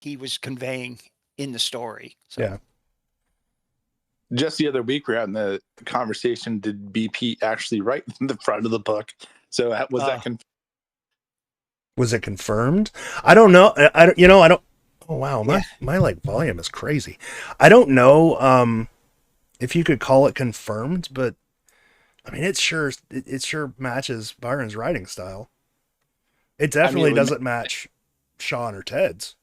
he was conveying in the story. So. Yeah. Just the other week, we were having the conversation: did BP actually write the front of the book? So was that was it confirmed? I don't know. I don't. I don't. Oh wow, my like volume is crazy. I don't know if you could call it confirmed, but I mean it sure matches Byron's writing style. It definitely doesn't match Sean or Ted's.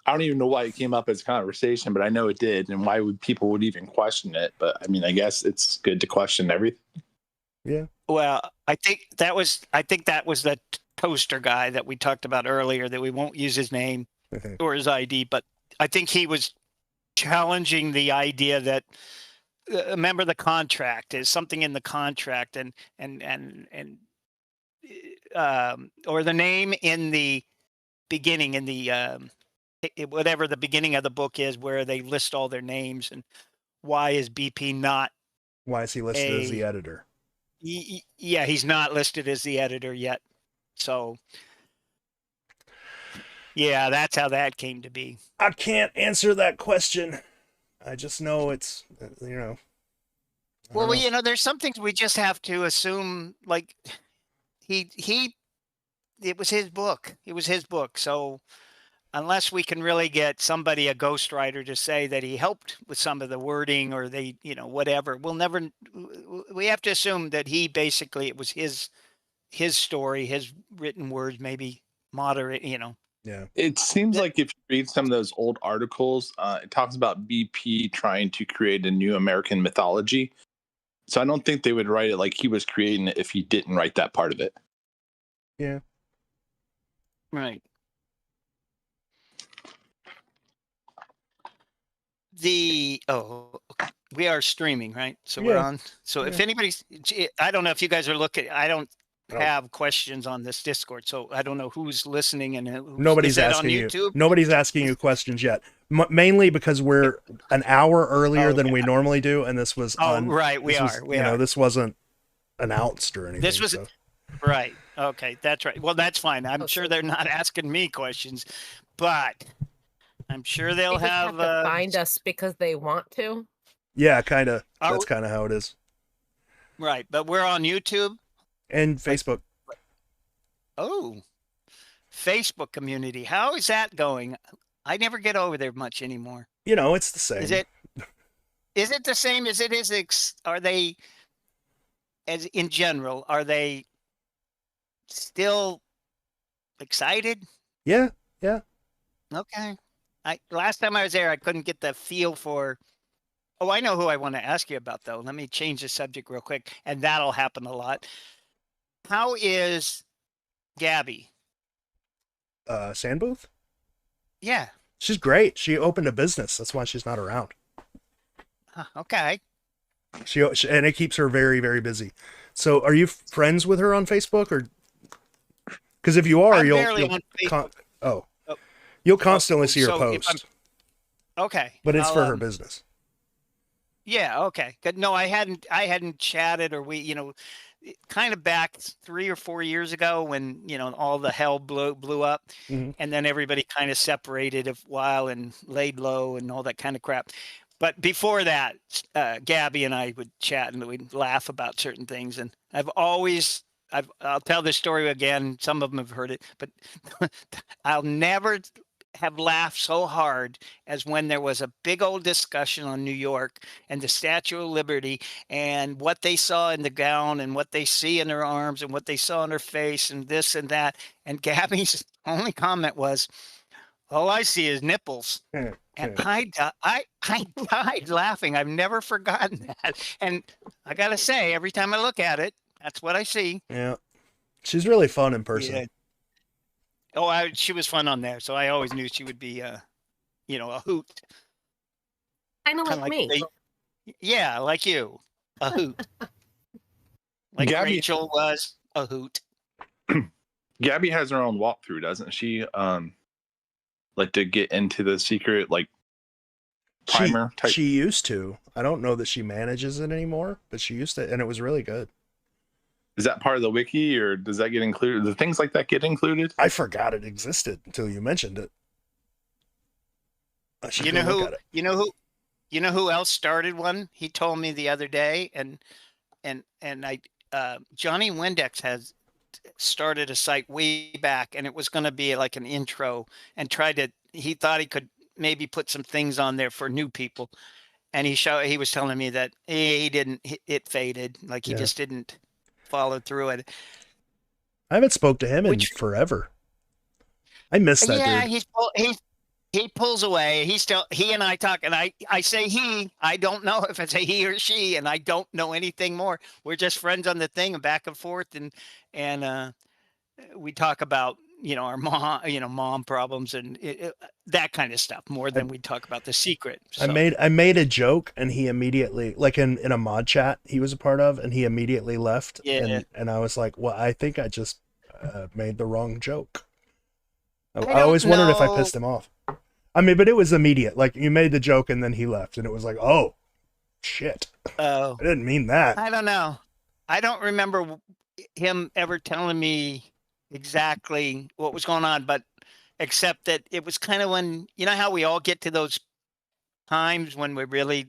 I don't even know why it came up as a conversation, but I know it did, and why people would even question it. But I mean, I guess it's good to question everything. Yeah. Well, I think that was the toaster guy that we talked about earlier, that we won't use his name or his ID, but I think he was challenging the idea that remember the contract is something in the contract and or the name in the beginning in the whatever the beginning of the book is, where they list all their names, and why is BP not? Why is he listed as the editor? Yeah, he's not listed as the editor yet. So, yeah, that's how that came to be. I can't answer that question. I just know it's, Well, there's some things we just have to assume, like it was his book. It was his book. So unless we can really get somebody, a ghostwriter, to say that he helped with some of the wording or they, whatever, we have to assume that he basically, it was his story, his written words, maybe moderate, Yeah. It seems like if you read some of those old articles, it talks about BP trying to create a new American mythology. So I don't think they would write it like he was creating it if he didn't write that part of it. Yeah. Right. We are streaming, right? So we're on. So if anybody's, I don't know if you guys are looking, I don't have questions on this Discord, so I don't know who's listening and nobody's asking you. Nobody's asking you questions yet. Mainly because we're an hour earlier than we normally do, and this was right. We are. This wasn't announced or anything. This was right. Okay, that's right. Well, that's fine. I'm sure they're not asking me questions, but I'm sure they'll have to find us because they want to. Yeah, kind of. That's kind of how it is. Right, but we're on YouTube and Facebook. Oh, Facebook community. How is that going? I never get over there much anymore. It's the same. Is it the same as it is? Are they, as in general, are they still excited? Yeah. Okay. Last time I was there, I couldn't get the feel for. Oh, I know who I want to ask you about, though. Let me change the subject real quick, and that'll happen a lot. How is Gabby? Sandbooth? Yeah. She's great. She opened a business. That's why she's not around. Okay. She and it keeps her very, very busy. So, are you friends with her on Facebook, or? Because if you are, you'll constantly see her post. Okay. But it's for her business. Yeah. Okay. Good. No, I hadn't chatted, or kind of back 3 or 4 years ago when, all the hell blew up, and then everybody kind of separated a while and laid low and all that kind of crap. But before that, Gabby and I would chat and we'd laugh about certain things. And I'll tell this story again. Some of them have heard it, but I'll never have laughed so hard as when there was a big old discussion on New York and the Statue of Liberty and what they saw in the gown and what they see in her arms and what they saw in her face and this and that. And Gabby's only comment was, all I see is nipples. And I died laughing. I've never forgotten that. And I got to say, every time I look at it, that's what I see. Yeah. She's really fun in person. Yeah. Oh, she was fun on there. So I always knew she would be, a hoot. Kind of like me. Yeah, like you. A hoot. Like Gabby, Rachel was a hoot. Gabby has her own walkthrough, doesn't she? Like to get into the secret, like primer type. She used to. I don't know that she manages it anymore, but she used to, and it was really good. Is that part of the wiki, or does that get included? Do things like that get included? I forgot it existed until you mentioned it. I should You know go look who? at it. You know who else started one? He told me the other day, and I Johnny Windex has started a site way back, and it was going to be like an intro, and he thought he could maybe put some things on there for new people, and he was telling me that he didn't, it faded, like he Yeah. just didn't follow through it. I haven't spoke to him in forever. I miss that dude. He pulls away. He and I talk, and I say I don't know if it's a he or she, and I don't know anything more. We're just friends on the thing and back and forth, and we talk about, our mom problems and that kind of stuff more than we talk about the secret. So. I made a joke, and he immediately, like in a mod chat he was a part of, and he immediately left. Yeah. And I was like, well, I think I just made the wrong joke. I always wondered if I pissed him off. I mean, but it was immediate. Like, you made the joke and then he left, and it was like, oh, shit. Oh, I didn't mean that. I don't know. I don't remember him ever telling me exactly what was going on, but except that it was kind of when, you know how we all get to those times when we're really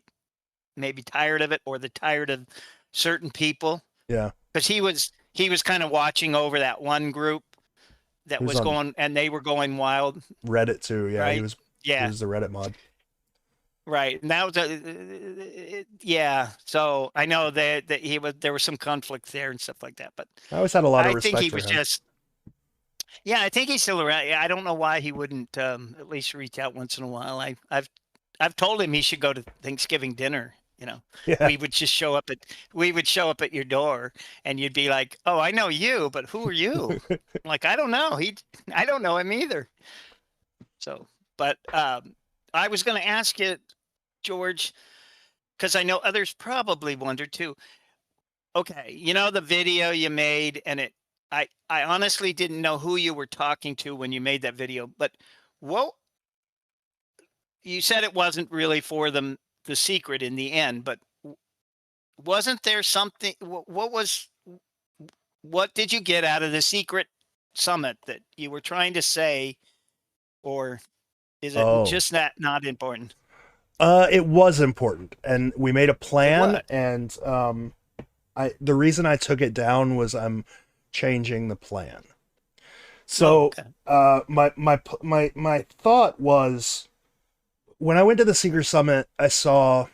maybe tired of it, or the tired of certain people. Yeah. Because he was kind of watching over that one group that was going, and they were going wild. Reddit too. Yeah. Right? He was the Reddit mod. Right. And that was yeah. So I know that there was some conflict there and stuff like that, but I always had a lot of respect for him. I think he was yeah, I think he's still around. I don't know why he wouldn't at least reach out once in a while. I've told him he should go to Thanksgiving dinner. Yeah. We would show up at your door, and you'd be like, "Oh, I know you, but who are you?" I'm like, I don't know. I don't know him either. So, but I was going to ask you, George, because I know others probably wonder too. Okay, the video you made, and I honestly didn't know who you were talking to when you made that video, but you said it wasn't really for the secret in the end, but wasn't there something? What did you get out of the secret summit that you were trying to say, or is it just not important? It was important, and we made a plan, and the reason I took it down was I'm changing the plan. So my thought was, when I went to the Secret Summit, I saw,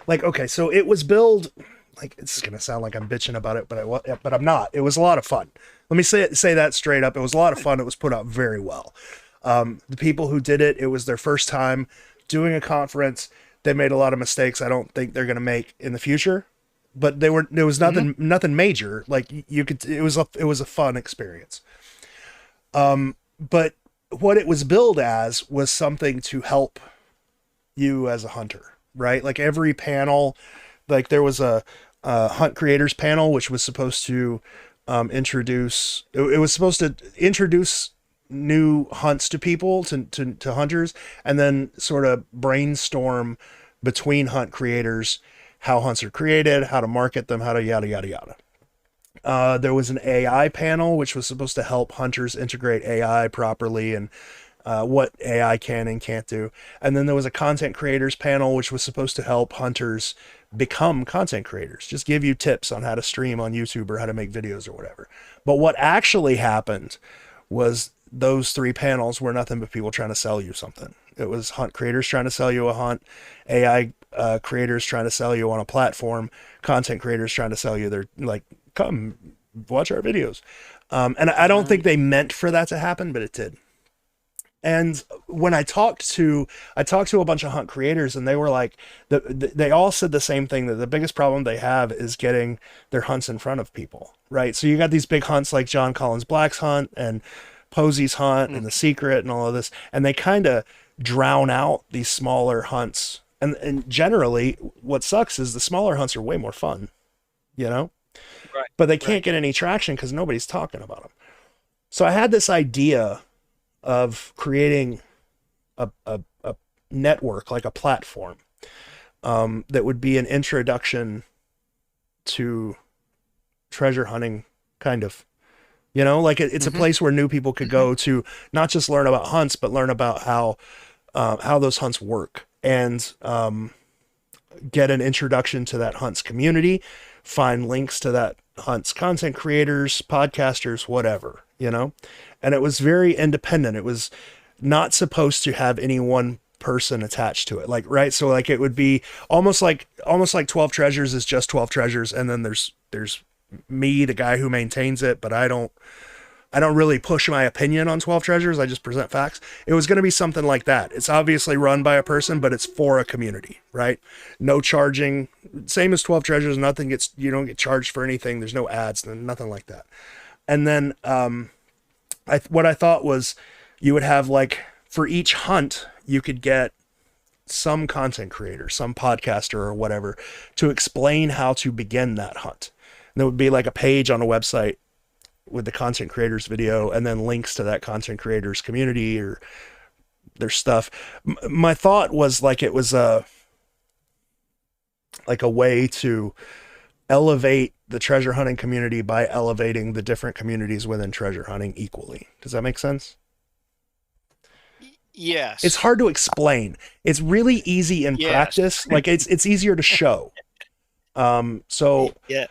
like, okay, so it was billed, like, it's gonna sound like I'm bitching about it, but I'm not. It was a lot of fun. Let me say that straight up. It was a lot of fun. It was put out very well. The people who did it was their first time doing a conference. They made a lot of mistakes I don't think they're gonna make in the future, but there was nothing major. Like, it was a fun experience. But what it was billed as was something to help you as a hunter, right? Like, every panel, like, there was a hunt creators panel, which was supposed to introduce new hunts to people, to hunters, and then sort of brainstorm between hunt creators how hunts are created, how to market them, how to yada yada yada. There was an AI panel, which was supposed to help hunters integrate AI properly, and what AI can and can't do. And then there was a content creators panel, which was supposed to help hunters become content creators, just give you tips on how to stream on YouTube or how to make videos or whatever. But what actually happened was those three panels were nothing but people trying to sell you something. It was hunt creators trying to sell you a hunt, AI creators trying to sell you on a platform, content creators trying to sell you, they're like, come watch our videos. And I don't think they meant for that to happen, but it did. And when I talked to a bunch of hunt creators, and they were like, they all said the same thing, that the biggest problem they have is getting their hunts in front of people, right? So you got these big hunts like John Collins Black's hunt and Posey's hunt and The Secret and all of this, and they kind of drown out these smaller hunts. And generally, what sucks is the smaller hunts are way more fun, Right. But they can't get any traction because nobody's talking about them. So I had this idea of creating a network, like a platform, that would be an introduction to treasure hunting, kind of. You know, like it's a place where new people could go to not just learn about hunts, but learn about how those hunts work, and get an introduction to that hunts community, find links to that hunts content creators, podcasters, whatever, you know. And it was very independent. It was not supposed to have any one person attached to it, like, right? So like it would be almost like 12 Treasures is just 12 Treasures, and then there's me, the guy who maintains it, but I don't really push my opinion on 12 Treasures. I just present facts. It was going to be something like that. It's obviously run by a person, but it's for a community, right? No charging, same as 12 Treasures. You don't get charged for anything. There's no ads, nothing like that. And then what I thought was you would have, like, for each hunt, you could get some content creator, some podcaster or whatever, to explain how to begin that hunt. And there would be like a page on a website with the content creators video, and then links to that content creators community or their stuff. My thought was like it was a way to elevate the treasure hunting community by elevating the different communities within treasure hunting equally. Does that make sense? Yes. It's hard to explain. It's really easy in practice. Like it's easier to show. So yeah.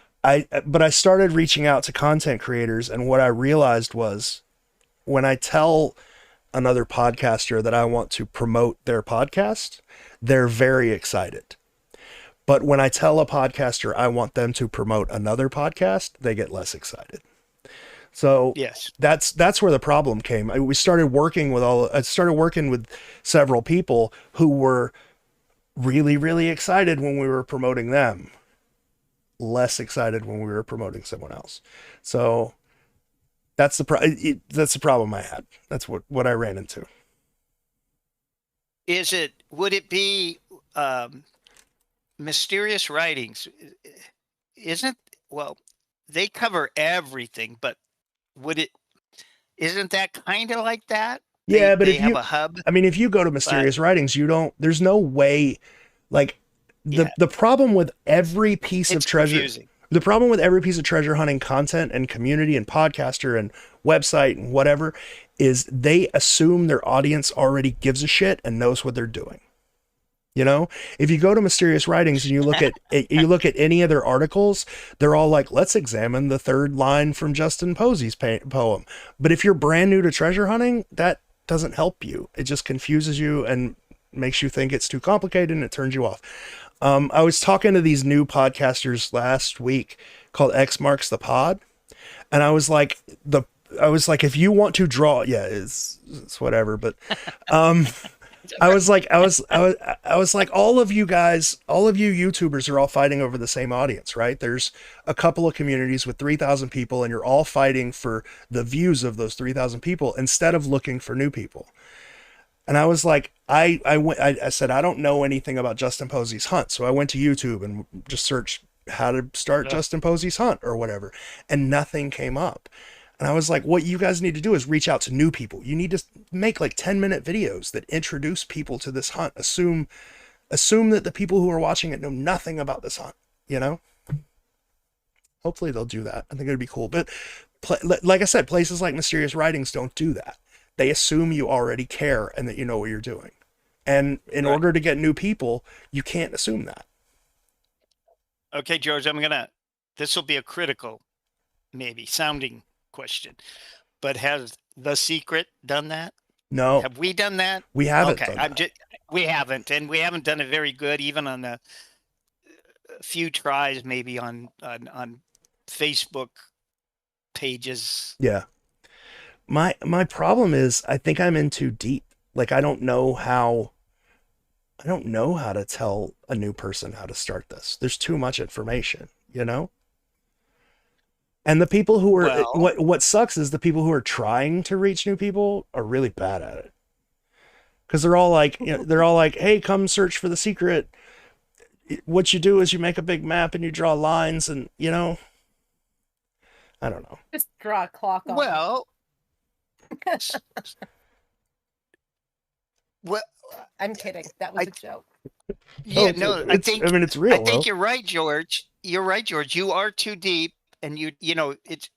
But I started reaching out to content creators, and what I realized was when I tell another podcaster that I want to promote their podcast, they're very excited. But when I tell a podcaster I want them to promote another podcast, they get less excited. So yes, that's where the problem came. I started working with several people who were really, really excited when we were promoting them, less excited when we were promoting someone else. So that's the problem I had. That's what I ran into. Would it be Mysterious Writings? Well, they cover everything, but isn't that kind of like that? Yeah, but they if have you, a hub. I mean, if you go to Mysterious Writings, there's no way, like, the problem with every piece of treasure, confusing. The problem with every piece of treasure hunting content and community and podcaster and website and whatever is they assume their audience already gives a shit and knows what they're doing. You know, if you go to Mysterious Writings and you look at any of their articles, they're all like, let's examine the third line from Justin Posey's poem. But if you're brand new to treasure hunting, that doesn't help you. It just confuses you and makes you think it's too complicated, and it turns you off. I was talking to these new podcasters last week called X Marks the Pod. And I was like, if you want to draw, it's whatever, but, I was like, all of you guys, all of you YouTubers are all fighting over the same audience, right? There's a couple of communities with 3,000 people, and you're all fighting for the views of those 3,000 people instead of looking for new people. And I was like, I said, I don't know anything about Justin Posey's hunt. So I went to YouTube and just searched how to start Justin Posey's hunt or whatever, and nothing came up. And I was like, what you guys need to do is reach out to new people. You need to make like 10-minute videos that introduce people to this hunt. Assume that the people who are watching it know nothing about this hunt, you know? Hopefully they'll do that. I think it'd be cool. But like I said, places like Mysterious Writings don't do that. They assume you already care and that you know what you're doing. And in order to get new people, you can't assume that. Okay, George, this will be a critical, maybe sounding question, but has The Secret done that? No. Have we done that? We haven't. Okay, we haven't, and we haven't done it very good, even on a few tries, maybe on Facebook pages. Yeah. My problem is I think I'm in too deep. Like I don't know how to tell a new person how to start this. There's too much information, you know? And the people who are, what sucks is the people who are trying to reach new people are really bad at it. Cause they're all like, hey, come search for The Secret. What you do is you make a big map and you draw lines and, you know, I don't know. Just draw a clock on. Well, I'm kidding. That was a joke. Yeah, it's real. I think you're right, George. You're right, George. You are too deep. and you know, it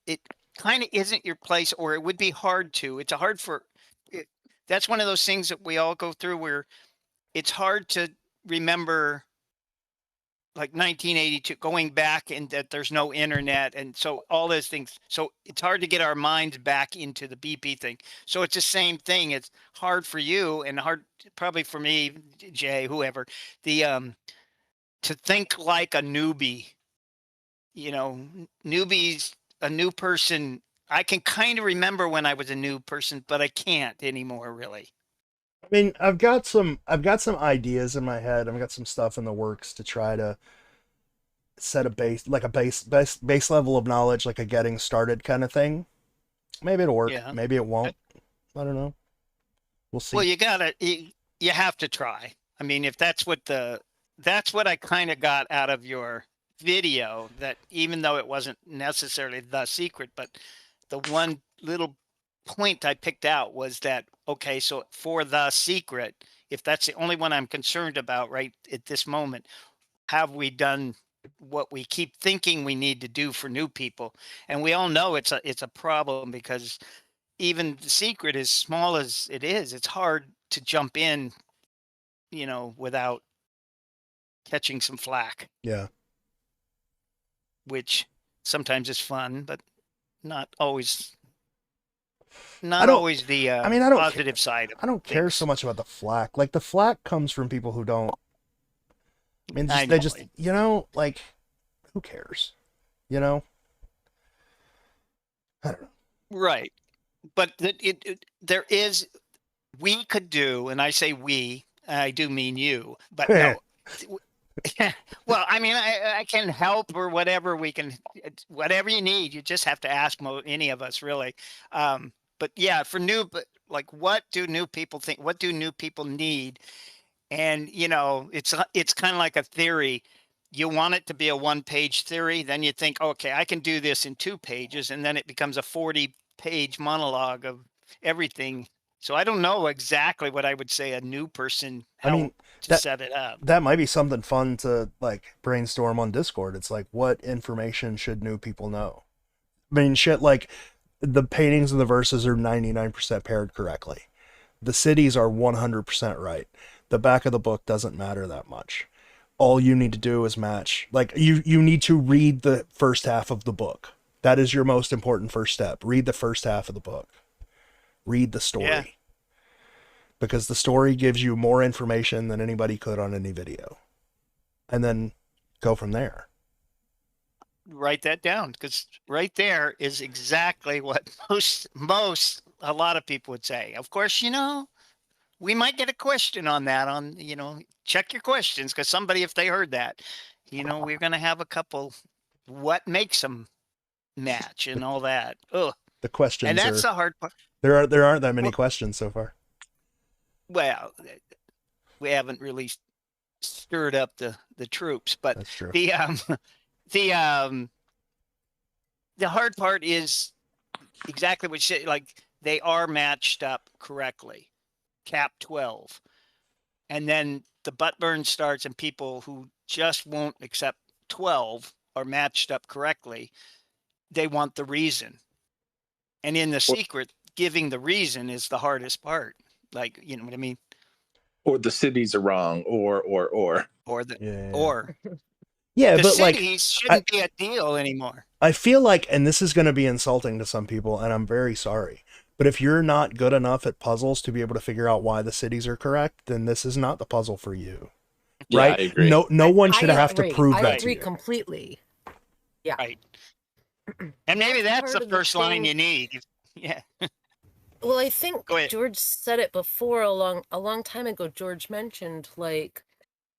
kind of isn't your place, or it would be hard to. It's a hard for it, that's one of those things that we all go through where it's hard to remember like 1982 going back, and that there's no internet, and so all those things, so it's hard to get our minds back into the BP thing. So it's the same thing. It's hard for you and hard probably for me, Jay, whoever, the to think like a newbie. You know, newbies, a new person. I can kind of remember when I was a new person, but I can't anymore, really. I mean, I've got some ideas in my head. I've got some stuff in the works to try to set a base, like a base level of knowledge, like a getting started kind of thing. Maybe it'll work. Yeah. Maybe it won't. I don't know. We'll see. Well, you have to try. I mean, if that's what I kind of got out of your video, that even though it wasn't necessarily the secret, but the one little point I picked out was that, okay, so for the secret, if that's the only one I'm concerned about right at this moment, have we done what we keep thinking we need to do for new people? And we all know it's a problem, because even the secret, as small as it is, it's hard to jump in, you know, without catching some flack, Yeah. which sometimes is fun, but not always. I Not don't- always the I mean, I don't positive side of I don't care things. so much about the flack. Like, the flack comes from people who don't. I mean, I they know. just, you know, like, who cares? You know? I don't know. Right. But there is, we could do, and I say we, I do mean you, but no. Well, I mean, I can help or whatever we can, whatever you need. You just have to ask any of us, really. But yeah, but like, what do new people think? What do new people need? And you know, it's kind of like a theory. You want it to be a one-page theory, then you think, okay, I can do this in 2 pages, and then it becomes a 40-page monologue of everything. So I don't know exactly what I would say a new person I mean, to set it up. that might be something fun to, like, brainstorm on Discord. It's like, what information should new people know? I mean, shit, like, the paintings and the verses are 99% paired correctly. The cities are 100% right. The back of the book doesn't matter that much. All you need to do is match. Like, you need to read the first half of the book. That is your most important first step. Read the first half of the book. Read the story. Yeah. Because the story gives you more information than anybody could on any video. And then go from there. Write that down, because right there is exactly what a lot of people would say. Of course, you know, we might get a question on that, on, you know, check your questions, because somebody, if they heard that, you know, we're going to have a couple, what makes them match and all that. Ugh. The questions And that's are, the hard part. there aren't that many questions so far. Well, we haven't really stirred up the troops, but That's true. the hard part is exactly what you said. Like, they are matched up correctly. Cap 12, and then the butt burn starts, and people who just won't accept 12 are matched up correctly. They want the reason, and in the secret, giving the reason is the hardest part. Like, you know what I mean? Or the cities are wrong, or The but like, cities shouldn't be a deal anymore. I feel like, and this is going to be insulting to some people, and I'm very sorry, but if you're not good enough at puzzles to be able to figure out why the cities are correct, then this is not the puzzle for you. Yeah, Right? I agree. No one should have to agree. prove I that agree to you. completely. Yeah. Right. And maybe that's part the of the first line thing- you need. Yeah. Well, I think Go ahead. George said it before a long time ago. George mentioned, like,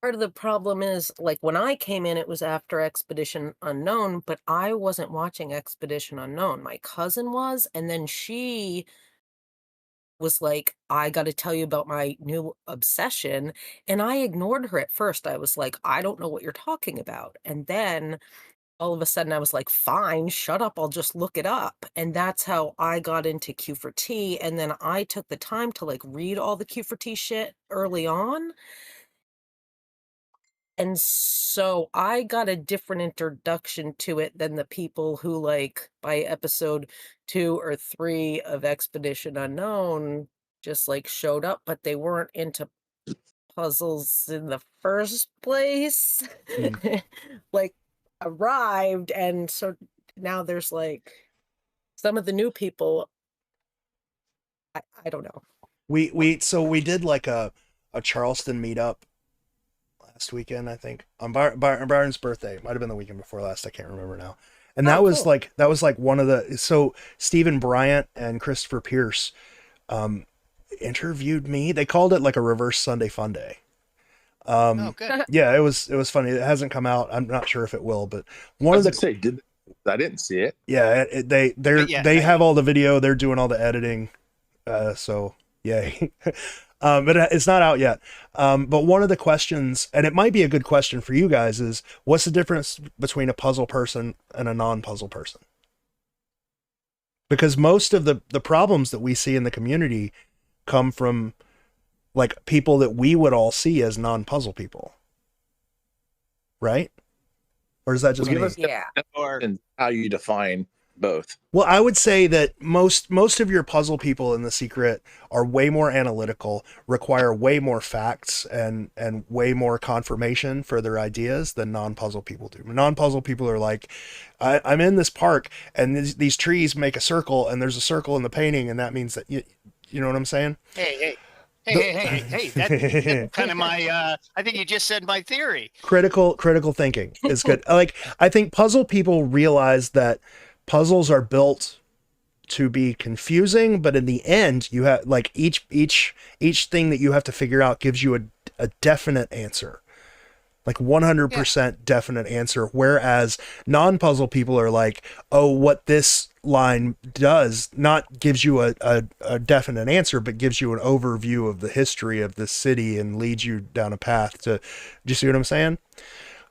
part of the problem is, like, when I came in, it was after Expedition Unknown, but I wasn't watching Expedition Unknown. My cousin was, and then she was like, I got to tell you about my new obsession. And I ignored her at first. I was like, I don't know what you're talking about. And then all of a sudden I was like, fine, shut up. I'll just look it up. And that's how I got into Q4T. And then I took the time to, like, read all the Q4T shit early on. And so I got a different introduction to it than the people who, like, by episode 2 or 3 of Expedition Unknown just, like, showed up, but they weren't into puzzles in the first place. Like, arrived, and so now there's, like, some of the new people, I don't know. So we did like a Charleston meetup last weekend, I think, on Byron's birthday. It might have been the weekend before last. I can't remember now. And that was cool. that was like one of the, so Stephen Bryant and Christopher Pierce interviewed me. They called it like a reverse Sunday Fun Day. Oh, good. Yeah, it was funny. It hasn't come out. I'm not sure if it will, but one of the I didn't see it. Yeah, they have all the video. They're doing all the editing. So yay. But it's not out yet. But one of the questions, and it might be a good question for you guys, is what's the difference between a puzzle person and a non-puzzle person? Because most of the problems that we see in the community come from like people that we would all see as non-puzzle people. Right? Or is that just me? Yeah. Or how you define both. Well, I would say that most of your puzzle people in The Secret are way more analytical, require way more facts and way more confirmation for their ideas than non-puzzle people do. Non-puzzle people are like, I'm in this park and these trees make a circle and there's a circle in the painting and that means that you know what I'm saying? Hey, that's kind of my, I think you just said my theory. Critical thinking is good. Like, I think puzzle people realize that puzzles are built to be confusing, but in the end, you have like each thing that you have to figure out gives you a definite answer, like 100% definite answer. Whereas non-puzzle people are like, oh, what this line does not gives you a definite answer, but gives you an overview of the history of the city and leads you down a path to, do you see what I'm saying?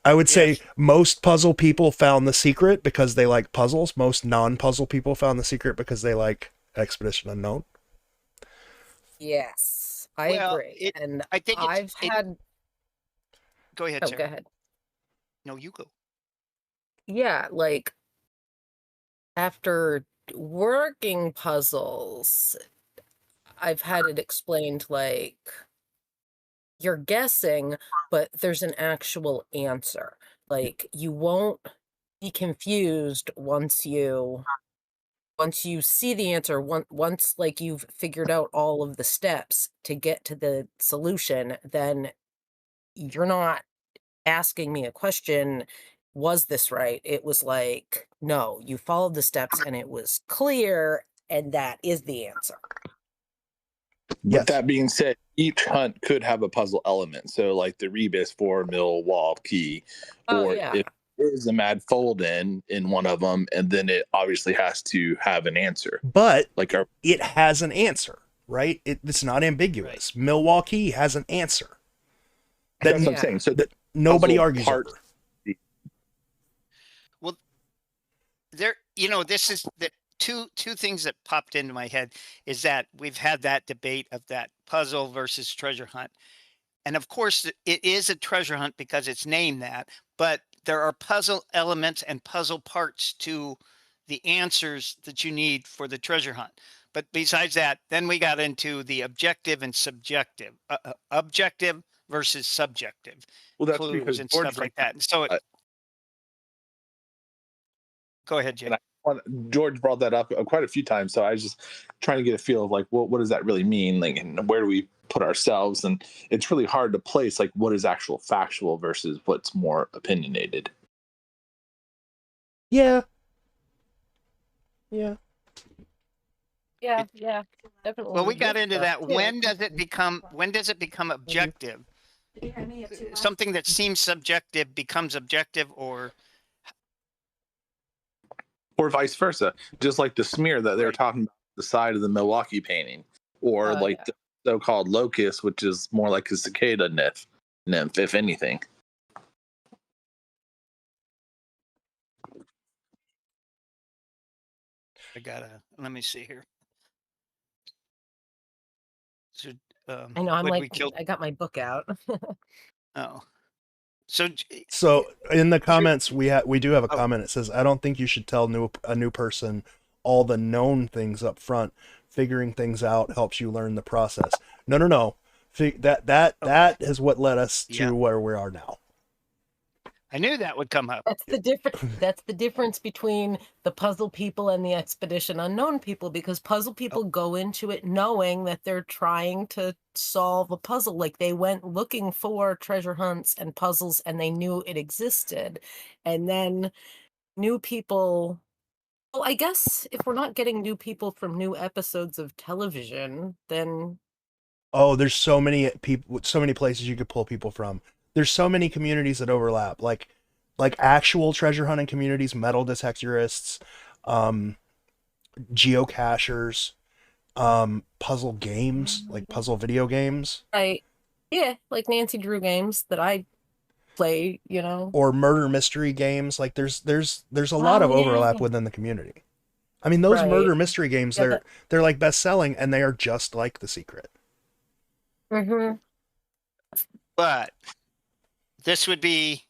I would say most puzzle people found The Secret because they like puzzles. Most non-puzzle people found The Secret because they like Expedition Unknown. Yes, I agree. And I think I've had. Go ahead, Sarah. Go ahead. No, you go. Yeah, like after working puzzles, I've had it explained like you're guessing, but there's an actual answer. Like you won't be confused once you see the answer, once like you've figured out all of the steps to get to the solution, then you're not asking me a question, was this right? It was like, no, you followed the steps and it was clear, and that is the answer. But that being said, each hunt could have a puzzle element. So like the Rebus 4 mill wall key, or if there is a mad fold in one of them, and then it obviously has to have an answer. But like it has an answer, right? It's not ambiguous. Right. Milwaukee has an answer. That's what I'm saying. So that nobody argues over. Well, there, this is the two things that popped into my head is that we've had that debate of that puzzle versus treasure hunt. And of course it is a treasure hunt because it's named that, but there are puzzle elements and puzzle parts to the answers that you need for the treasure hunt. But besides that, then we got into the objective and subjective, objective versus subjective. Well, that's because and stuff like that. And so go ahead, Jay. George brought that up quite a few times, so I was just trying to get a feel of like, what does that really mean? Like, and where do we put ourselves? And it's really hard to place like what is actual factual versus what's more opinionated. Yeah, definitely. Well, we got into that. When does it become objective? Something that seems subjective becomes objective, or vice versa. Just like the smear that they were talking about, the side of the Milwaukee painting, or the so-called locust, which is more like a cicada nymph, if anything. Let me see here. So, I know, I'm like, I got my book out. Oh. So in the comments, we do have a comment. It says, "I don't think you should tell a new person all the known things up front. Figuring things out helps you learn the process." No. That is what led us to where we are now. I knew that would come up. That's the difference between the puzzle people and the Expedition Unknown people, because puzzle people go into it knowing that they're trying to solve a puzzle. Like, they went looking for treasure hunts and puzzles and they knew it existed. And then new people, well, I guess if we're not getting new people from new episodes of television, then there's so many people, so many places you could pull people from. There's so many communities that overlap, like actual treasure hunting communities, metal detectorists, geocachers, puzzle games, like puzzle video games. Like Nancy Drew games that I play, or murder mystery games. Like there's a lot of overlap within the community. I mean, those murder mystery games, they're like best selling, and they are just like The Secret. Mm-hmm. But this would be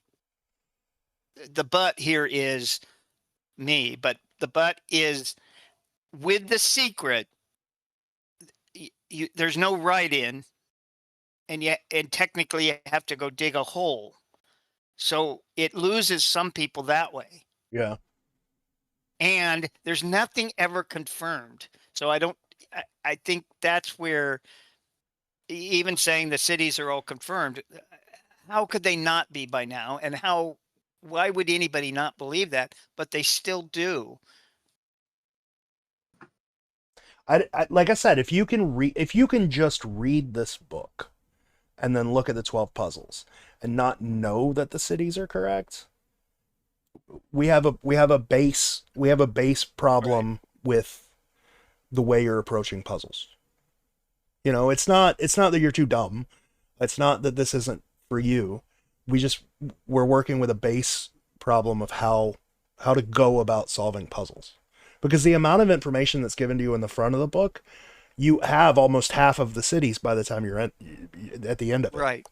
the but here is me, but the but is with The Secret. There's no write-in, and technically you have to go dig a hole, so it loses some people that way. Yeah. And there's nothing ever confirmed, so I think that's where, even saying the cities are all confirmed, how could they not be by now? And why would anybody not believe that? But they still do. I like I said, if you can just read this book and then look at the 12 puzzles and not know that the cities are correct, we have a base problem with the way you're approaching puzzles. It's not that you're too dumb. It's not that this isn't for you. We're working with a base problem of how to go about solving puzzles. Because the amount of information that's given to you in the front of the book, you have almost half of the cities by the time you're at the end of it. Right.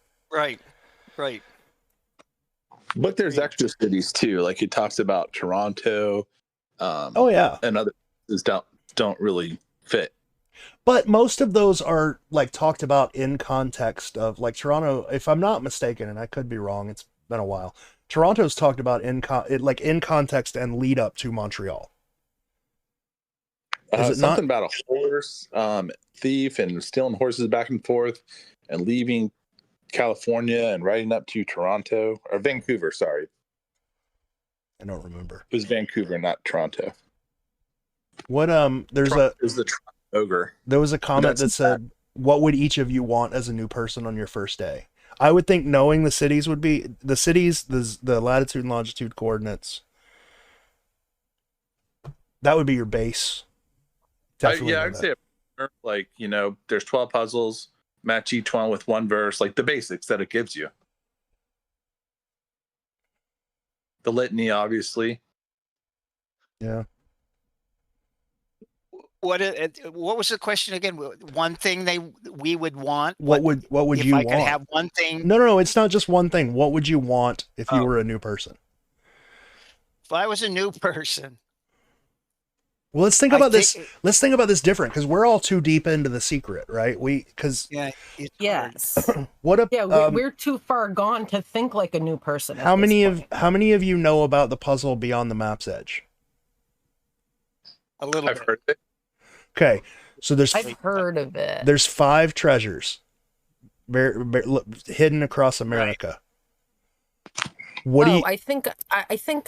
But there's extra cities too. Like, it talks about Toronto. And other cities don't really fit. But most of those are like talked about in context of, like, Toronto, if I'm not mistaken, and I could be wrong, it's been a while. Toronto's talked about in context and lead up to Montreal. Is it something about a horse thief and stealing horses back and forth and leaving California and riding up to Toronto or Vancouver? Sorry, I don't remember. It was Vancouver, not Toronto. What there's Toronto is the Toronto ogre. There was a comment that said, "What would each of you want as a new person on your first day?" I would think knowing the cities would be the cities, the latitude and longitude coordinates. That would be your base. I'd say, like, there's 12 puzzles, match each one with one verse, like the basics that it gives you. The litany, obviously. Yeah. What was the question again? One thing we would want. What would you want? If I could have one thing. No. It's not just one thing. What would you want if you were a new person? If I was a new person. Well, let's think about this. Let's think about this different, because we're all too deep into The Secret, right? Yes. We're too far gone to think like a new person. How many of you know about the puzzle Beyond the Map's Edge? A little. I've heard it. Okay, so I've heard of it. There's 5 treasures hidden across America. Right. I think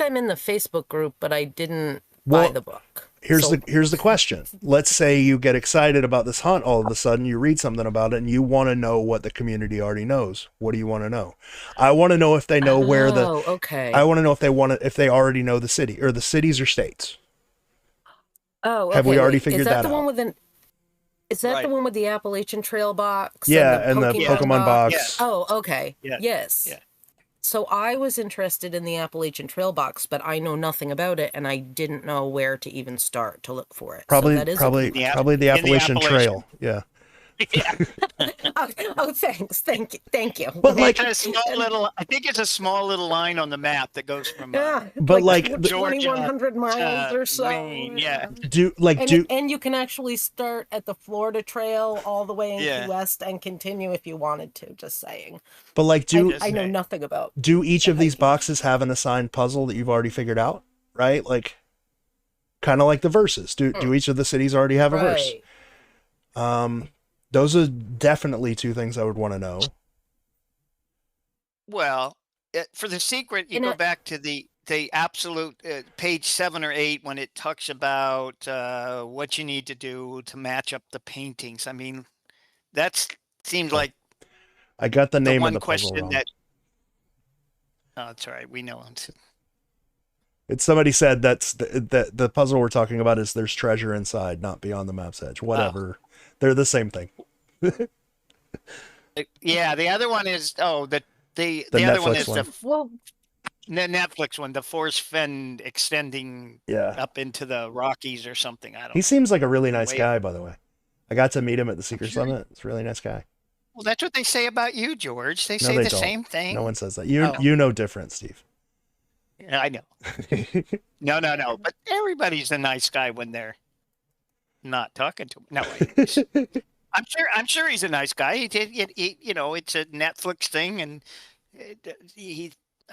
I'm in the Facebook group, but I didn't buy the book. Here's the question. Let's say you get excited about this hunt all of a sudden, you read something about it, and you want to know what the community already knows. What do you want to know? I want to know if they know where the. Okay. I want to know if they already know the city or the cities or states. Oh, okay. Have we already figured that out? Is that the one with the Appalachian Trail box? Yeah, and the Pokemon box. Yeah. Oh, okay. Yeah. Yes. Yeah. So I was interested in the Appalachian Trail box, but I know nothing about it, and I didn't know where to even start to look for it. Probably the Appalachian Trail. Yeah. Yeah. Oh, thanks. Thank you. But like, It's a small little, I think it's a small little line on the map that goes from Yeah, but like, 2,100 miles or so. Maine, yeah. And you can actually start at the Florida Trail all the way in Yeah. Key West and continue if you wanted to. Just saying. but like, I know nothing about. do each of these boxes have an assigned puzzle that you've already figured out? Right, like, kind of like the verses. Do each of the cities already have a verse? Those are definitely two things I would want to know. Well, for the secret, you go back to the absolute page 7 or 8 when it talks about what you need to do to match up the paintings. I mean, that seems like I got the name one of the puzzle question wrong. that. Oh, it's all right. We know. It's somebody said that's the puzzle we're talking about is there's treasure inside, not beyond the map's edge. Whatever. They're the same thing. Yeah, the other one is the other Netflix one is one. the Netflix one, the Force Fen extending up into the Rockies or something. I don't. He seems like a really nice guy, by the way. I got to meet him at the Secret Summit. It's a really nice guy. Well, that's what they say about you, George. They say the same thing. No one says that. You know different, Steve. Yeah, I know. No. But everybody's a nice guy when they're not talking to him. No, I'm sure he's a nice guy. He did, it's a Netflix thing, and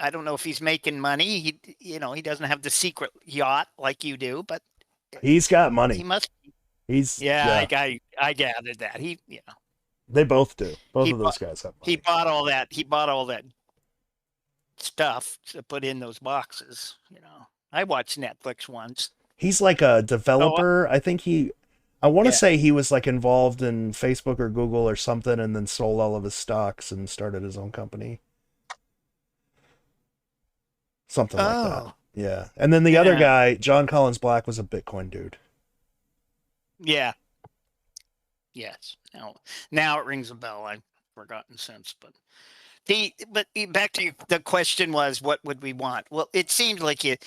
I don't know if he's making money. He doesn't have the secret yacht like you do, but he's got money. He must. I gathered that They both do. Both of those guys have money. He bought all that stuff to put in those boxes. I watched Netflix once. He's like a developer. I want to say he was like involved in Facebook or Google or something, and then sold all of his stocks and started his own company. Something like that. Yeah. And then the other guy, John Collins Black, was a Bitcoin dude. Yeah. Yes. Now it rings a bell. I've forgotten since, but back to the question was, what would we want? Well, it seems like it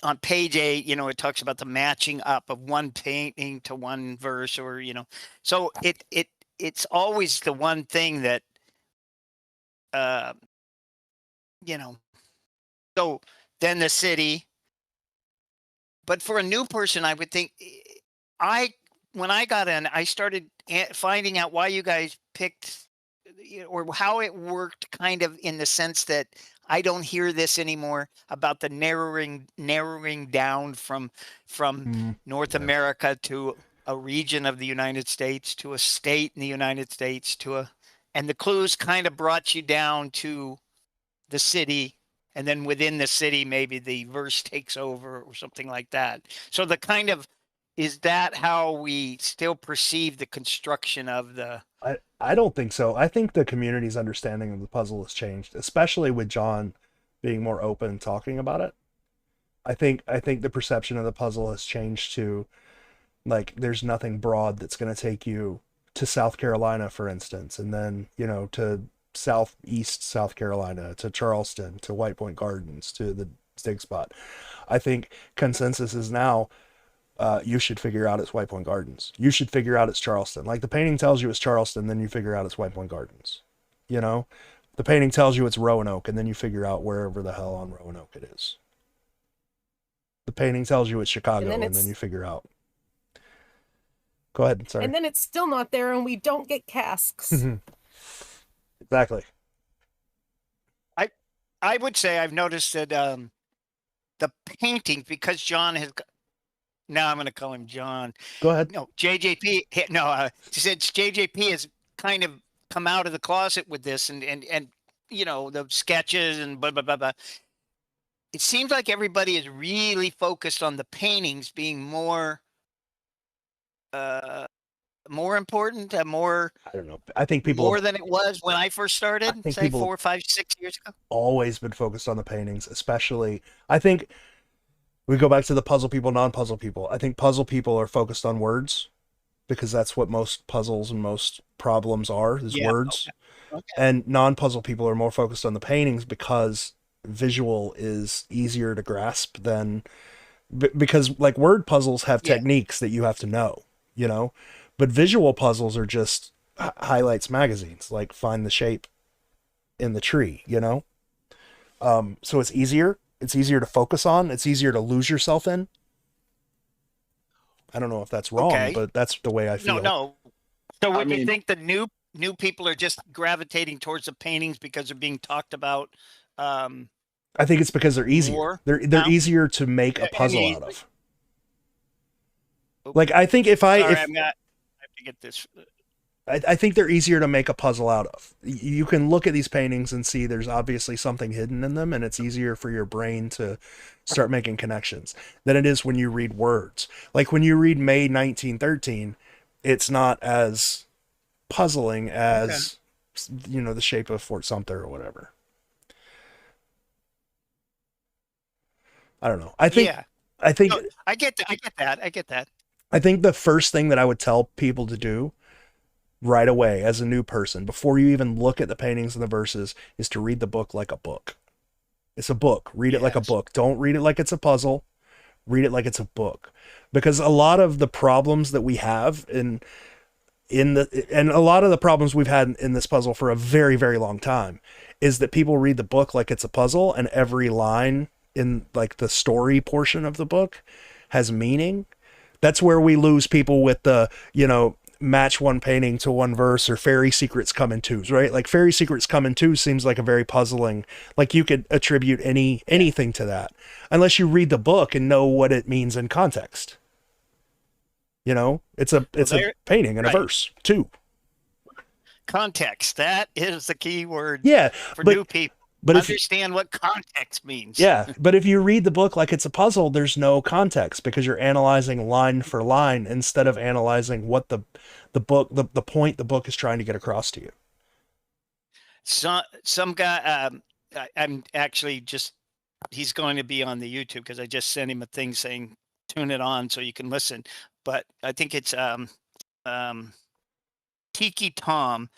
on page 8, it talks about the matching up of one painting to one verse, or so it's always the one thing that so then the city. But for a new person, I would think when I got in, I started finding out why you guys picked or how it worked, kind of in the sense that I don't hear this anymore about the narrowing down from North America to a region of the United States, to a state in the United States, and the clues kind of brought you down to the city, and then within the city, maybe the verse takes over or something like that. So is that how we still perceive the construction of the... I don't think so. I think the community's understanding of the puzzle has changed, especially with John being more open and talking about it. I think the perception of the puzzle has changed to, like, there's nothing broad that's going to take you to South Carolina, for instance, and then, to southeast South Carolina, to Charleston, to White Point Gardens, to the Dig Spot. I think consensus is now, you should figure out it's White Point Gardens. You should figure out it's Charleston. Like, the painting tells you it's Charleston, then you figure out it's White Point Gardens. The painting tells you it's Roanoke, and then you figure out wherever the hell on Roanoke it is. The painting tells you it's Chicago, and then you figure out. Go ahead, sorry. And then it's still not there, and we don't get casks. Exactly. I would say I've noticed that the painting, because John has... Now I'm going to call him John. Go ahead. No, JJP. No, since JJP has kind of come out of the closet with this, and the sketches and blah blah blah blah. It seems like everybody is really focused on the paintings being more important, more. I don't know. I think people more than it was when I first started. Say 4, 5, 6 years ago. Always been focused on the paintings, especially. I think. We go back to the puzzle people, non-puzzle people. I think puzzle people are focused on words because that's what most puzzles and most problems are, is words. Okay. And non-puzzle people are more focused on the paintings because visual is easier to grasp than... Because, like, word puzzles have techniques that you have to know, But visual puzzles are just highlights magazines, like find the shape in the tree, you know? So it's easier. It's easier to focus on. It's easier to lose yourself in. I don't know if that's wrong, Okay. but that's the way I feel. No. So I would you mean- think the new people are just gravitating towards the paintings because they're being talked about? I think it's because they're easier. More They're now? easier to make a And puzzle easy. out of. Oh, Like, I think if I Sorry, if I'm not. I have to get this. I think they're easier to make a puzzle out of. You can look at these paintings and see there's obviously something hidden in them, and it's easier for your brain to start making connections than it is when you read words. Like when you read May 1913, it's not as puzzling as, you know, the shape of Fort Sumter or whatever. I don't know. I think Yeah, I think no, I get that. I get that. I think the first thing that I would tell people to do right away as a new person, before you even look at the paintings and the verses, is to read the book like a book. It's a book. Read it like a Yes. book. Don't read it like it's a puzzle. Read it like it's a book. Because a lot of the problems that we have and a lot of the problems we've had in this puzzle for a very, very long time is that people read the book like it's a puzzle, and every line in like the story portion of the book has meaning. That's where we lose people with the, you know, match one painting to one verse, or fairy secrets come in twos, right? Like fairy secrets come in twos seems like a very puzzling, like you could attribute anything to that unless you read the book and know what it means in context. You know, it's a painting and a right. verse too. Context. That is the key word Yeah, for but new people. but if Understand what context means. yeah, but if you read the book like it's a puzzle, there's no context because you're analyzing line for line instead of analyzing what the point the book is trying to get across to you. Some guy. I'm actually just. He's going to be on the YouTube because I just sent him a thing saying tune it on so you can listen. But I think it's Tiki Tom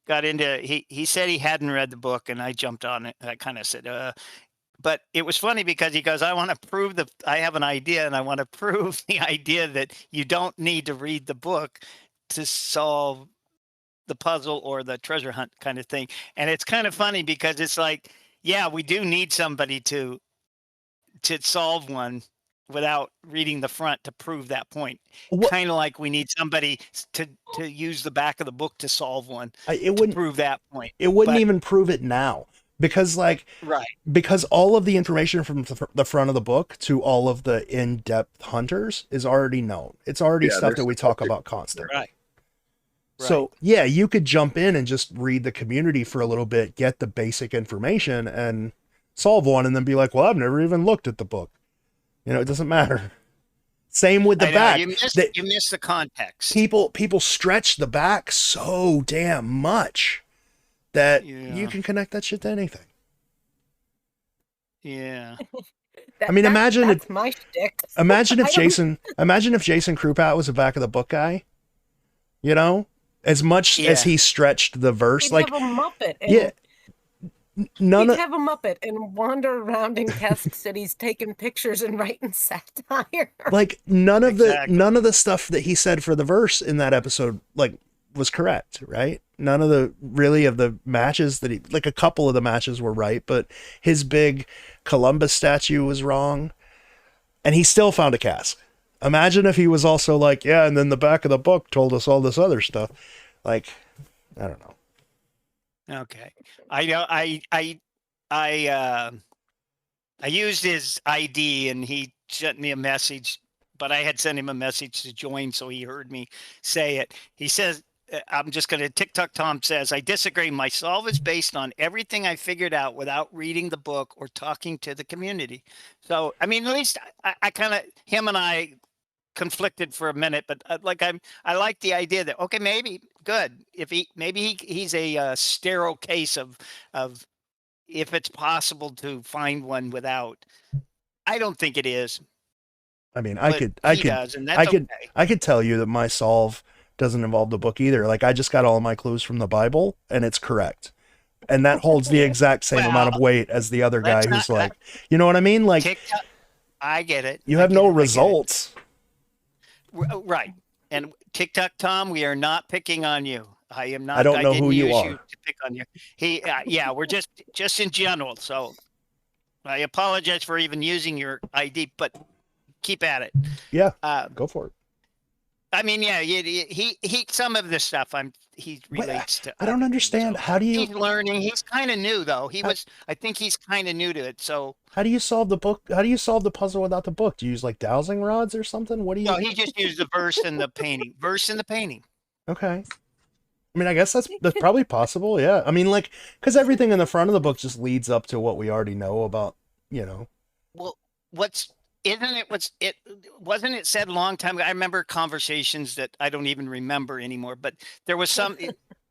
got into. He said he hadn't read the book, and I jumped on it. I kind of said, but it was funny because he goes, I have an idea, and I want to prove the idea that you don't need to read the book to solve the puzzle or the treasure hunt kind of thing. And it's kind of funny because it's like, yeah, we do need somebody to solve one without reading the front to prove that point. What- Kind of like we need somebody to use the back of the book to solve one It to wouldn't prove that point. but- even prove it now because Right. because all of the information from the front of the book to all of the in-depth hunters is already known. It's already Yeah, stuff there's that we stuff talk that- about constantly. Right. So yeah, you could jump in and just read the community for a little bit, get the basic information and solve one, and then be like, well, I've never even looked at the book. You know, it doesn't matter. Same with the I know, back. you missed the context. People stretch the back so damn much that Yeah. you can connect that shit to anything. Yeah. I mean, imagine that's my shtick. Imagine if I don't- Jason Krupat was a back of the book guy. You know, as much as Yeah. he stretched the verse, He'd like have a Muppet. And yeah, none He'd of have a Muppet and wander around in Cask Cities taking pictures and writing satire. like none of Exactly. the stuff that he said for the verse in that episode like was correct, right? None of the really of the matches that he, like a couple of the matches were right, but his big Columbus statue was wrong, and he still found a cask. Imagine if he was also like, yeah, and then the back of the book told us all this other stuff. Like, I don't know. Okay. I used his ID and he sent me a message, but I had sent him a message to join, so he heard me say it. He says, I'm just going to TikTok Tom says, I disagree. My solve is based on everything I figured out without reading the book or talking to the community. So, I mean, at least I kind of, him and I conflicted for a minute, but I like the idea that, okay, maybe good. If he's a sterile case of if it's possible to find one without. I don't think it is. I mean, But he does, and that's okay. I could tell you that my solve doesn't involve the book either. Like I just got all of my clues from the Bible and it's correct. And that holds the exact same amount of weight as the other guy let's who's not- like, you know what I mean? Like TikTok, I get it. you I have get no it, I get it. results. Right. And TikTok Tom, we are not picking on you. I am not. I don't know didn't who you use are. you to pick on you. Yeah, we're just in general. So I apologize for even using your ID, but keep at it. Yeah, go for it. I mean, yeah, he some of this stuff he relates to. I don't understand. So How do you? He's learning. He's kind of new though. I think he's kind of new to it. So How do you solve the book? How do you solve the puzzle without the book? Do you use like dowsing rods or something? What do you? no, he just used the verse and the painting. Verse and the painting. Okay. I mean, I guess that's probably possible. Yeah. I mean, like, because everything in the front of the book just leads up to what we already know about. Well, wasn't it said a long time ago? I remember conversations that I don't even remember anymore, but there was some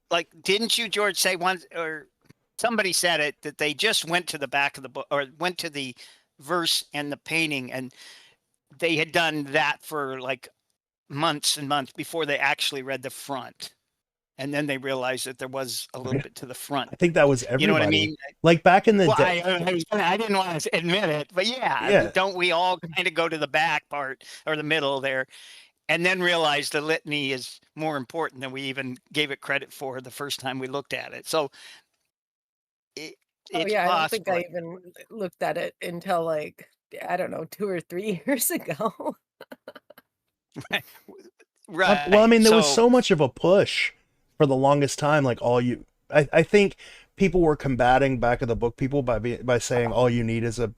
like, didn't you, George, say once, or somebody said it, that they just went to the back of the book or went to the verse and the painting, and they had done that for like months and months before they actually read the front. And then they realized that there was a little bit to the front. I think that was everybody. You know what I mean? Like back in the Well, day. I didn't want to admit it, but Yeah. don't we all kind of go to the back part or the middle there, and then realize the litany is more important than we even gave it credit for the first time we looked at it. So it's I don't think possible. I even looked at it until like, I don't know, 2 or 3 years ago. Right. Well, I mean, there was so much of a push for the longest time. Like I think people were combating back of the book people by saying all you need is a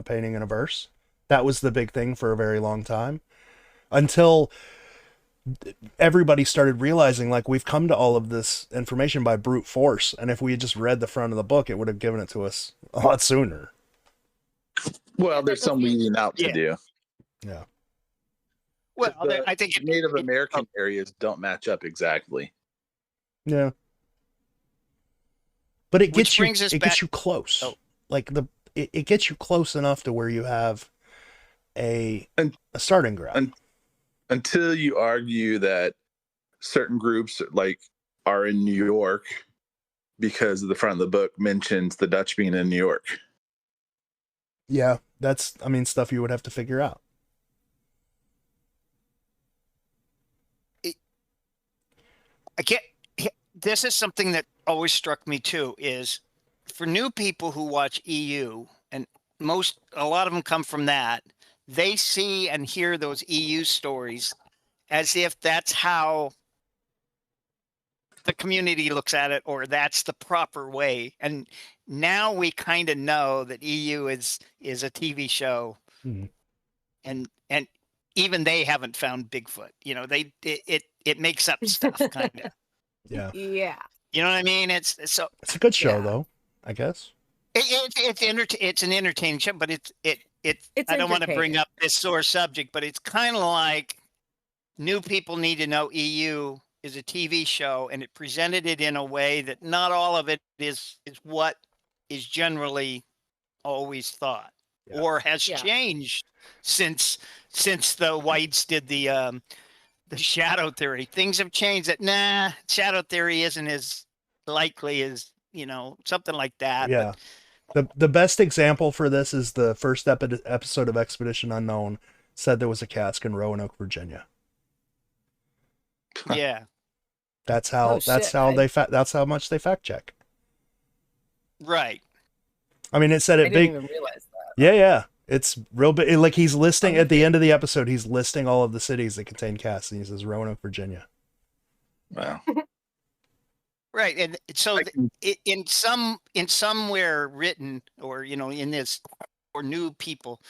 painting and a verse. That was the big thing for a very long time, until everybody started realizing like we've come to all of this information by brute force, and if we had just read the front of the book, it would have given it to us a lot sooner. Well, there's some weeding out to do. Yeah. Well, I think Native American areas don't match up exactly. Yeah. But it gets gets you close. Oh. Like it gets you close enough to where you have a starting ground. Until you argue that certain groups like are in New York because the front of the book mentions the Dutch being in New York. Yeah, that's stuff you would have to figure out. This is something that always struck me too, is for new people who watch EU, and a lot of them come from that, they see and hear those EU stories as if that's how the community looks at it, or that's the proper way. And now we kind of know that EU is a TV show, and even they haven't found Bigfoot. It makes up stuff kind of. Yeah. Yeah. You know what I mean? It's a good show though, I guess. It's an entertaining show, but it's I don't want to bring up this sore subject, but it's kind of like new people need to know EU is a TV show, and it presented it in a way that not all of it is what is generally always thought, or has changed since the whites did the shadow theory. Things have changed. That shadow theory isn't as likely as something like that. Yeah. The best example for this is the first episode of Expedition Unknown said there was a cask in Roanoke, Virginia. Yeah. That's how that's how much they fact check. Right. I mean, it said it big. I didn't even realize that. Yeah. It's real big. Like he's listing at the end of the episode, he's listing all of the cities that contain casks, and he says Roanoke, Virginia. Wow. Right, and so in somewhere written, or in this, for new people,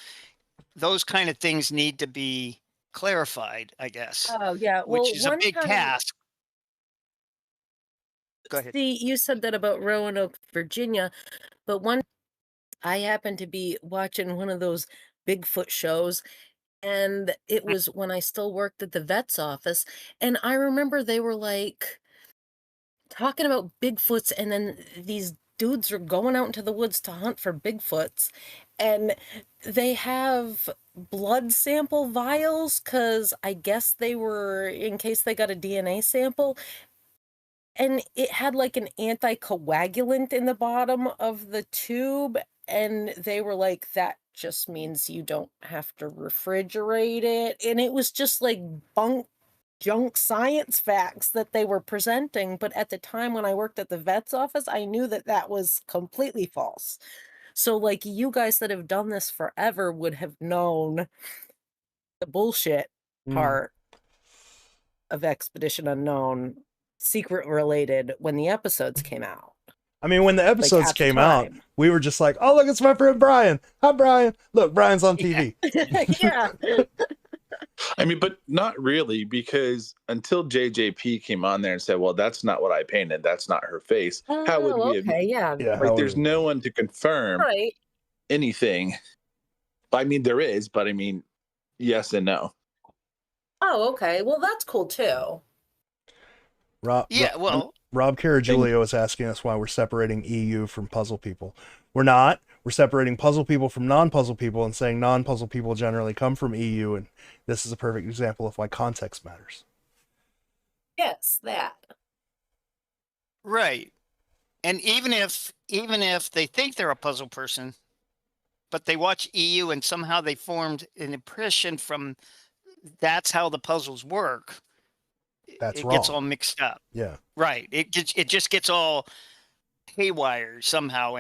those kind of things need to be clarified, I guess. Oh yeah, which is a big task. Go ahead. See, you said that about Roanoke, Virginia, but I happened to be watching one of those Bigfoot shows, and it was when I still worked at the vet's office, and I remember they were like talking about Bigfoots, and then these dudes are going out into the woods to hunt for Bigfoots, and they have blood sample vials because I guess they were in case they got a DNA sample, and it had like an anticoagulant in the bottom of the tube, and they were like, that just means you don't have to refrigerate it, and it was just like bunk junk science facts that they were presenting, but at the time when I worked at the vet's office, I knew that that was completely false. So, like, you guys that have done this forever would have known the bullshit part of Expedition Unknown, secret related, when the episodes came out. I mean, when the episodes came out, we were just like, oh, look, it's my friend Brian. Hi, Brian. Look, Brian's on TV. Yeah. I mean, but not really, because until JJP came on there and said, well, that's not what I painted. That's not her face. How would we have... Yeah. Like, there's no one to confirm anything. I mean, there is, but I mean, yes and no. Oh, okay. Well, that's cool too. Rob Caragulio is asking us why we're separating EU from puzzle people. We're not. We're separating puzzle people from non-puzzle people and saying non-puzzle people generally come from EU, and this is a perfect example of why context matters. Yes, that. Right. And even if they think they're a puzzle person, but they watch EU and somehow they formed an impression from that's how the puzzles work. It gets all mixed up. Yeah. Right. It just gets all haywire somehow.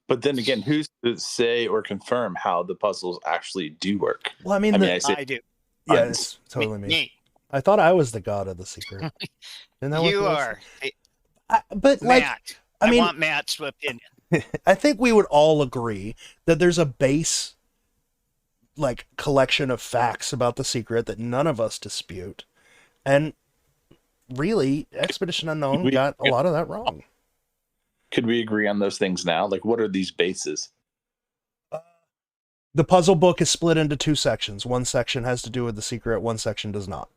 But then again, who's to say or confirm how the puzzles actually do work? Well, I mean, I do. Yeah, it's totally me. I thought I was the god of the secret. You are. But Matt, like, I mean, want Matt's opinion. I think we would all agree that there's a base, like, collection of facts about the secret that none of us dispute. And really, Expedition Unknown got a lot of that wrong. Could we agree on those things now? Like, what are these bases? The puzzle book is split into two sections. One section has to do with the secret, one section does not.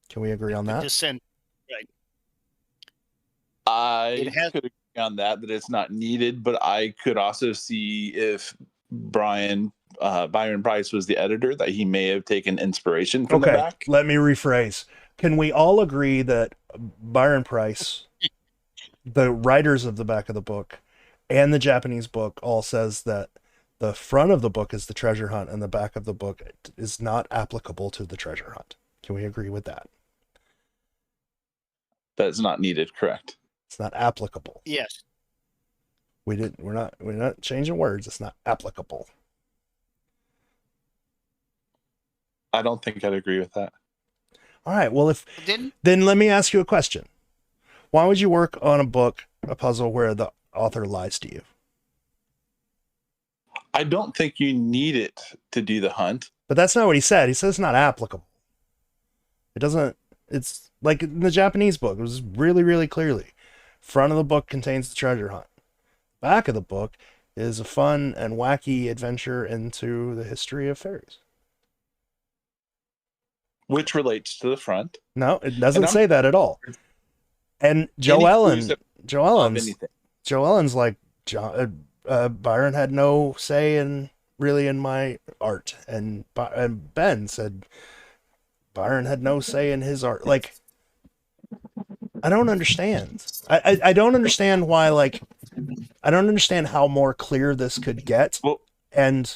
Can we agree on that? Right. I could agree on that it's not needed, but I could also see if Byron Preiss was the editor, that he may have taken inspiration from the back. Let me rephrase. Can we all agree that Byron Preiss, the writers of the back of the book, and the Japanese book all says that the front of the book is the treasure hunt and the back of the book is not applicable to the treasure hunt? Can we agree with that? That's not needed, correct? It's not applicable. Yes. We're not changing words. It's not applicable. I don't think I'd agree with that. All right. Well, then let me ask you a question. Why would you work on a puzzle where the author lies to you? I don't think you need it to do the hunt. But that's not what he said. He says it's not applicable. It's like in the Japanese book. It was really, really clearly. Front of the book contains the treasure hunt. Back of the book is a fun and wacky adventure into the history of fairies. Which relates to the front. No, it doesn't say that at all. And Joellen's like, Byron had no say in my art. And Ben said Byron had no say in his art. Like, I don't understand. I don't understand why, like, I don't understand how more clear this could get. Well, and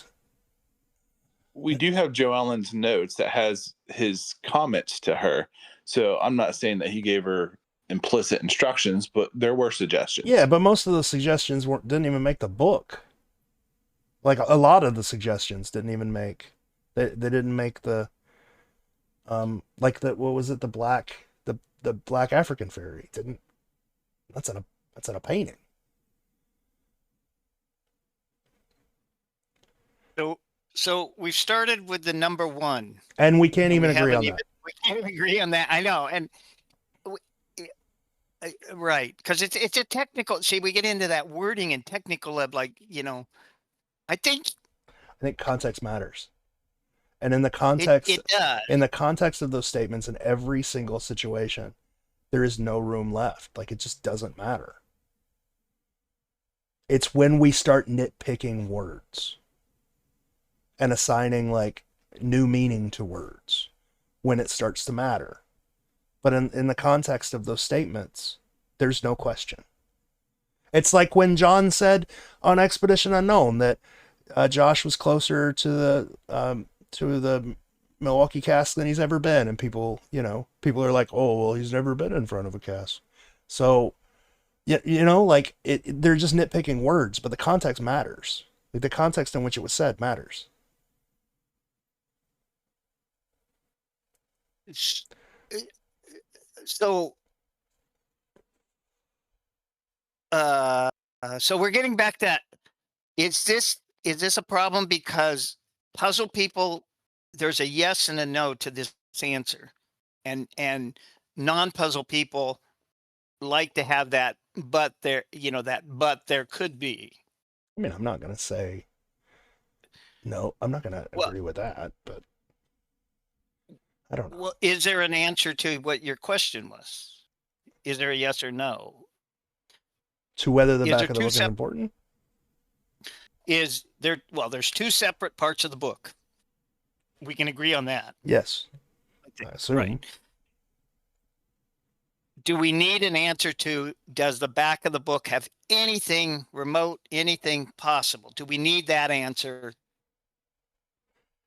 we do have Joellen's notes that has his comments to her. So I'm not saying that he gave her implicit instructions, but there were suggestions. Yeah, but most of the suggestions didn't even make the book. Like, a lot of the suggestions didn't even make. They didn't make the like the, what was it, the black African fairy didn't. That's in a painting. So we've started with the number one, and we can't even agree on that. We can't even agree on that. I know, and right, because it's a technical. See, we get into that wording and technical of, like, I think context matters, and in the context, it does. In the context of those statements, in every single situation, there is no room left. Like, it just doesn't matter. It's when we start nitpicking words and assigning, like, new meaning to words when it starts to matter. But in the context of those statements, there's no question. It's like when John said on Expedition Unknown that Josh was closer to the Milwaukee cast than he's ever been, and people are like, oh well, he's never been in front of a cast. So yeah, like they're just nitpicking words, but the context matters. Like the context in which it was said matters. So so we're getting back to, is this a problem because puzzle people, there's a yes and a no to this answer, and non-puzzle people like to have that, but there could be. I mean, I'm not gonna say no. I'm not gonna agree with that, but I don't know. Well, is there an answer to what your question was? Is there a yes or no? To whether the back of the book is important? Is there? Well, there's two separate parts of the book. We can agree on that. Yes. I assume. Right. Do we need an answer to, does the back of the book have anything remote, anything possible? Do we need that answer?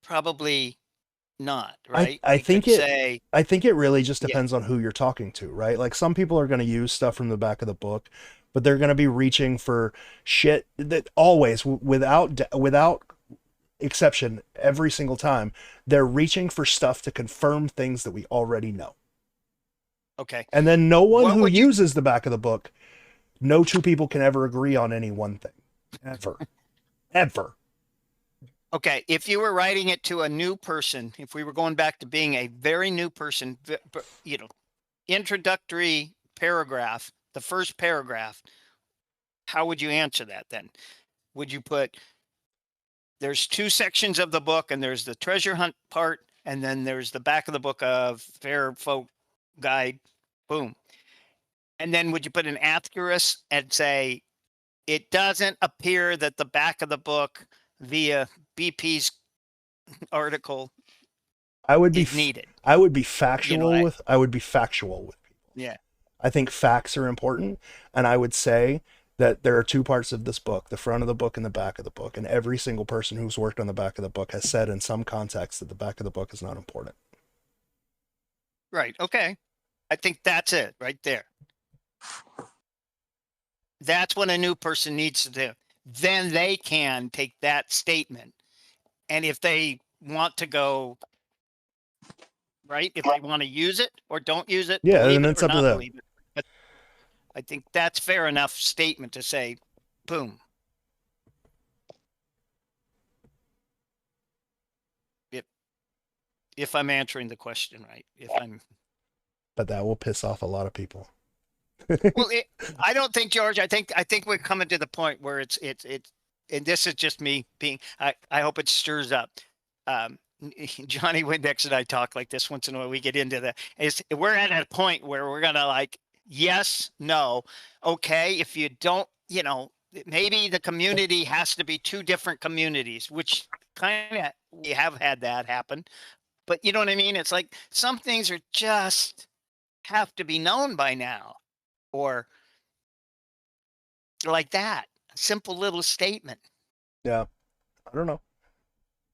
Probably not, right? I think it really just depends on who you're talking to, right? Like some people are going to use stuff from the back of the book, but they're going to be reaching for shit that always, without exception, every single time, they're reaching for stuff to confirm things that we already know. Okay. And then no one who uses the back of the book, no two people can ever agree on any one thing. Ever. Okay. If you were writing it to a new person, if we were going back to being a very new person, introductory paragraph, the first paragraph, how would you answer that then? Would you put, there's two sections of the book, and there's the treasure hunt part, and then there's the back of the book of Fair Folk Guide, boom. And then would you put an asterisk and say, it doesn't appear that the back of the book via BP's article is needed. I would be factual with people. Yeah. I think facts are important, and I would say that there are two parts of this book, the front of the book and the back of the book, and every single person who's worked on the back of the book has said in some context that the back of the book is not important. Right. Okay. I think that's it right there. That's what a new person needs to do. Then they can take that statement, and if they want to go, right, if they want to use it or don't use it, yeah, and it's up to them. But I think that's fair enough statement to say, boom. If I'm answering the question right, but that will piss off a lot of people. Well, I don't think, George. I think we're coming to the point where it's, and this is just me being. I hope it stirs up. Johnny Windex and I talk like this once in a while. We get into we're at a point where we're gonna like yes, no, okay. If you don't, maybe the community has to be two different communities, which kind of we have had that happen. But you know what I mean? It's like some things are just have to be known by now, or like that. A simple little statement. Yeah, I don't know.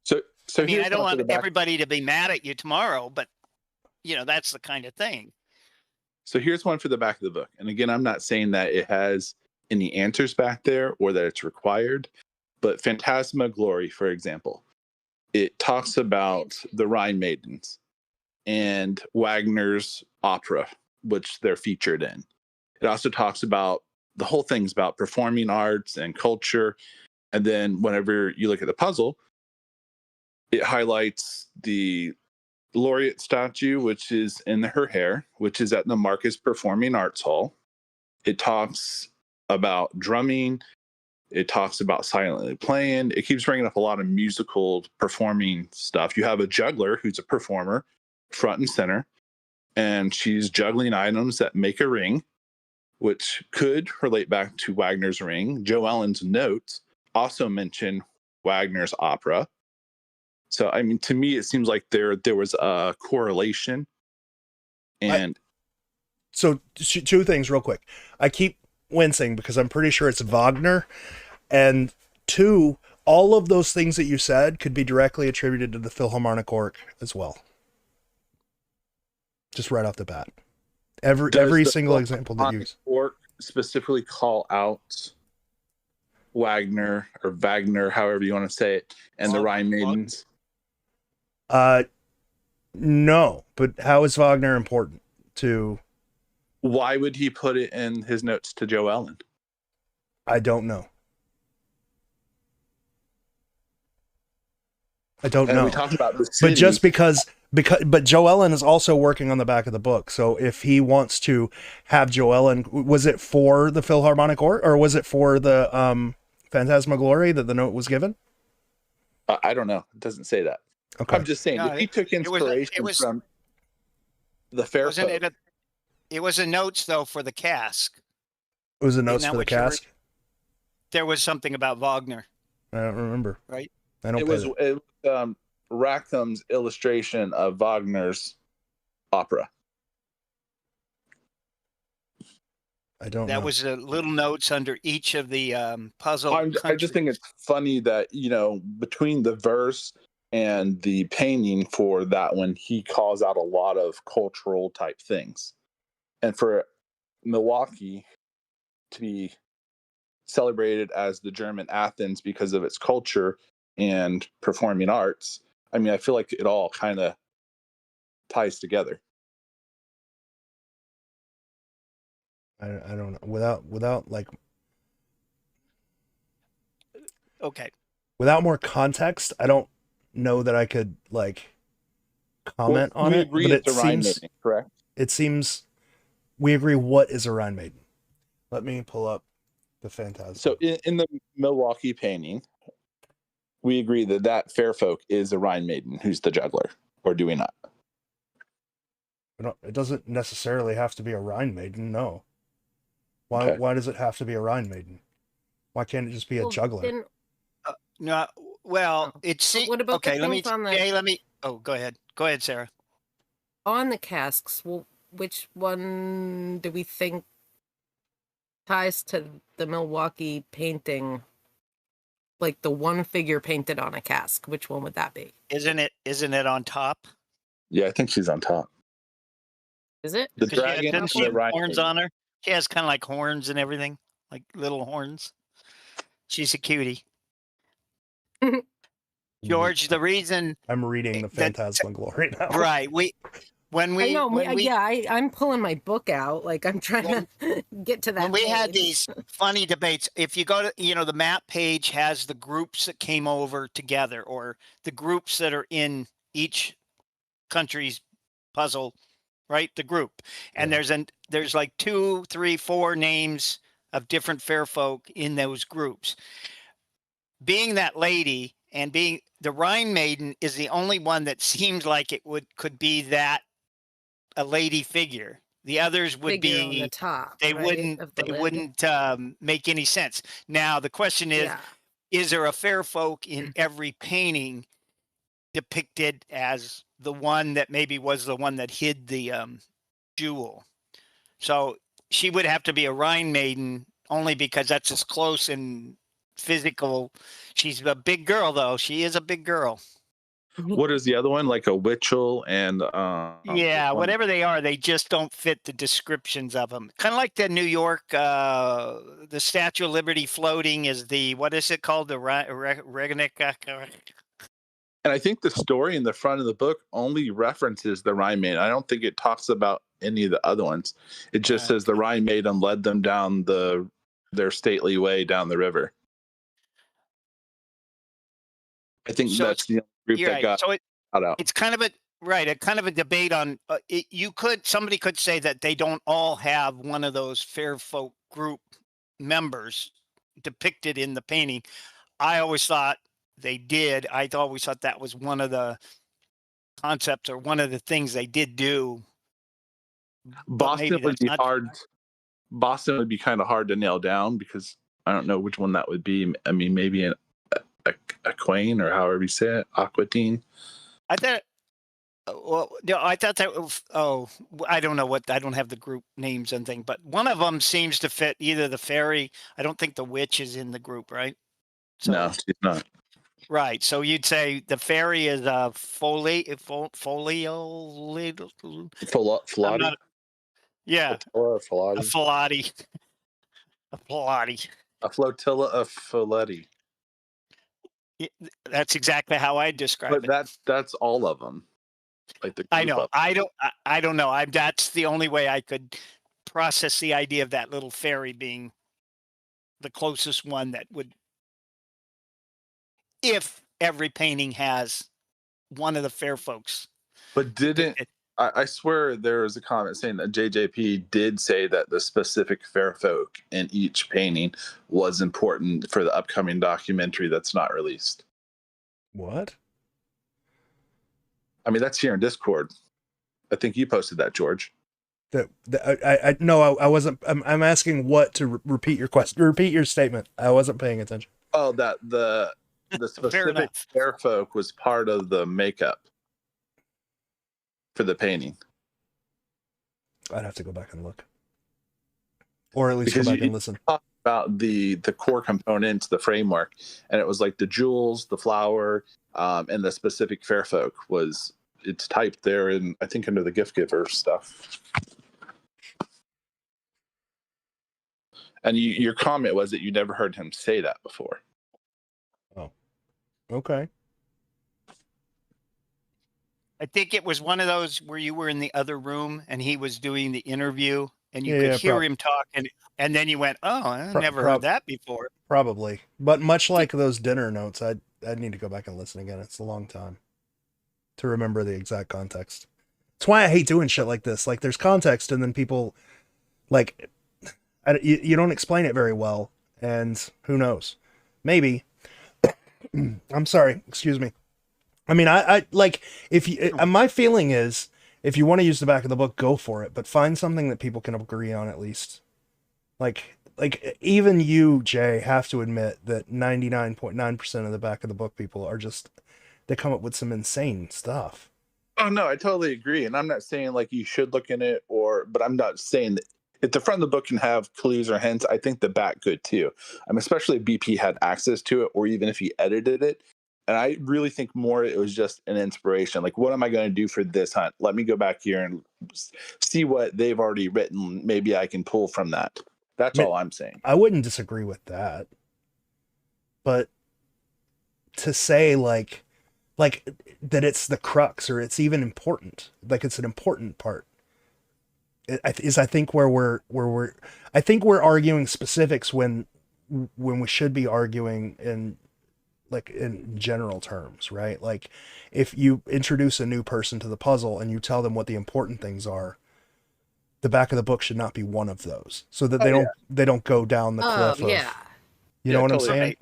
So I mean, I don't want everybody to be mad at you tomorrow, but that's the kind of thing. So here's one for the back of the book. And again, I'm not saying that it has any answers back there or that it's required, but Phantasmagoria, for example, it talks about the Rhine Maidens and Wagner's opera, which they're featured in. It also talks about the whole thing's about performing arts and culture. And then whenever you look at the puzzle, it highlights the laureate statue, which is in her hair, which is at the Marcus Performing Arts Hall. It talks about drumming. It talks about silently playing. It keeps bringing up a lot of musical performing stuff. You have a juggler who's a performer front and center, and she's juggling items that make a ring, which could relate back to Wagner's ring. Joe Allen's notes also mention Wagner's opera. So, I mean, to me, it seems like there was a correlation. And so two things real quick. I keep wincing because I'm pretty sure it's Wagner. And two, all of those things that you said could be directly attributed to the Philharmonic Orc as well. Just right off the bat. Every single example that you use. Or specifically call out Wagner or Wagner, however you want to say it, and the Rhine Maidens? No, but how is Wagner important to? Why would he put it in his notes to Joe Ellen? I don't know. I don't know. We talked about the city. But just because Joe Ellen is also working on the back of the book. So if he wants to have Joe Ellen, was it for the Philharmonic or was it for the Phantasmagoria that the note was given? I don't know. It doesn't say that. Okay. I'm just saying, if he took inspiration from the Fair Folk. It was a notes, though, for the cask. It was a notes for the cask? There was something about Wagner. I don't remember. Right? I don't. It was Rackham's illustration of Wagner's opera. I don't know. That was little notes under each of the puzzle. I just think it's funny that, between the verse and the painting for that one, he calls out a lot of cultural type things. And for Milwaukee to be celebrated as the German Athens because of its culture and performing arts, I mean, I feel like it all kind of ties together. I don't know. Without like. Okay. Without more context, I don't know that I could like comment on it. But it seems correct. It seems we agree. What is a Rhine Maiden? Let me pull up the Phantasm. So in the Milwaukee painting, we agree that Fair Folk is a Rhine Maiden who's the juggler, or do we not? It doesn't necessarily have to be a Rhine Maiden. No. Why does it have to be a Rhine Maiden? Why can't it just be a juggler? No. Well, it's what about okay. Let me. Oh, go ahead. Go ahead, Sarah. On the casks, well, which one do we think ties to the Milwaukee painting? Like the one figure painted on a cask. Which one would that be? Isn't it on top? Yeah, I think she's on top. Is it? The dragon has horns on her. She has kind of like horns and everything, like little horns. She's a cutie. George, the reason I'm reading the Phantasmagoria now. Right. I'm pulling my book out. Like I'm trying to get to that. When we had these funny debates, if you go to, the map page has the groups that came over together, or the groups that are in each country's puzzle, right? The group. And there's like 2, 3, 4 names of different fair folk in those groups. Being that lady and being the Rhine Maiden is the only one that seems like it could be that a lady figure. The others would be on the top. They wouldn't make any sense. Now the question is, is there a fair folk in every painting depicted as the one that maybe was the one that hid the jewel? So she would have to be a Rhine Maiden only because that's as close in physical. She's a big girl, though. She is a big girl. What is the other one? Like a Witchell and whatever they are, they just don't fit the descriptions of them. Kind of like the New York, the Statue of Liberty floating is the, what is it called? The Regnick. And I think the story in the front of the book only references the Rhine Maiden. I don't think it talks about any of the other ones. It just says the Rhine Maiden led them down their stately way down the river. I think that's the group that got out. It's kind of a debate on somebody could say that they don't all have one of those fair folk group members depicted in the painting. I always thought they did. I always thought that was one of the concepts or one of the things they did do. Boston would be hard. Boston would be kind of hard to nail down because I don't know which one that would be. I mean, maybe a Aquaine or however you say it, Aquatine. I thought. Well, no, I thought that. I don't know what. I don't have the group names and thing, but one of them seems to fit either the fairy. I don't think the witch is in the group, right? So, no, she's not. Right. So you'd say the fairy is a I'm Filati? not. Yeah, Flotilla, a Filati? Filati. A Filati. A flotilla of Filetti. That's exactly how I describe But it. that's all of them. Like the I group know. of I don't know. That's the only way I could process the idea of that little fairy being the closest one that would, if every painting has one of the fair folks. But didn't It- I swear there was a comment saying that JJP did say that the specific fair folk in each painting was important for the upcoming documentary that's not released. What? I mean, that's here in Discord. I think you posted that, George. I no, I wasn't. I'm asking what to repeat your question. Repeat your statement. I wasn't paying attention. Oh, that the specific enough. fair folk was part of the makeup for the painting. I'd have to go back and look, or at least Because go back you- and listen. About the core components, the framework, and it was like the jewels, the flower, and the specific fair folk was it's typed there in I think under the gift giver stuff. And your comment was that you never heard him say that before. Okay. I think it was one of those where you were in the other room and he was doing the interview and you Yeah, could yeah, hear him talk and then you went, oh, I never heard that before. Probably, but much like those dinner notes, I'd need to go back and listen again. It's a long time to remember the exact context. That's why I hate doing shit like this. Like, there's context, and then people, like, you don't explain it very well, and who knows? Maybe. I'm sorry. Excuse me. I mean, I like if you. My feeling is, if you want to use the back of the book, go for it, but find something that people can agree on at least. Like even you, Jay, have to admit that 99.9% of the back of the book people are just, they come up with some insane stuff. Oh no, I totally agree, and I'm not saying like you should look in it, but I'm not saying that if the front of the book can have clues or hints, I think the back could too. Especially if BP had access to it, or even if he edited it. And I really think more it was just an inspiration. Like, what am I going to do for this hunt? Let me go back here and see what they've already written. Maybe I can pull from that. That's all I'm saying. I wouldn't disagree with that. But to say like that it's the crux or it's even important, like it's an important part, I think where I think we're arguing specifics when we should be arguing in general terms, right? Like, if you introduce a new person to the puzzle and you tell them what the important things are, the back of the book should not be one of those, so that they don't go down the cliff of, you know what I'm saying?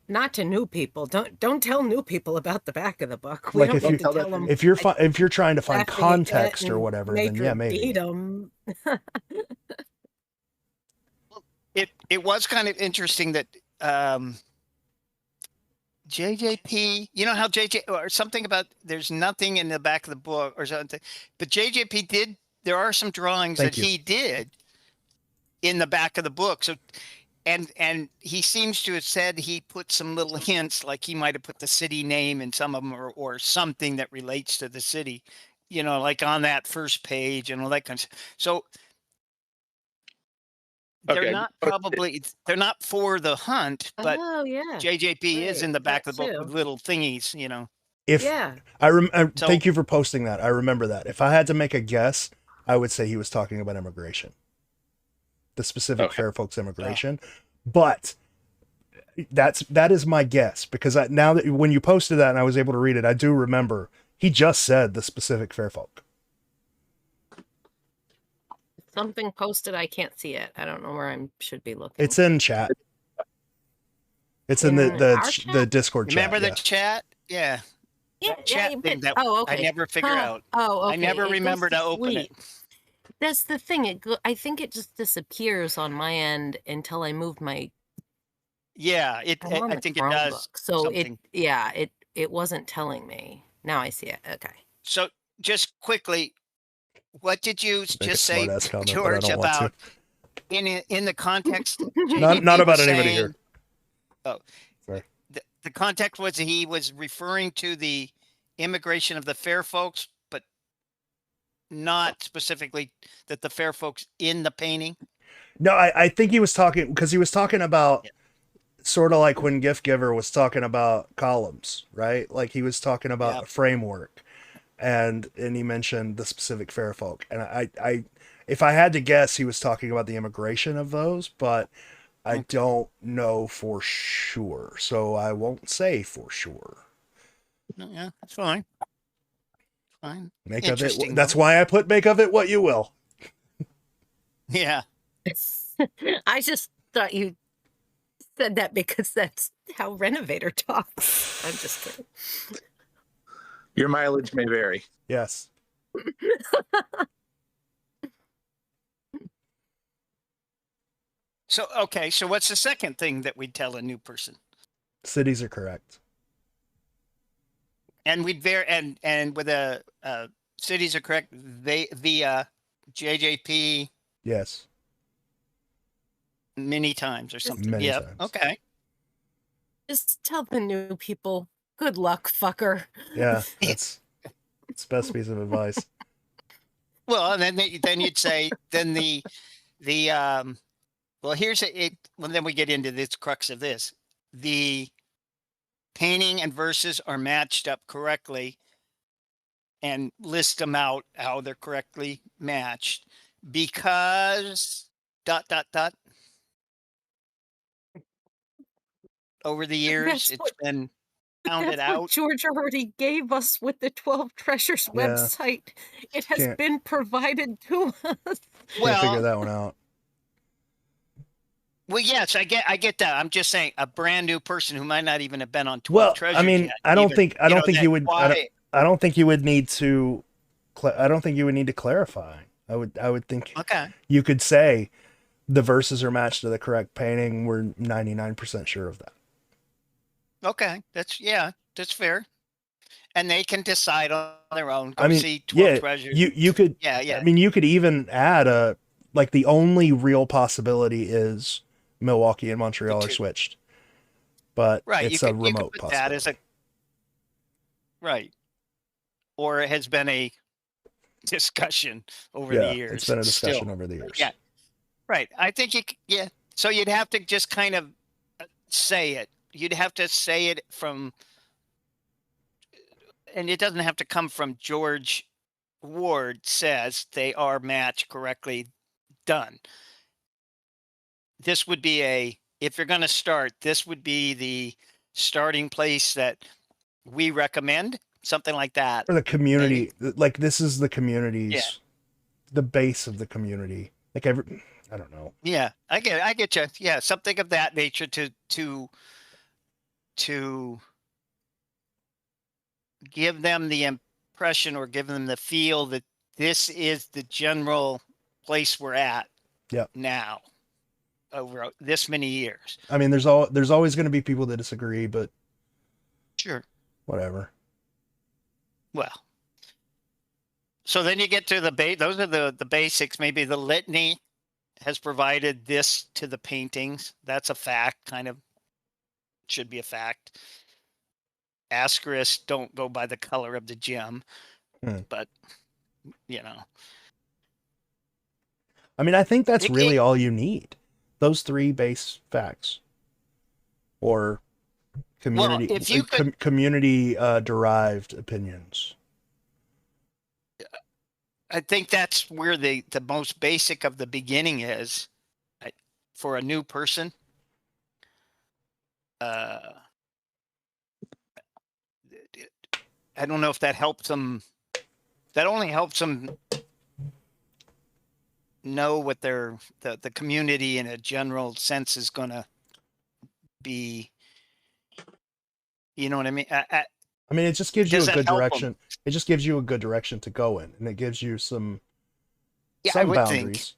Not to new people. Don't tell new people about the back of the book. We Like, don't if you need to tell them if you're trying to find exactly it context or and whatever, make then her yeah, maybe. beat 'em. It was kind of interesting that JJP, you know how JJ or something about there's nothing in the back of the book or something, but JJP did. There are some drawings that he did in the back of the book. So, and he seems to have said he put some little hints, like he might have put the city name in some of them, or something that relates to the city, you know, like on that first page and all that kind of stuff. So they're not they're not for the hunt, but JJP is in the back of the book with little thingies, you know. Thank you for posting that. I remember that. If I had to make a guess, I would say he was talking about immigration, the specific fair folks immigration. But that is my guess, because now that when you posted that and I was able to read it, I do remember he just said the specific fair folk. Something posted, I can't see it. I don't know where I should be looking. It's in chat. It's in the Discord chat. Remember the chat? Yeah. Chat thing that I never figured out. Oh, okay. I never remember to open it. That's the thing. I think it just disappears on my end until I move my. Yeah, I think it does. So something. it wasn't telling me. Now I see it. Okay. So just quickly, what did you just say, George, about in the context? Not about anybody here. Oh, the context was he was referring to the immigration of the fair folks, but not specifically that the fair folks in the painting. No, I think he was talking because he was talking about Yeah. sort of like when Gift Giver was talking about columns, right? Like he was talking about Yeah. a framework, and he mentioned the specific fair folk. And I if I had to guess, he was talking about the immigration of those, but I don't know for sure, so I won't say for sure. No, yeah, that's fine. Fine. Make of it. Interesting, That's though. why I put make of it what you will. Yeah. I just thought you said that because that's how Renovator talks. I'm just kidding. Your mileage may vary. Yes. So okay. So what's the second thing that we'd tell a new person? Cities are correct. And we'd and with a cities are correct. They via JJP Yes. many times or something. Many Yep. times. Okay. Just tell the new people, good luck, fucker. Yeah, it's best piece of advice. Well, and then you'd say the well, here's it. Well, then we get into this crux of this. The painting and verses are matched up correctly, and list them out how they're correctly matched because ... Over the years, That's it's what- been pounded That's what out. George already gave us with the 12 Treasures Yeah. website. It has Can't- been provided to us. Can't figure Well, that one out. well, yes, I get that. I'm just saying, a brand new person who might not even have been on 12 Well, Treasures I mean, yet, I don't even, think know, that you would. why- I don't think you would need to. I don't think you would need to clarify. I would think Okay. you could say the verses are matched to the correct painting. We're 99% sure of that. Okay. That's fair. And they can decide on their own. Go I mean, see 12 yeah, Treasures. you could. Yeah. I mean, you could even add the only real possibility is Milwaukee and Montreal are two. switched, but Right. it's you a could remote put that possibility. as a right. Or it has been a discussion over the years. It's been a discussion still. over the years. Yeah. Right. I think yeah. So you'd have to just kind of say it. You'd have to say it from, and it doesn't have to come from George Ward says they are matched correctly done. This would be if you're going to start, this would be the starting place that we recommend, something like that. Or the community, like this is the community's, Yeah. the base of the community. Like I don't know. Yeah, I get you. Yeah, something of that nature to give them the impression or give them the feel that this is the general place we're at. Yep. Now, over this many years. I mean, there's always going to be people that disagree, but Sure. whatever. Well, so then you get to those are the basics. Maybe the litany has provided this to the paintings. That's a fact, kind of should be a fact. Asterisks don't go by the color of the gem, but you know. I mean, I think that's It really can't- all you need. Those three base facts, or community, if you could- community derived opinions. I think that's where the most basic of the beginning is for a new person. I don't know if that helps them. That only helps them know what the community in a general sense is going to be. You know what I mean? I mean, it just gives you Does a that good help 'em? direction. It just gives you a good direction to go in, and it gives you some Yeah, I would boundaries, think.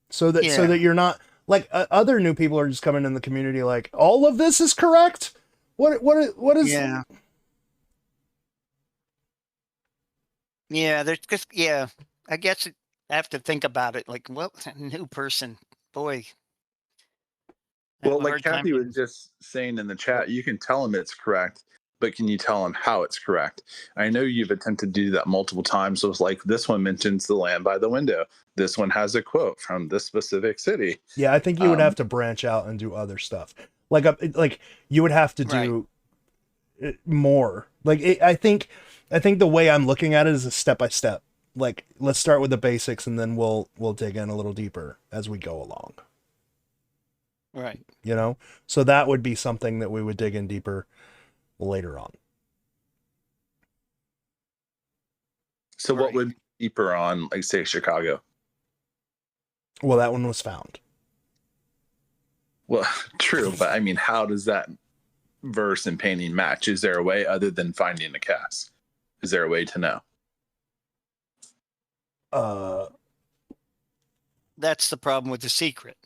so that Yeah. you're not like other new people are just coming in the community like all of this is correct. What is? Yeah. Yeah, there's just I guess I have to think about it. Like, well, a new person, boy. I have Well, a like hard time Kathy was getting- just saying in the chat, you can tell them it's correct, but can you tell them how it's correct? I know you've attempted to do that multiple times. So it's like this one mentions the land by the window. This one has a quote from this specific city. Yeah, I think you would have to branch out and do other stuff. Like you would have to do more. I think the way I'm looking at it is a step by step. Like, let's start with the basics, and then we'll dig in a little deeper as we go along. Right. You know, so that would be something that we would dig in deeper later on. So what Right. would be deeper on, like, say, Chicago? Well, that one was found. Well, true, but I mean, how does that verse and painting match? Is there a way other than finding a cast? Is there a way to know? That's the problem with The Secret.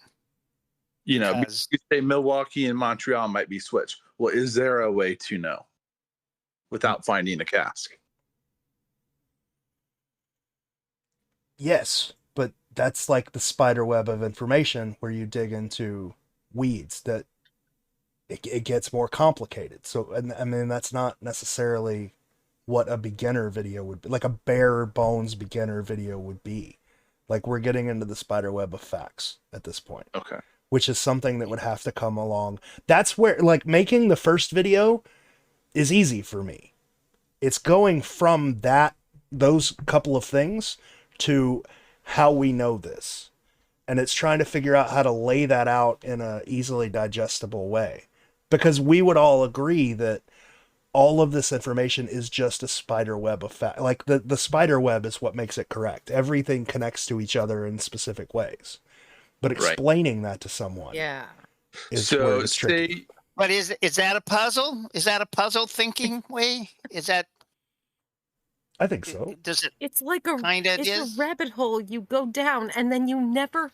You know, Because- you say Milwaukee and Montreal might be switched. Well, is there a way to know without finding a cask? Yes, but that's like the spider web of information where you dig into weeds that it gets more complicated. So, and I mean, that's not necessarily what a beginner video would be, like a bare bones beginner video would be. Like, we're getting into the spider web of facts at this point, Okay. which is something that would have to come along. That's where, like, making the first video is easy for me. It's going from those couple of things to how we know this. And it's trying to figure out how to lay that out in a easily digestible way. Because we would all agree that all of this information is just a spider web of fact. Like, the spider web is what makes it correct. Everything connects to each other in specific ways. But explaining that to someone Yeah. is where So it's tricky. say, But is that a puzzle? Is that a puzzle thinking way? Is that I think so. does it It's like a Kinda it's is. a rabbit hole you go down and then you never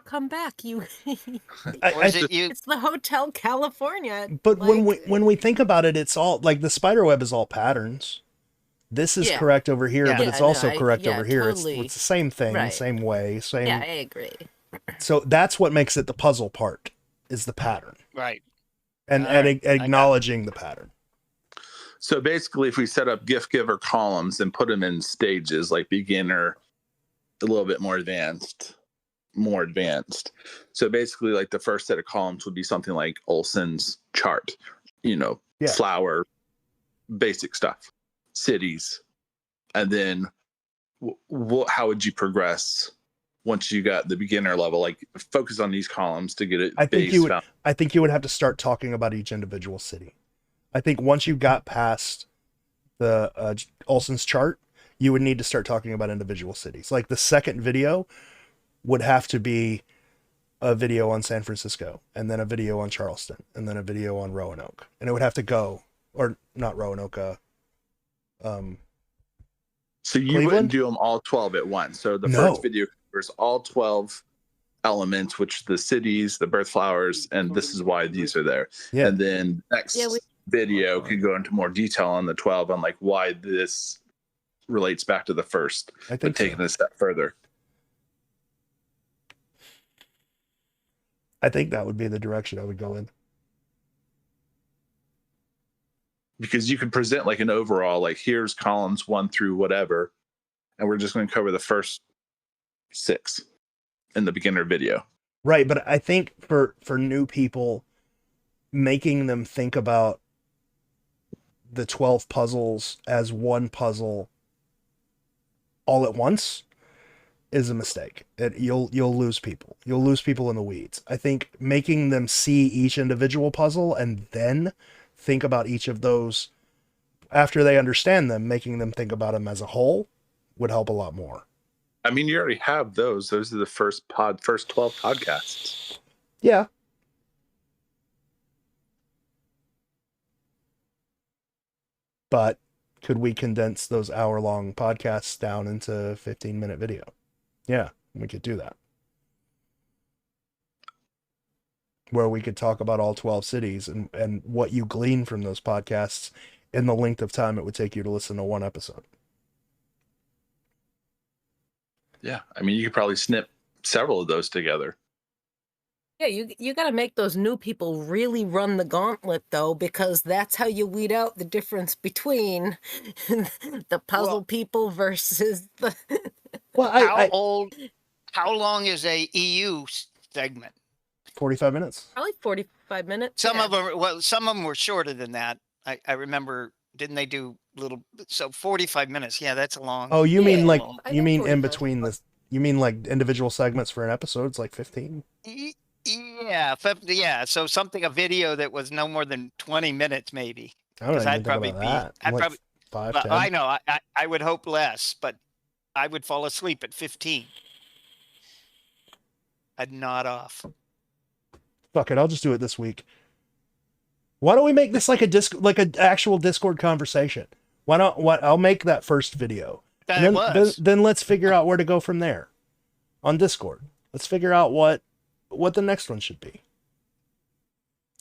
come back. or I is it you It's the Hotel California. But like, when we think about it, it's all like the spider web is all patterns. This is Yeah. correct over here, Yeah. but it's Yeah, no, also correct yeah, over here. totally. It's the same thing, Right. same way, same. yeah, I agree. So that's what makes it the puzzle part, is the pattern right? and All right, I got it. acknowledging the pattern. so basically, if we set up gift giver columns and put them in stages, like beginner, a little bit more advanced, more advanced. So basically, like the first set of columns would be something like Olson's chart, you know, Yeah. flower, basic stuff, cities, and then how would you progress once you got the beginner level? Like, focus on these columns to get it. I think base you would. found- I think you would have to start talking about each individual city. I think once you got past the Olson's chart, you would need to start talking about individual cities. Like, the second video would have to be a video on San Francisco, and then a video on Charleston, and then a video on Roanoke, and it would have to go, or not Roanoke. So you Cleveland? wouldn't do them all 12 at once. So the No. first video covers all 12 elements, which the cities, the birth flowers, and this is why these are there. Yeah. And then next Yeah, we- video could go into more detail on the 12 on like why this relates back to the first, I but think so. taking it a step further. I think that would be the direction I would go in. Because you could present like an overall, like here's columns 1 through whatever, and we're just going to cover the first 6 in the beginner video. Right, but I think for new people, making them think about the 12 puzzles as one puzzle all at once is a mistake. You'll lose people. You'll lose people in the weeds. I think making them see each individual puzzle and then think about each of those after they understand them, making them think about them as a whole would help a lot more. I mean, you already have those. Those are the first 12 podcasts. Yeah. But could we condense those hour-long podcasts down into a 15-minute video? Yeah, we could do that. Where we could talk about all 12 cities and what you glean from those podcasts in the length of time it would take you to listen to one episode. Yeah. I mean, you could probably snip several of those together. Yeah, you got to make those new people really run the gauntlet, though, because that's how you weed out the difference between the puzzle Well, people versus the. Well, how old? How long is a EU segment? 45 minutes. Probably 45 minutes. Some yeah. of them, well, some of them were shorter than that. I remember, didn't they do little? So 45 minutes. Yeah, that's a long. Oh, you mean Yeah, like I you think mean in 45. between the you mean like individual segments for an episode? It's like 15. Yeah, yeah. So something, a video that was no more than 20 minutes, maybe. I don't Because even I'd think probably about be, that. I'd Like probably, 5, well, 10. I know, I would hope less, but I would fall asleep at 15. I'd nod off. Fuck it, I'll just do it this week. Why don't we make this like like an actual Discord conversation? Why don't what I'll make that first video. That And it then, was. then let's figure out where to go from there on Discord. Let's figure out what the next one should be.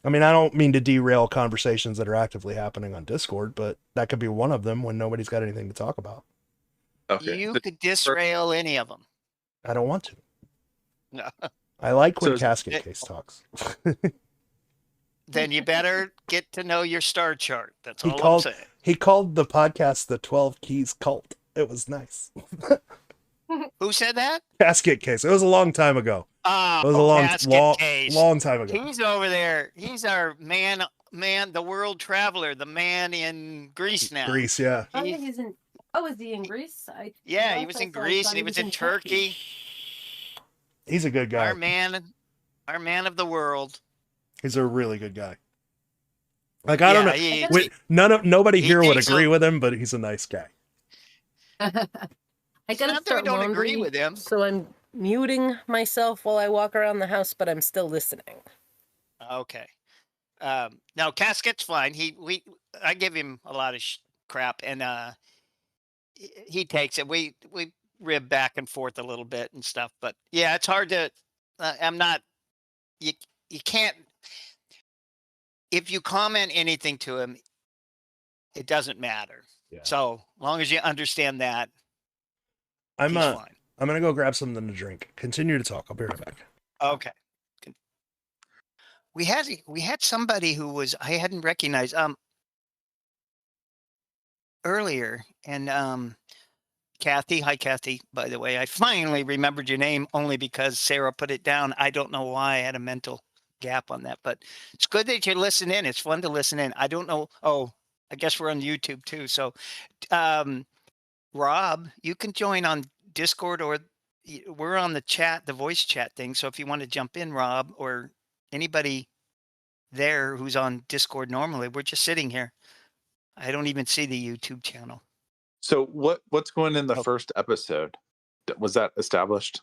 I mean, I don't mean to derail conversations that are actively happening on Discord, but that could be one of them when nobody's got anything to talk about. Okay. You could disrail any of them. I don't want to. No. I like when So- Casket Case talks. Then you better get to know your star chart. That's He all called- I'm saying. He called the podcast the 12 Keys Cult. It was nice. Who said that? Casket Case. It was a long time ago. Oh, It was a long, Casket long, Case. long time ago. He's over there. He's our man, the world traveler, the man in Greece now. Greece, yeah. I He- think he's in. Oh, is he in Greece? yeah, he last was I in saw, I Greece thought and he was in Turkey. He's a good guy. Our man of the world. He's a really good guy. Like I don't know. He, Nobody he here would takes agree a- with him, but he's a nice guy. I It's gotta not that start we don't agree laundry, with him. so I'm muting myself while I walk around the house, but I'm still listening. Okay. No, Casket's fine. I give him a lot of crap, and he takes it. We rib back and forth a little bit and stuff, but yeah, it's hard to. I'm not. You can't. If you comment anything to him, it doesn't matter. Yeah. So long as you understand that, I'm he's fine. I'm gonna go grab something to drink. Continue to talk. I'll be right back. Okay. We had somebody who was I hadn't recognized earlier, and Kathy, hi Kathy, by the way. I finally remembered your name only because Sarah put it down. I don't know why I had a mental gap on that, but it's good that you listen in. It's fun to listen in. I don't know. Oh, I guess we're on YouTube too. So Rob, you can join on Discord, or we're on the chat, the voice chat thing. So if you want to jump in, Rob, or anybody there who's on Discord normally, we're just sitting here. I don't even see the YouTube channel. So what's going in the Oh. first episode? Was that established?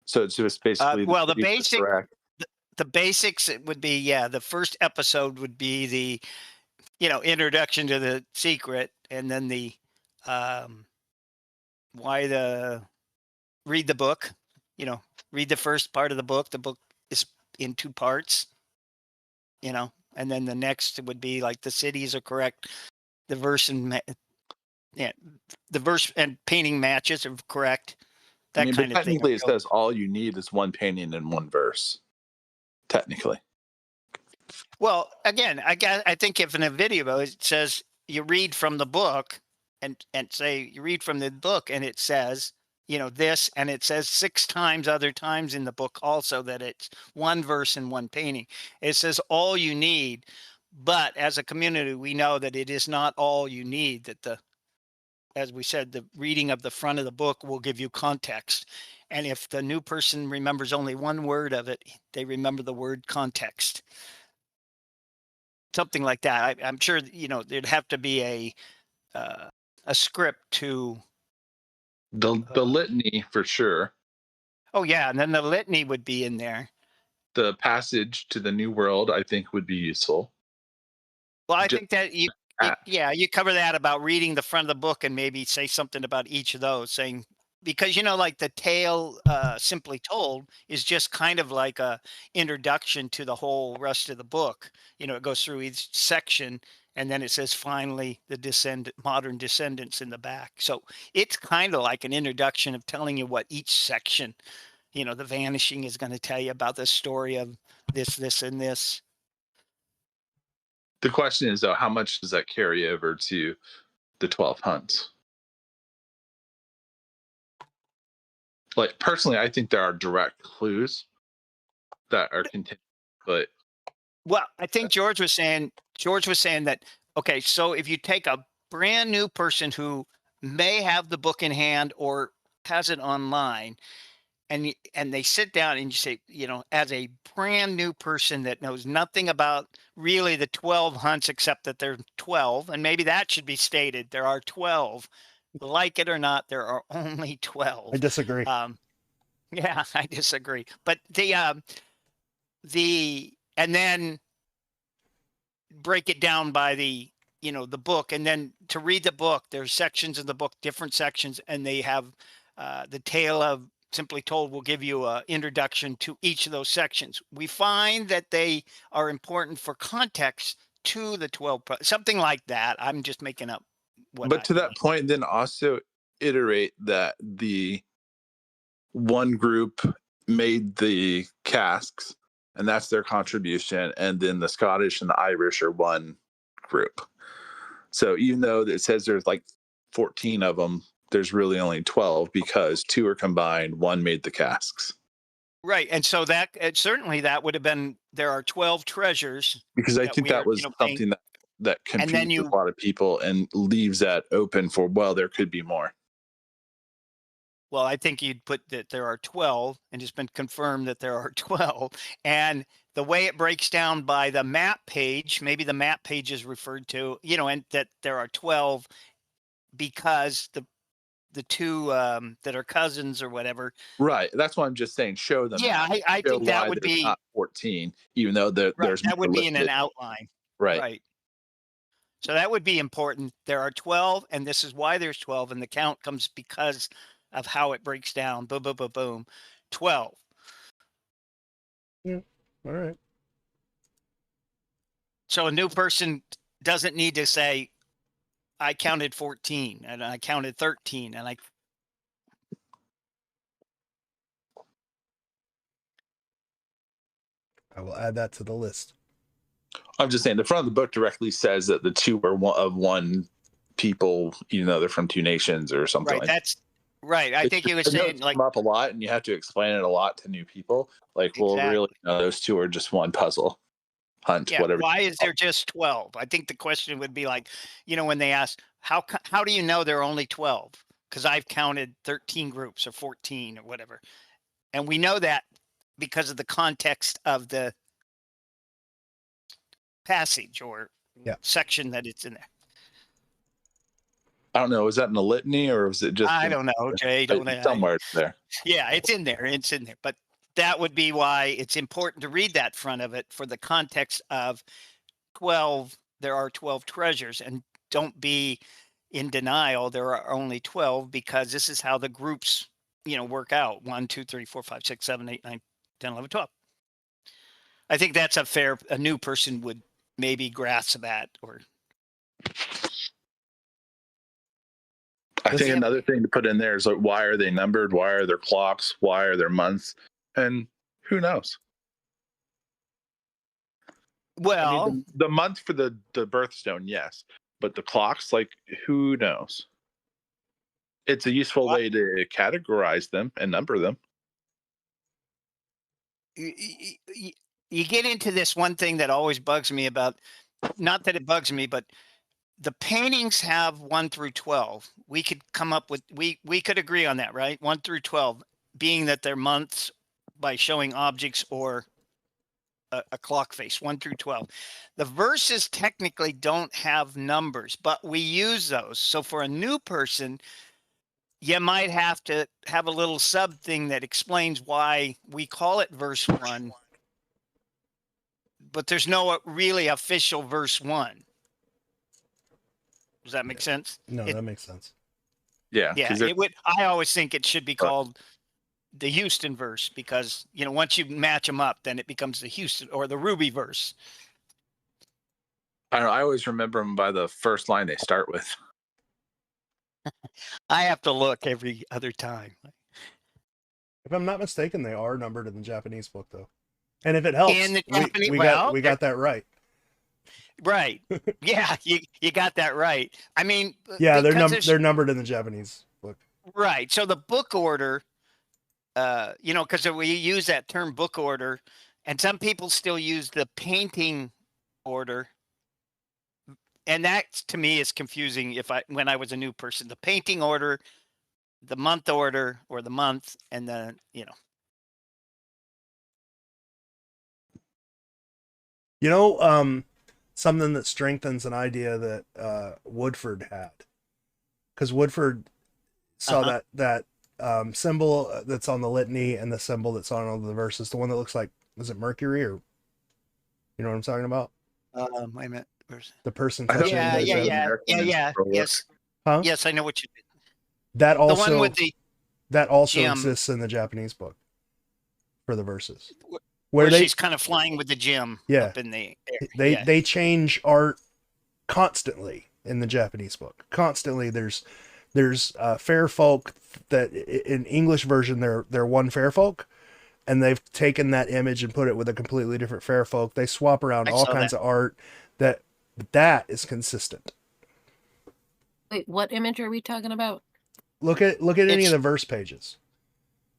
So it's basically well, the cities basic- interact. The basics would be, yeah, the first episode would be the, introduction to the secret, and then the read the book, read the first part of the book. The book is in 2 parts, and then the next would be like the cities are correct. The verse and the verse and painting matches are correct. That But kind of thing. technically, it says all you need is one painting and one verse. Technically, Well, again, I think if in a video it says you read from the book, and say you read from the book, and it says this, and it says 6 times other times in the book also that it's one verse and one painting. It says all you need, but as a community we know that it is not all you need. That as we said, the reading of the front of the book will give you context. And if the new person remembers only one word of it, they remember the word context. Something like that. I'm sure, there'd have to be a script to. the litany for sure. Oh yeah, and then the litany would be in there. The passage to the new world, I think, would be useful. Well, I Ju- think that you cover that about reading the front of the book and maybe say something about each of those, saying, because like the tale simply told is just kind of like a introduction to the whole rest of the book. It goes through each section, and then it says finally the modern descendants in the back. So it's kind of like an introduction of telling you what each section The Vanishing is going to tell you about the story of this, and this. The question is, though, how much does that carry over to the 12 hunts? Like, personally, I think there are direct clues that are continued, but Well, I think George was saying that, okay, so if you take a brand new person who may have the book in hand or has it online, and they sit down and you say, as a brand new person that knows nothing about really the 12 hunts except that they're 12, and maybe that should be stated, there are 12. Like it or not, there are only 12. I disagree. Yeah, I disagree. But and then break it down by the book, and then to read the book, there's sections of the book, different sections, and they have the tale of Simply Told will give you an introduction to each of those sections. We find that they are important for context to the 12, something like that. I'm just making up but to that point, then also iterate that the one group made the casks, and that's their contribution, and then the Scottish and the Irish are one group. So even though it says there's like 14 of them, there's really only 12 because 2 are combined, 1 made the casks. Right. And so that certainly that would have been, there are 12 treasures. Because I think that was something that confused a lot of people and leaves that open for, well, there could be more. Well, I think you'd put that there are 12, and it's been confirmed that there are 12. And the way it breaks down by the map page, maybe the map page is referred to, and that there are 12 because the 2 that are cousins or whatever. Right. That's what I'm just saying. Show them. Yeah, I think that would be not 14, even though there's that would be in an outline. Right. So that would be important. There are 12, and this is why there's 12, and the count comes because of how it breaks down. Boom, boom, boom, boom. 12. Yeah. All right. So a new person doesn't need to say, I counted 14 and I counted 13 and I will add that to the list. I'm just saying the front of the book directly says that the 2 are one people, they're from 2 nations or something. Right. That's right. I think he was saying come up a lot, and you have to explain it a lot to new people. Like, well, really, those 2 are just one puzzle hunt, whatever. Why is there just 12? I think the question would be like, when they ask, how do you know there are only 12? Because I've counted 13 groups or 14 or whatever. And we know that because of the context of the passage or section that it's in there. I don't know. Is that in the litany or is it just? I don't know, Jay. Somewhere there. Yeah, it's in there. It's in there. But that would be why it's important to read that front of it for the context of 12. There are 12 treasures, and don't be in denial. There are only 12 because this is how the groups, work out. 1, 2, 3, 4, 5, 6, 7, 8, 9, 10, 11, 12. I think that's a new person would maybe grasp that or. I think another thing to put in there is like, why are they numbered? Why are there clocks? Why are there months? And who knows? Well, the month for the birthstone, yes, but the clocks, like, who knows? It's a useful way to categorize them and number them. You get into this one thing that always bugs me about, not that it bugs me, but the paintings have 1 through 12. We could come up with, we could agree on that, right? 1 through 12, being that they're months by showing objects or a clock face, 1 through 12. The verses technically don't have numbers, but we use those. So for a new person, you might have to have a little sub thing that explains why we call it verse 1, but there's no really official verse 1. Does that make sense? No, that makes sense. Yeah. Yeah. It would. I always think it should be called the Houston verse because, once you match them up, then it becomes the Houston or the Ruby verse. I don't know, I always remember them by the first line they start with. I have to look every other time. If I'm not mistaken, they are numbered in the Japanese book, though. And if it helps, In the Japanese, we well, got that right. right. Yeah, you got that right. I mean, Yeah, because they're numbered in the Japanese book. right. So the book order, you know, because we use that term book order, and some people still use the painting order. And that to me is confusing when I was a new person. The painting order, the month order, or the month, and then, you know. You know, something that strengthens an idea that Woodford had, because Woodford saw that symbol that's on the litany and the symbol that's on all the verses, the one that looks like, is it Mercury, or you know what I'm talking about? Wait a minute. Where's The person I touching thought- yeah. Yes. Huh? Yes, I know what you did. That The also one with the that also gem. exists in the Japanese book for the verses. where Where they she's kind of flying with the gem Yeah. up in the air. they Yeah. they change art constantly in the Japanese book. Constantly there's fair folk that in English version they're one fair folk, and they've taken that image and put it with a completely different fair folk. They swap around I all saw kinds that. of art that is consistent. Wait, what image are we talking about? Look at any It's- of the verse pages.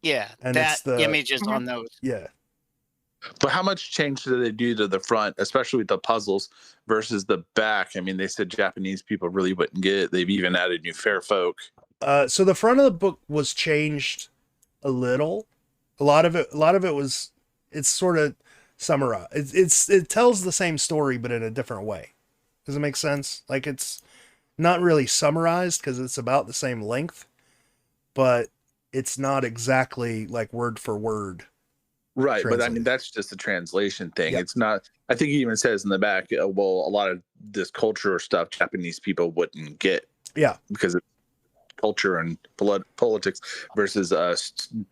Yeah, And that it's the- image is on those. Yeah. But how much change did they do to the front, especially with the puzzles versus the back? I mean, they said Japanese people really wouldn't get it. They've even added new fair folk. So the front of the book was changed a little. A lot of it was, it's sort of summarized. It tells the same story but in a different way. Does it make sense? Like, it's not really summarized because it's about the same length, but it's not exactly like word for word. Right. But I Translated. mean, that's just a translation thing. Yep. It's not, I think he even says in the back, well, a lot of this culture or stuff Japanese people wouldn't get. Yeah. Because it's culture and politics versus a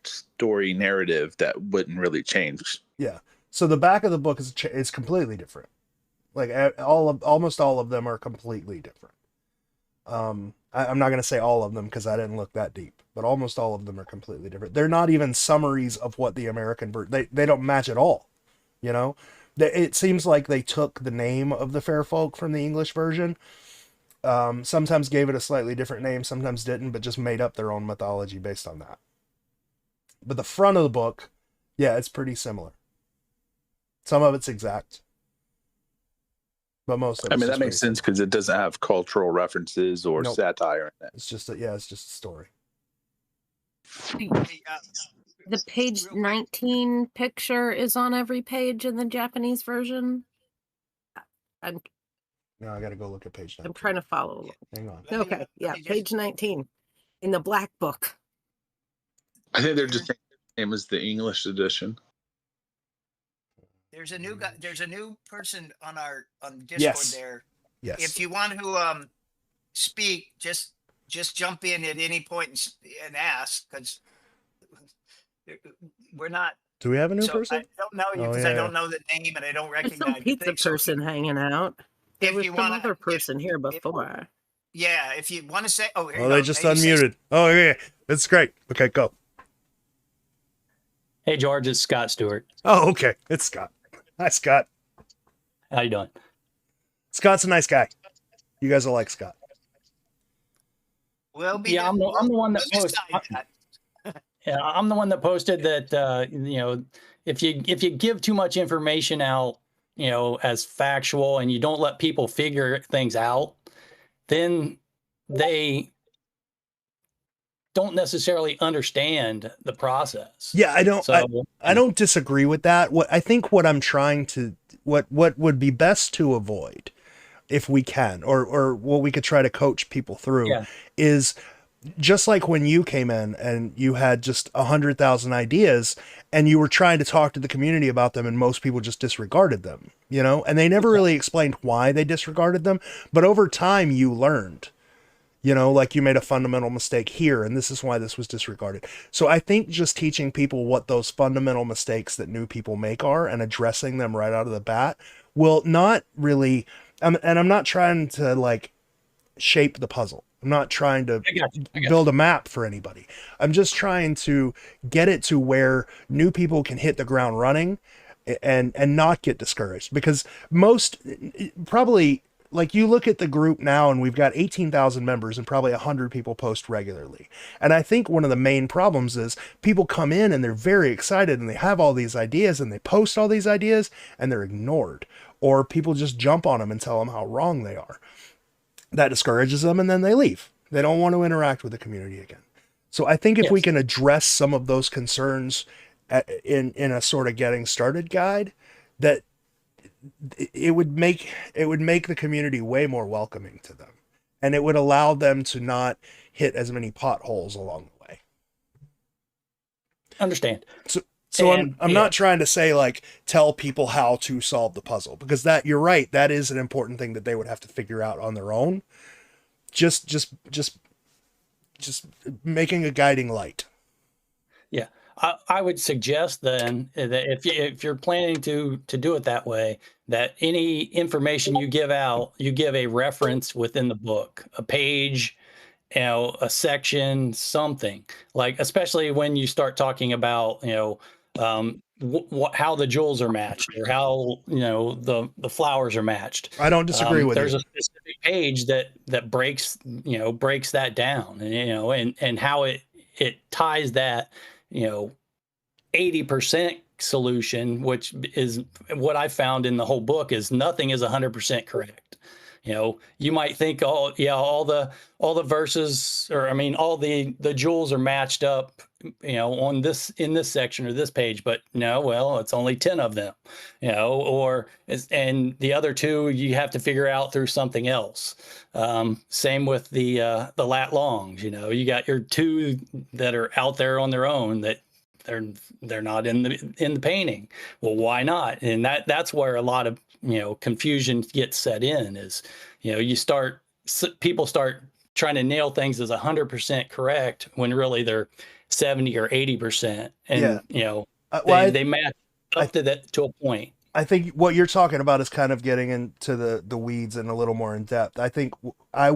story narrative that wouldn't really change. Yeah. So the back of the book is completely different. Like almost all of them are completely different. I'm not going to say all of them because I didn't look that deep, but almost all of them are completely different. They're not even summaries of what the American they don't match at all. You know, it seems like they took the name of the fair folk from the English version. Sometimes gave it a slightly different name, sometimes didn't, but just made up their own mythology based on that. But the front of the book, yeah, it's pretty similar. Some of it's exact. But most of it's I mean, just that makes pretty sense because it doesn't have cultural references or Nope. satire in it. It's just it's just a story. The page 19 picture is on every page in the Japanese version. I'm Now I got to go look at page 9. I'm trying to follow along. Hang on. Okay, yeah, page 19 in the black book. I think they're just saying the same as the English edition. There's a new guy. There's a new person on Discord Yes. there. Yes. If you want to speak, just jump in at any point and ask, because we're not. Do we have a new So person? I don't know you Oh, because yeah, I don't know the name and I don't There's recognize some the pizza thing. So person hanging out. There if was you some wanna- other person here before. yeah, if you want to say, oh, here you Oh, go. they just Maybe say- unmuted. Oh, yeah. That's great. Okay, go. Hey, George, it's Scott Stewart. Oh, okay. It's Scott. Hi, Scott. How you doing? Scott's a nice guy. You guys will like Scott. We'll be Yeah, I'm the one that we'll posted. decide that. Yeah, I'm the one that posted that. If you give too much information out, as factual, and you don't let people figure things out, then they don't necessarily understand the process. Yeah, I don't. So I don't disagree with that. What I'm trying to what would be best to avoid, if we can, or what we could try to coach people through, Yeah. is just like when you came in and you had just 100,000 ideas and you were trying to talk to the community about them and most people just disregarded them, and they never really explained why they disregarded them. But over time you learned, like you made a fundamental mistake here and this is why this was disregarded. So I think just teaching people what those fundamental mistakes that new people make are and addressing them right out of the bat will not really, and I'm not trying to like shape the puzzle. I'm not trying to I got you. build a map for anybody. I'm just trying to get it to where new people can hit the ground running and not get discouraged, because most probably, like, you look at the group now and we've got 18,000 members and probably 100 people post regularly. And I think one of the main problems is people come in and they're very excited and they have all these ideas and they post all these ideas and they're ignored, or people just jump on them and tell them how wrong they are. That discourages them and then they leave. They don't want to interact with the community again. So I think if we can address some of those concerns in a sort of getting started guide, that it would make the community way more welcoming to them, and it would allow them to not hit as many potholes along the way. Understand. So I'm not trying to say, like, tell people how to solve the puzzle, because that, you're right, that is an important thing that they would have to figure out on their own. Just making a guiding light. Yeah. I would suggest then that if you're planning to do it that way, that any information you give out, you give a reference within the book, a page, a section, something, like, especially when you start talking about, how the jewels are matched, or how, the flowers are matched. I don't disagree with there's you. a specific page that breaks that down, and how it ties that, 80% solution, which is what I found in the whole book, is nothing is 100% correct. You might think, all the verses, or all the jewels are matched up, in this section or this page, but no, well, it's only 10 of them, and the other two you have to figure out through something else. Same with the lat longs. You got your two that are out there on their own, that they're not in the painting. Well, why not? And that's where a lot of confusion gets set in, is people start trying to nail things as 100% correct when really they're 70 or 80%, and they match up to a point. I think what you're talking about is kind of getting into the weeds and a little more in depth. I think I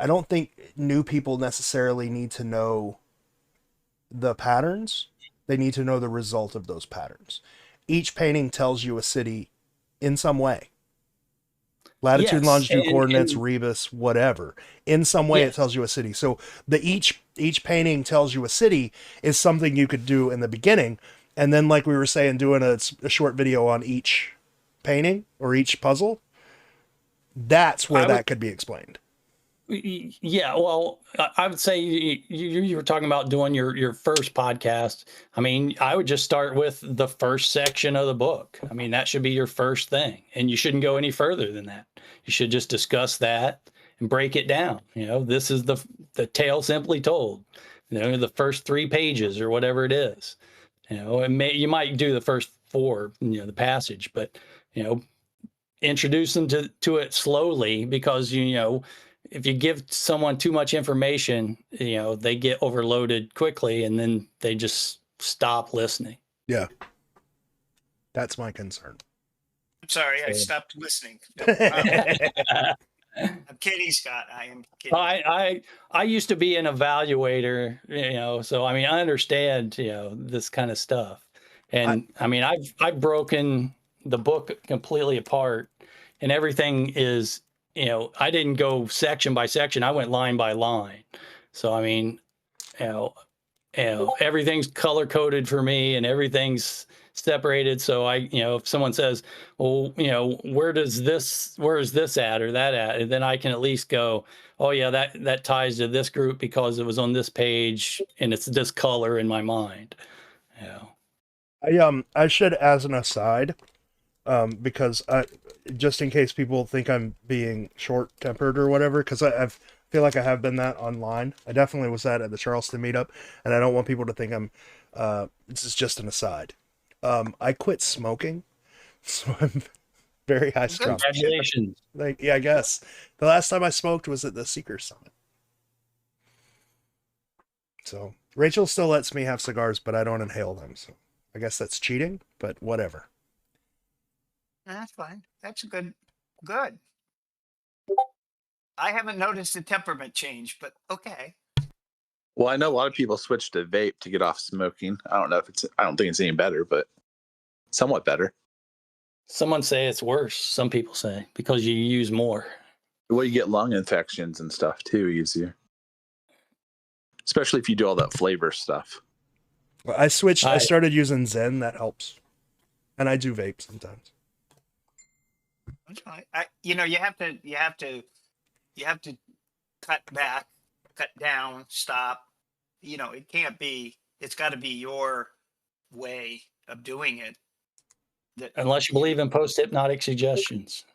don't think new people necessarily need to know the patterns. They need to know the result of those patterns. Each painting tells you a city in some way. Latitude, longitude, coordinates, rebus, whatever. In some way, it tells you a city. So each painting tells you a city is something you could do in the beginning. And then, like we were saying, doing a short video on each painting or each puzzle, that's where that could be explained. Yeah, well, I would say you were talking about doing your first podcast. I would just start with the first section of the book. That should be your first thing, and you shouldn't go any further than that. You should just discuss that and break it down. This is the tale simply told. The first 3 pages or whatever it is. You might do the first 4, the passage, but introduce them to it slowly, because if you give someone too much information, they get overloaded quickly, and then they just stop listening. Yeah. That's my concern. I'm sorry, I stopped listening. I'm kidding, Scott. I am kidding. I used to be an evaluator, so I understand, this kind of stuff. And I've broken the book completely apart, and everything is, I didn't go section by section. I went line by line. So, everything's color coded for me, and everything's separated. So if someone says, well, where is this at or that at? And then I can at least go, oh yeah, that ties to this group because it was on this page and it's this color in my mind. I should, as an aside, because just in case people think I'm being short-tempered or whatever, because I feel like I have been that online. I definitely was that at the Charleston meetup, and I don't want people to think I'm this is just an aside. I quit smoking, so I'm very high strung. Congratulations. I guess the last time I smoked was at the Seeker Summit. So Rachel still lets me have cigars, but I don't inhale them. So I guess that's cheating, but whatever. That's fine. That's good. I haven't noticed the temperament change, but okay. Well, I know a lot of people switch to vape to get off smoking. I don't know if it's. I don't think it's any better, but somewhat better. Someone say it's worse. Some people say because you use more. Well, you get lung infections and stuff too easier, especially if you do all that flavor stuff. Well, I started using Zen. That helps, and I do vape sometimes. You have to cut back, cut down, stop. It can't be. It's got to be your way of doing it. Unless you believe in post-hypnotic suggestions.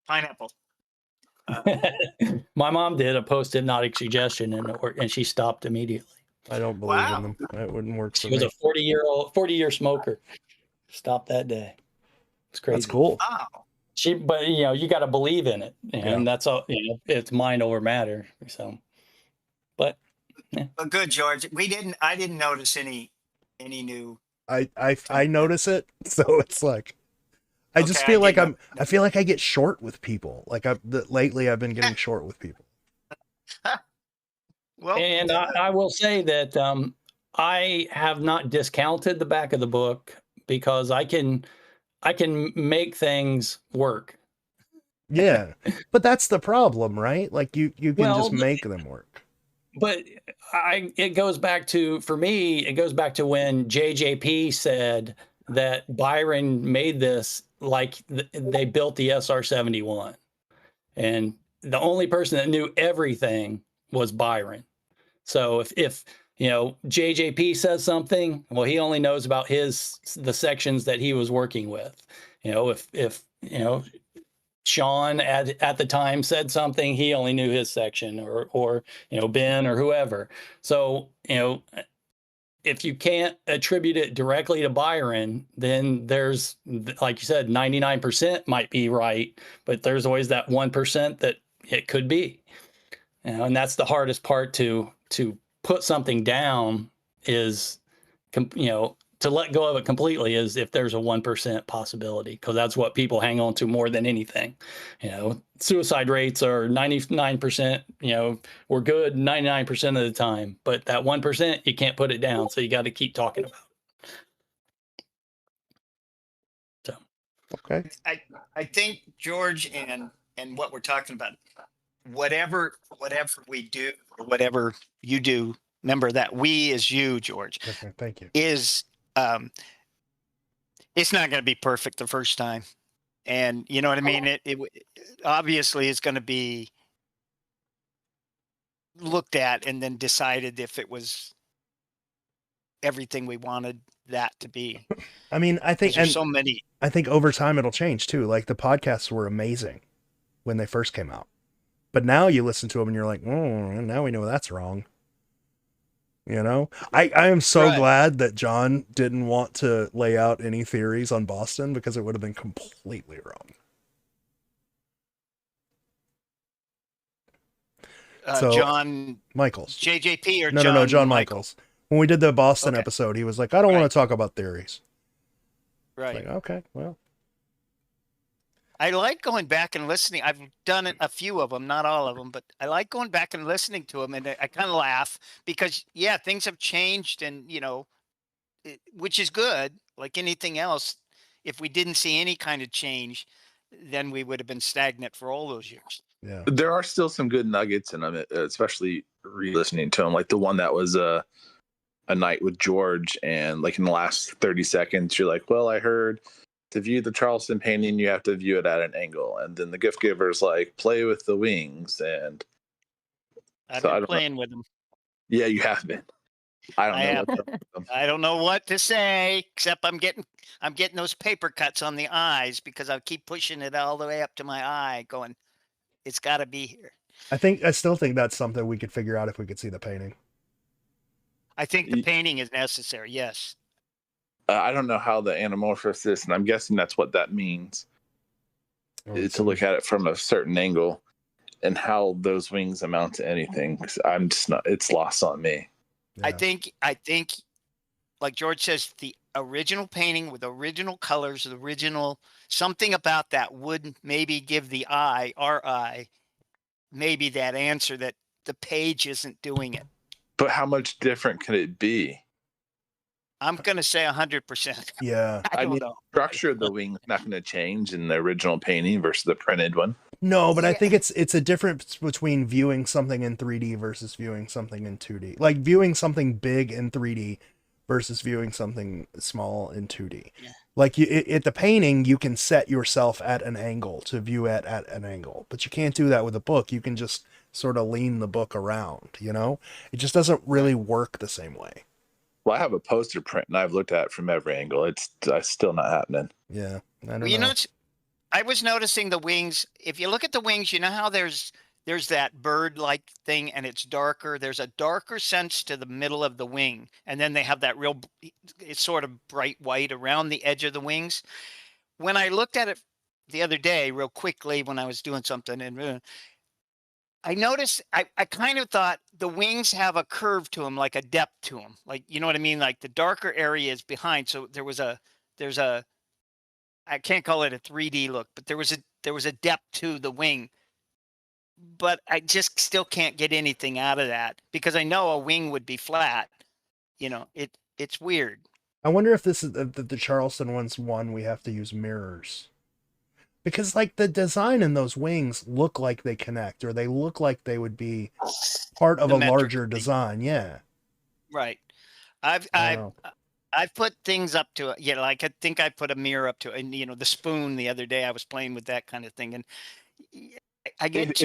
Pineapple. My mom did a post-hypnotic suggestion and she stopped immediately. I don't believe in them. That wouldn't work. She was a 40-year smoker. Stopped that day. It's crazy. That's cool. Wow. But you got to believe in it, and that's all. It's mind over matter. So, but yeah. But good, George. I didn't notice any new. I notice it, so it's like I just feel like I feel like I get short with people. Like lately I've been getting short with people. Well, and I will say that I have not discounted the back of the book because I can make things work. Yeah, but that's the problem, right? Like you can just make them work. But it goes back to, for me, it goes back to when JJP said that Byron made this like they built the SR-71. And the only person that knew everything was Byron. So if JJP says something, well, he only knows about the sections that he was working with. If Sean at the time said something, he only knew his section, or Ben or whoever. So, if you can't attribute it directly to Byron, then there's, like you said, 99% might be right, but there's always that 1% that it could be. And that's the hardest part to put something down is, to let go of it completely is if there's a 1% possibility, because that's what people hang on to more than anything. Suicide rates are 99%, we're good 99% of the time, but that 1%, you can't put it down. So you got to keep talking about it. So, okay. I think George and what we're talking about, whatever we do, or whatever you do, remember that we is you, George. Okay, thank you. Is it's not going to be perfect the first time, and you know what I mean. It obviously is going to be looked at and then decided if it was everything we wanted that to be. I mean, I think there's so many. I think over time it'll change too. Like the podcasts were amazing when they first came out, but now you listen to them and you're like, oh, now we know that's wrong. I am so glad that John didn't want to lay out any theories on Boston, because it would have been completely wrong. So, John Michaels, JJP or no, John Michaels. When we did the Boston episode, he was like, I don't want to talk about theories. Right. Like, okay, well. I like going back and listening. I've done a few of them, not all of them, but I like going back and listening to them, and I kind of laugh because, things have changed, and which is good. Like anything else, if we didn't see any kind of change, then we would have been stagnant for all those years. Yeah, there are still some good nuggets in them, especially re-listening to them. Like the one that was a night with George, and like in the last 30 seconds, you're like, well, I heard, to view the Charleston painting, you have to view it at an angle. And then the gift giver's like, play with the wings. And I've been playing with them. Yeah, you have been. I don't know what to say, except I'm getting those paper cuts on the eyes because I keep pushing it all the way up to my eye, going, it's got to be here. I still think that's something we could figure out if we could see the painting. I think the painting is necessary. Yes. I don't know how the anamorphosis, and I'm guessing that's what that means, to look at it from a certain angle, and how those wings amount to anything. I'm just not. It's lost on me. Yeah. I think, like George says, the original painting with original colors, the original something about that would maybe give the eye, our eye, maybe that answer that the page isn't doing it. But how much different could it be? I'm gonna say 100%. Yeah. I don't mean, know. structure of the wing is not going to change in the original painting versus the printed one. No, but I Yeah. think it's a difference between viewing something in 3D versus viewing something in 2D. Like viewing something big in 3D versus viewing something small in 2D. Yeah. Like at the painting, you can set yourself at an angle to view it at an angle, but you can't do that with a book. You can just sort of lean the book around, you know? It just doesn't really work the same way. Well, I have a poster print and I've looked at it from every angle. It's still not happening. Yeah. I don't Well, you know. know, I was noticing the wings. If you look at the wings, you know how there's that bird-like thing and it's darker. There's a darker sense to the middle of the wing, and then they have that real, it's sort of bright white around the edge of the wings. When I looked at it the other day, real quickly, when I was doing something, and I noticed, I kind of thought the wings have a curve to them, like a depth to them. Like, you know what I mean? Like the darker area is behind. So there's a, I can't call it a 3D look, but there was a depth to the wing. But I just still can't get anything out of that because I know a wing would be flat. You know, it's weird. I wonder if this is the Charleston one's one we have to use mirrors. Because like the design in those wings look like they connect, or they look like they would be part of The a metric larger thing. design. Yeah. Right. I don't know. I've put things up to it. Yeah, like I think I put a mirror up to it, and you know, the spoon the other day I was playing with that kind of thing, and I get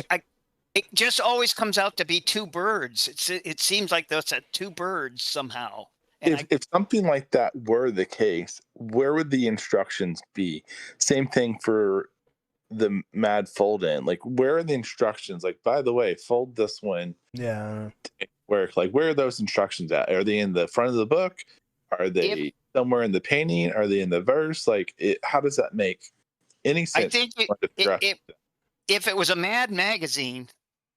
it just always comes out to be two birds. It seems like those are two birds somehow. And If something like that were the case, where would the instructions be? Same thing for the Mad Fold In. Like, where are the instructions? Like, by the way, fold this one. Yeah. Where are those instructions at? Are they in the front of the book? Are they somewhere in the painting? Are they in the verse? Like, how does that make any sense? I think if it was a Mad magazine,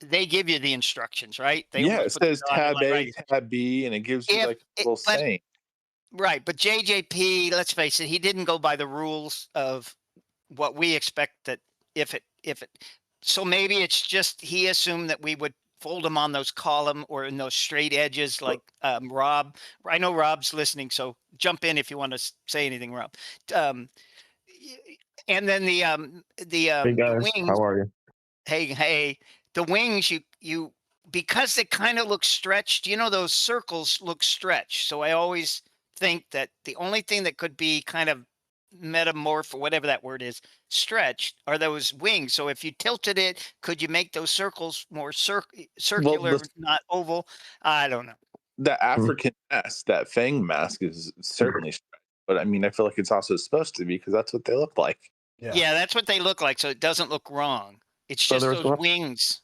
they give you the instructions, right? They it says tab A, right. tab B, and it gives you like a little saying. Right, but JJP, let's face it, he didn't go by the rules of what we expect that if it so maybe it's just he assumed that we would fold them on those column or in those straight edges like Rob. I know Rob's listening, so jump in if you want to say anything, Rob. And then the Hey guys, wings. how are you? Hey, the wings you because they kind of look stretched, you know, those circles look stretched. So I always think that the only thing that could be kind of metamorph or whatever that word is, stretched, are those wings. So if you tilted it, could you make those circles more circular, not oval? I don't know. The African mask, that fang mask, is certainly stretched, but I mean, I feel like it's also supposed to be because that's what they look like. Yeah, that's what they look like. So it doesn't look wrong. It's just those wings.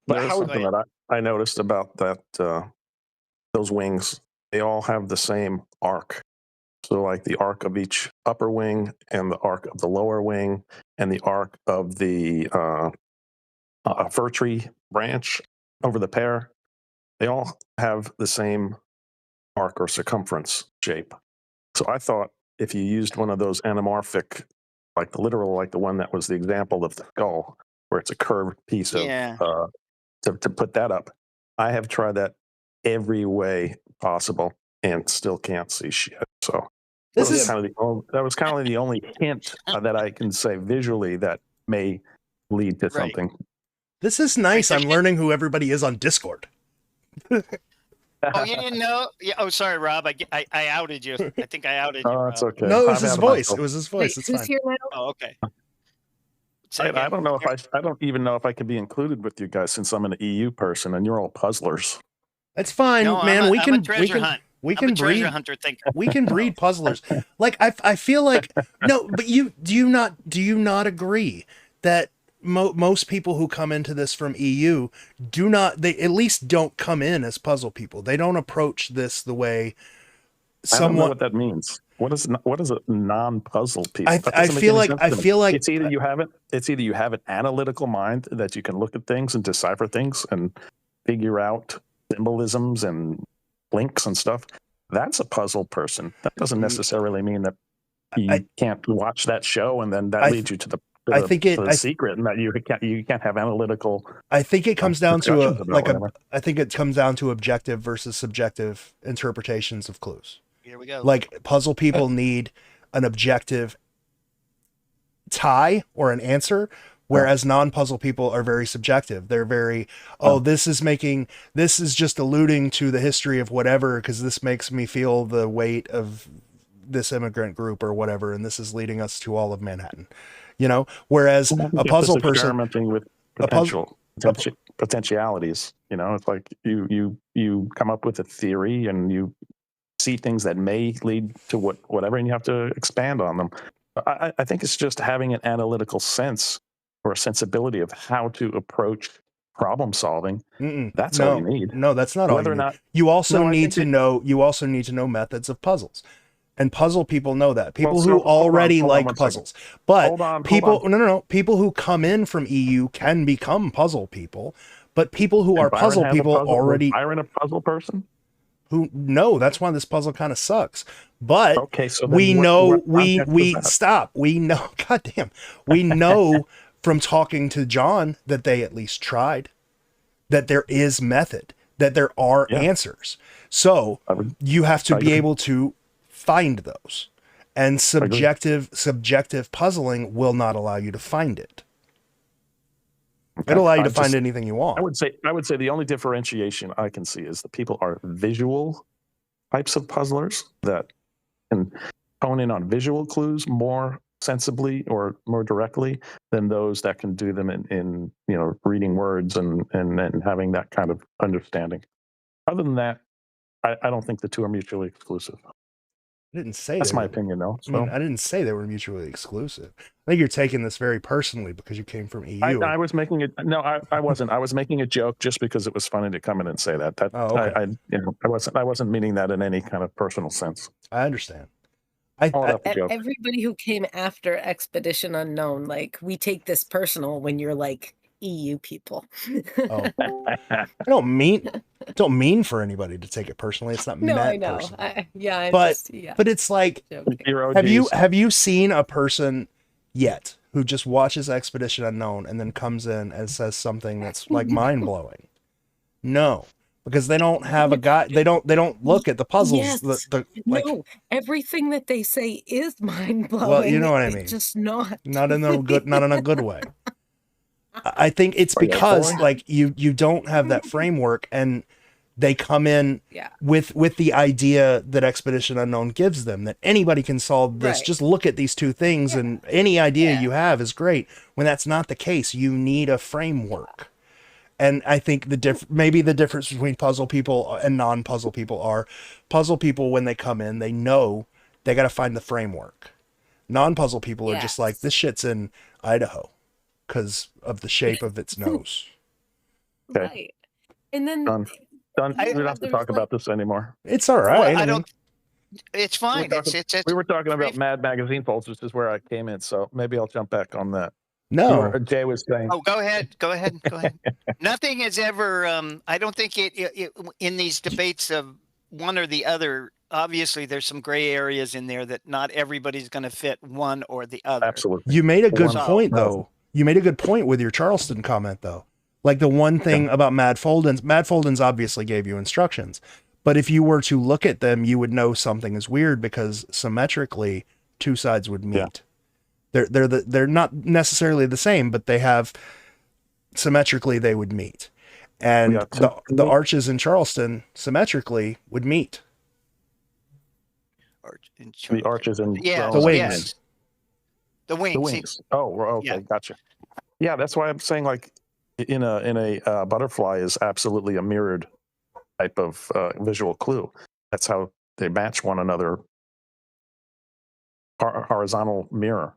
But there's something that I noticed about that those wings, they all have the same arc. So like the arc of each upper wing and the arc of the lower wing and the arc of the fir tree branch over the pear, they all have the same arc or circumference shape. So I thought if you used one of those anamorphic, like the literal, like the one that was the example of the skull, where it's a curved piece of, to put that up. I have tried that every way possible and still can't see shit. So that was kind of the only hint that I can say visually that may lead to something. This is nice. I'm learning who everybody is on Discord. Oh, you didn't know? Yeah. Oh, sorry, Rob. I outed you. I think I outed you. Oh, it's okay. No, it was his voice. It was his voice. It's fine. Here now? Oh, okay. I don't know if I don't even know if I could be included with you guys since I'm an EU person and you're all puzzlers. That's fine, man. We can breed. Thinker. We can breed puzzlers. Like I feel like no, but do you not agree that most people who come into this from EU they at least don't come in as puzzle people. They don't approach this the way I don't know what that means. What is a non-puzzle piece? I feel like it's either you have an analytical mind that you can look at things and decipher things and figure out symbolisms and links and stuff, that's a puzzle person. That doesn't necessarily mean that you I- can't watch that show and then that I- leads you to the I think to the secret, and that you can't have analytical. I think it comes down to discussions about whatever. I think it comes down to objective versus subjective interpretations of clues. Here we go. Like puzzle people need an objective tie or an answer, whereas non-puzzle people are very subjective. They're very, this is just alluding to the history of whatever, because this makes me feel the weight of this immigrant group or whatever, and this is leading us to all of Manhattan. You know, whereas a puzzle person experimenting with potentialities, you know, it's like you come up with a theory and you see things that may lead to whatever, and you have to expand on them. I think it's just having an analytical sense or a sensibility of how to approach problem solving. That's all you need. No, that's not all you need. You also need to know. You also need to know methods of puzzles. And puzzle people know that. People who already like puzzles. But people who come in from EU can become puzzle people. But people who are puzzle people already. Byron a puzzle person? No, that's why this puzzle kind of sucks. But okay, so we know stop. We know, goddamn, we know from talking to John that they at least tried, that there is method, that there are answers. So you have to be able to find those, and subjective puzzling will not allow you to find it. It'll allow you to find anything you want. I would say the only differentiation I can see is that people are visual types of puzzlers that can hone in on visual clues more sensibly or more directly than those that can do them in reading words and having that kind of understanding. Other than that, I don't think the two are mutually exclusive. I didn't say that's my opinion, though. So. I didn't say they were mutually exclusive. I think you're taking this very personally because you came from EU. I was making it. No, I wasn't. I was making a joke just because it was funny to come in and say that. Okay. I wasn't meaning that in any kind of personal sense. I understand. Everybody who came after Expedition Unknown, like, we take this personal when you're like EU people. I don't mean for anybody to take it personally. It's not meant I know. personally. But it's like, have you seen a person yet who just watches Expedition Unknown and then comes in and says something that's like mind blowing? No, because they don't have a guy. They don't look at the puzzles. Yes. No, everything that they say is mind blowing. Well, you know what I mean. It's just not in a good way. I think it's because like you don't have that framework, and they come in with the idea that Expedition Unknown gives them, that anybody can solve this. Just look at these two things and any idea you have is great. When that's not the case, you need a framework. And I think maybe the difference between puzzle people and non-puzzle people are puzzle people, when they come in, they know they got to find the framework. Non-puzzle people are just like, this shit's in Idaho because of the shape of its nose. Okay. Right. And then done. We don't have to talk about this anymore. It's all right. Well, I don't. It's fine. We were talking about Mad Magazine polls, which is where I came in. So maybe I'll jump back on that. No, Jay was saying. Oh, go ahead. Nothing is ever. I don't think it in these debates of one or the other. Obviously, there's some gray areas in there that not everybody's going to fit one or the other. Absolutely. You made a good point, though. You made a good point with your Charleston comment, though. Like the one thing about Mad Foldens obviously gave you instructions, but if you were to look at them, you would know something is weird because symmetrically, two sides would meet. They're not necessarily the same, but they have symmetrically they would meet, and the arches in Charleston symmetrically would meet. The arches and the wings. Yes. The wings. Oh, okay, gotcha. Yeah, that's why I'm saying like in a butterfly is absolutely a mirrored type of visual clue. That's how they match one another. Horizontal mirror.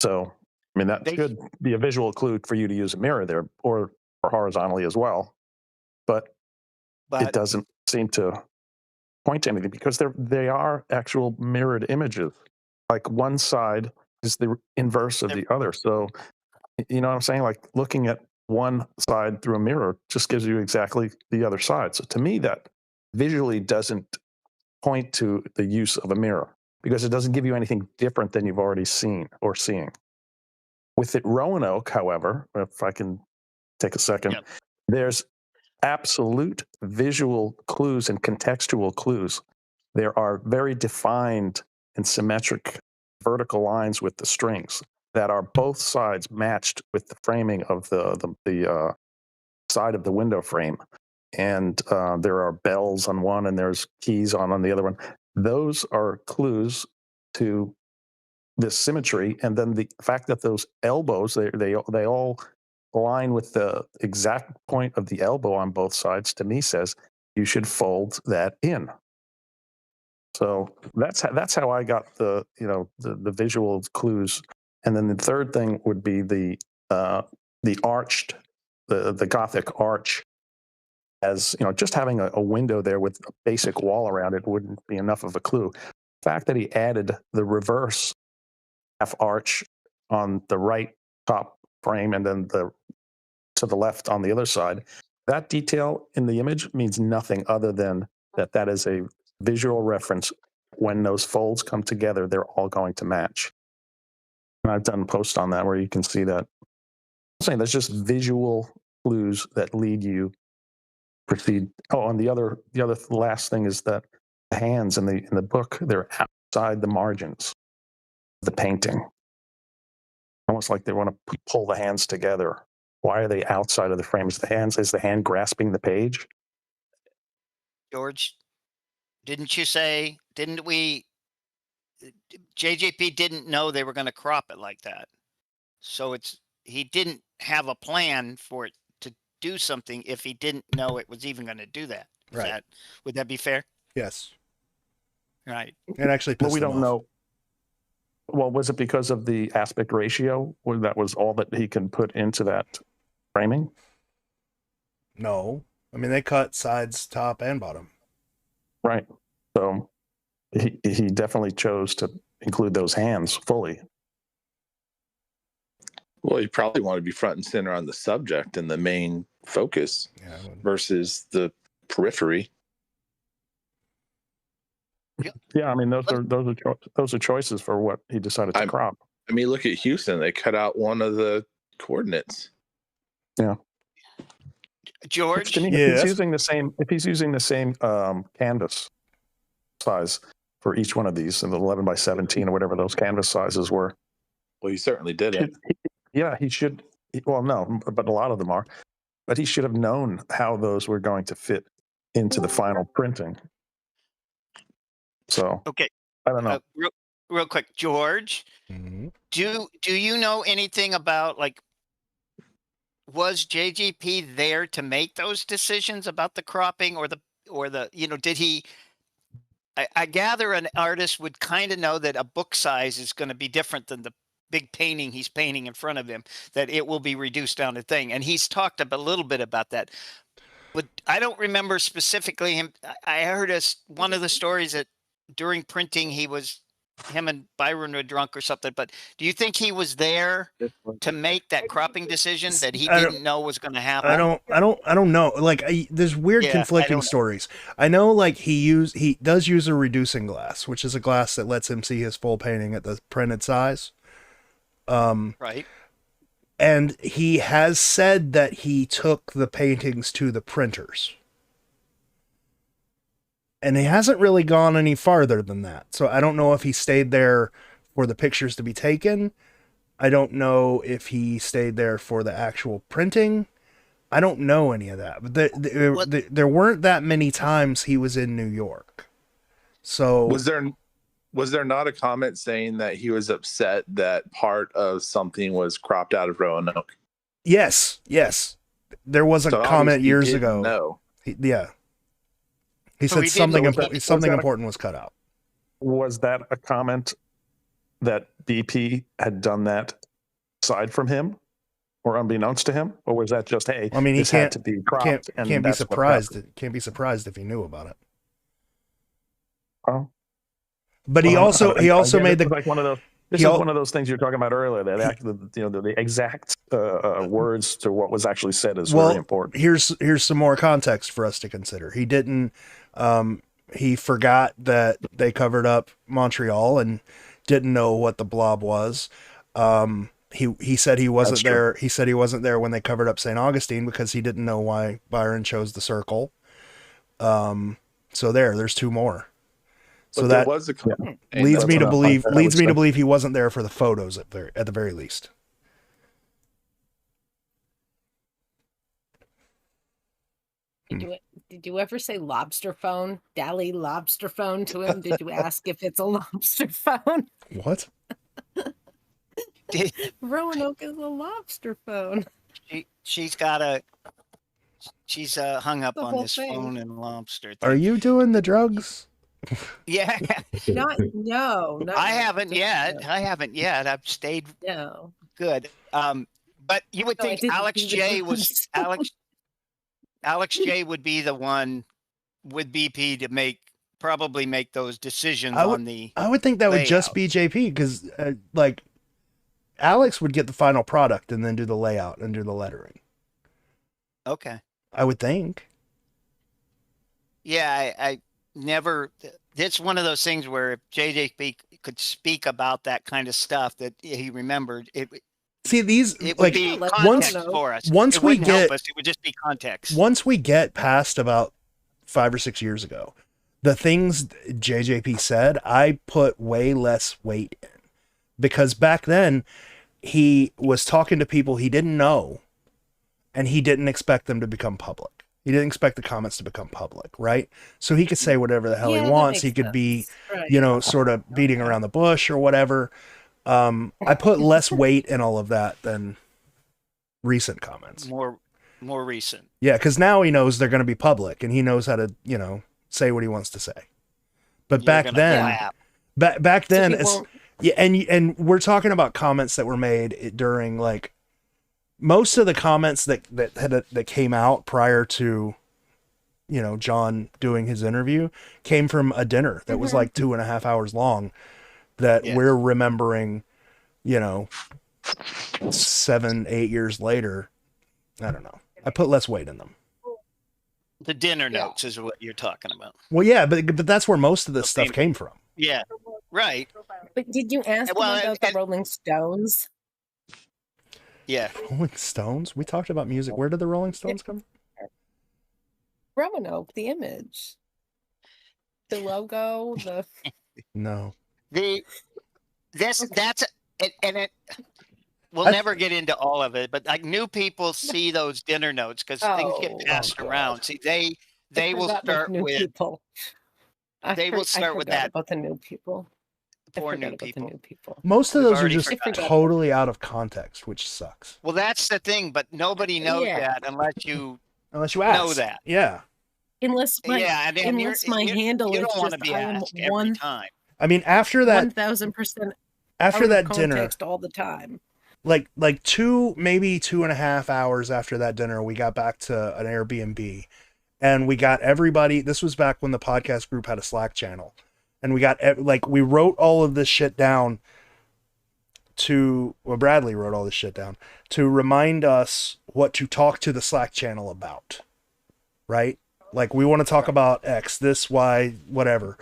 So, I mean, that should be a visual clue for you to use a mirror there, or horizontally as well. But it doesn't seem to point to anything because they are actual mirrored images. Like one side is the inverse of the other. So, you know what I'm saying? Like looking at one side through a mirror just gives you exactly the other side. So to me, that visually doesn't point to the use of a mirror because it doesn't give you anything different than you've already seen or seeing. With it Roanoke, however, if I can take a second, Yep. there's absolute visual clues and contextual clues. There are very defined and symmetric vertical lines with the strings that are both sides matched with the framing of the side of the window frame. And there are bells on one and there's keys on the other one. Those are clues to this symmetry. And then the fact that those elbows, they all align with the exact point of the elbow on both sides, to me says you should fold that in. So that's how I got the visual clues. And then the third thing would be the arched, the Gothic arch. As just having a window there with a basic wall around it wouldn't be enough of a clue. The fact that he added the reverse half arch on the right top frame and then to the left on the other side, that detail in the image means nothing other than that is a visual reference. When those folds come together, they're all going to match. And I've done posts on that where you can see that. I'm saying there's just visual clues that lead you proceed. Oh, and the last thing is that the hands in the book, they're outside the margins of the painting. Almost like they want to pull the hands together. Why are they outside of the frame? Is the hand grasping the page? George, didn't we JJP didn't know they were going to crop it like that. So he didn't have a plan for it to do something if he didn't know it was even going to do that. Right. Would that be fair? Yes. Right. It actually pissed we them don't off. know. Well, was it because of the aspect ratio? Or that was all that he can put into that framing? No. I mean, they cut sides, top, and bottom. Right. So he definitely chose to include those hands fully. Well, you probably want to be front and center on the subject and the main focus versus the periphery. Yeah, I mean those are choices for what he decided to crop. I mean, look at Houston; they cut out one of the coordinates. Yeah, George. To me, if he's using the same canvas size for each one of these, and the 11 by 17 or whatever those canvas sizes were. Well, he certainly did it. Yeah, he should. Well, no, but a lot of them are. But he should have known how those were going to fit into the final printing. So okay, I don't know. Real quick, George, do you know anything about, like, was JGP there to make those decisions about the cropping or the did he? I gather an artist would kind of know that a book size is going to be different than the big painting he's painting in front of him, that it will be reduced down to thing. And he's talked a little bit about that. But I don't remember specifically him. I heard one of the stories that during printing, him and Byron were drunk or something. But do you think he was there to make that cropping decision that he didn't know was going to happen? I don't know. Like, there's weird conflicting stories. I know, like, he does use a reducing glass, which is a glass that lets him see his full painting at the printed size. Right. And he has said that he took the paintings to the printers. And he hasn't really gone any farther than that. So I don't know if he stayed there for the pictures to be taken. I don't know if he stayed there for the actual printing. I don't know any of that. But there weren't that many times he was in New York. So was there not a comment saying that he was upset that part of something was cropped out of Roanoke? Yes. There was a comment years ago. No. He said something important was cut out. Was that a comment that BP had done that aside from him or unbeknownst to him? Or was that just, hey, I mean, he had to be cropped? Can't be surprised. Can't be surprised if he knew about it. Oh. But he also made the, like one of those. This is one of those things you're talking about earlier. That the exact words to what was actually said is very important. Here's some more context for us to consider. He didn't. he forgot that they covered up Montreal and didn't know what the blob was. He said he wasn't there. He said he wasn't there when they covered up St. Augustine because he didn't know why Byron chose the circle. So there's two more. So But that there was a leads me to believe I would say. he wasn't there for the photos at the very least. Did you ever say lobster phone? Dally lobster phone to him? Did you ask if it's a lobster phone? What? Roanoke is a lobster phone. She's hung up The on whole this thing. phone and lobster thing. Are you doing the drugs? Yeah. No. I haven't yet. I've stayed No. good. But you would No, I think didn't Alex do the J drugs. Alex J would be the one with BP to probably make those decisions I would- on the I would think that would layout. just be JP because like Alex would get the final product and then do the layout and do the lettering. Okay. I would think. Yeah, I never. It's one of those things where if JJP could speak about that kind of stuff that he remembered, it See these would like be let context us know. for us. once It we wouldn't help get- us, it would just be context. once we get past about 5 or 6 years ago, the things JJP said, I put way less weight in because back then he was talking to people he didn't know and he didn't expect them to become public. He didn't expect the comments to become public, right? So he could say whatever the hell Yeah, he that wants. He makes could be, sense. Right. you know, sort of beating around the bush or whatever. I put less weight in all of that than recent comments. More recent. Yeah, because now he knows they're going to be public and he knows how to, you know, say what he wants to say. But You're back gonna then, laugh. back So then, he it's, won't- yeah, and we're talking about comments that were made during like most of the comments that came out prior to, you know, John doing his interview came from a dinner that was like 2.5 hours long that Yes. we're remembering, you know, 7-8 years later. I don't know. I put less weight in them. The dinner notes is what you're talking about. Well, yeah, but that's where most of this Okay. stuff came from. Yeah. Right. But did you ask Well, him about the and- Rolling Stones? Yeah. Rolling Stones? We talked about music. Where did the Rolling Stones come from? Roanoke, the image, the logo, the No. That's it. We'll I- never get into all of it, but like new people see those dinner notes because things Oh, get passed God. around. See, they I will forgot about start new with people. they will start with that about the new people. I for forgot new about the people. new people. Most of We've those are already just forgotten. totally out of context, which sucks. Well, that's the thing, but nobody knows Yeah. that unless you Unless you ask. know that. Yeah. Unless my and then unless my handle you is don't want to just be I am asked every one time. I mean, after that 1000% after that dinner, context all the time. like maybe 2.5 hours after that dinner, we got back to an Airbnb and we got everybody. This was back when the podcast group had a Slack channel, and we got we wrote all of this shit down Bradley wrote all this shit down to remind us what to talk to the Slack channel about, right? Like we want to talk about X, this, Y, whatever.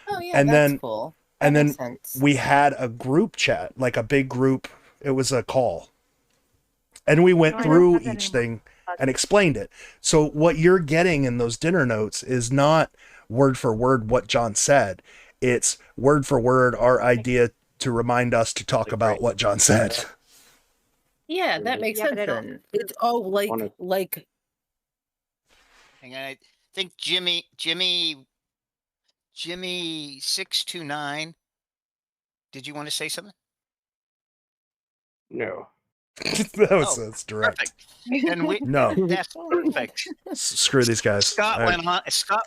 Oh yeah, And that's then- cool. and That then makes sense. we had a group chat, like a big group. It was a call. And we went through each thing and explained it. So what you're getting in those dinner notes is not word for word what John said. It's word for word our idea to remind us to talk about what John said. Yeah, that makes Yeah, but sense I don't- then. It's like And I think Jimmy 629. Did you want to say something? No. That's direct. Perfect. And we No, that's perfect. screw these guys. Scott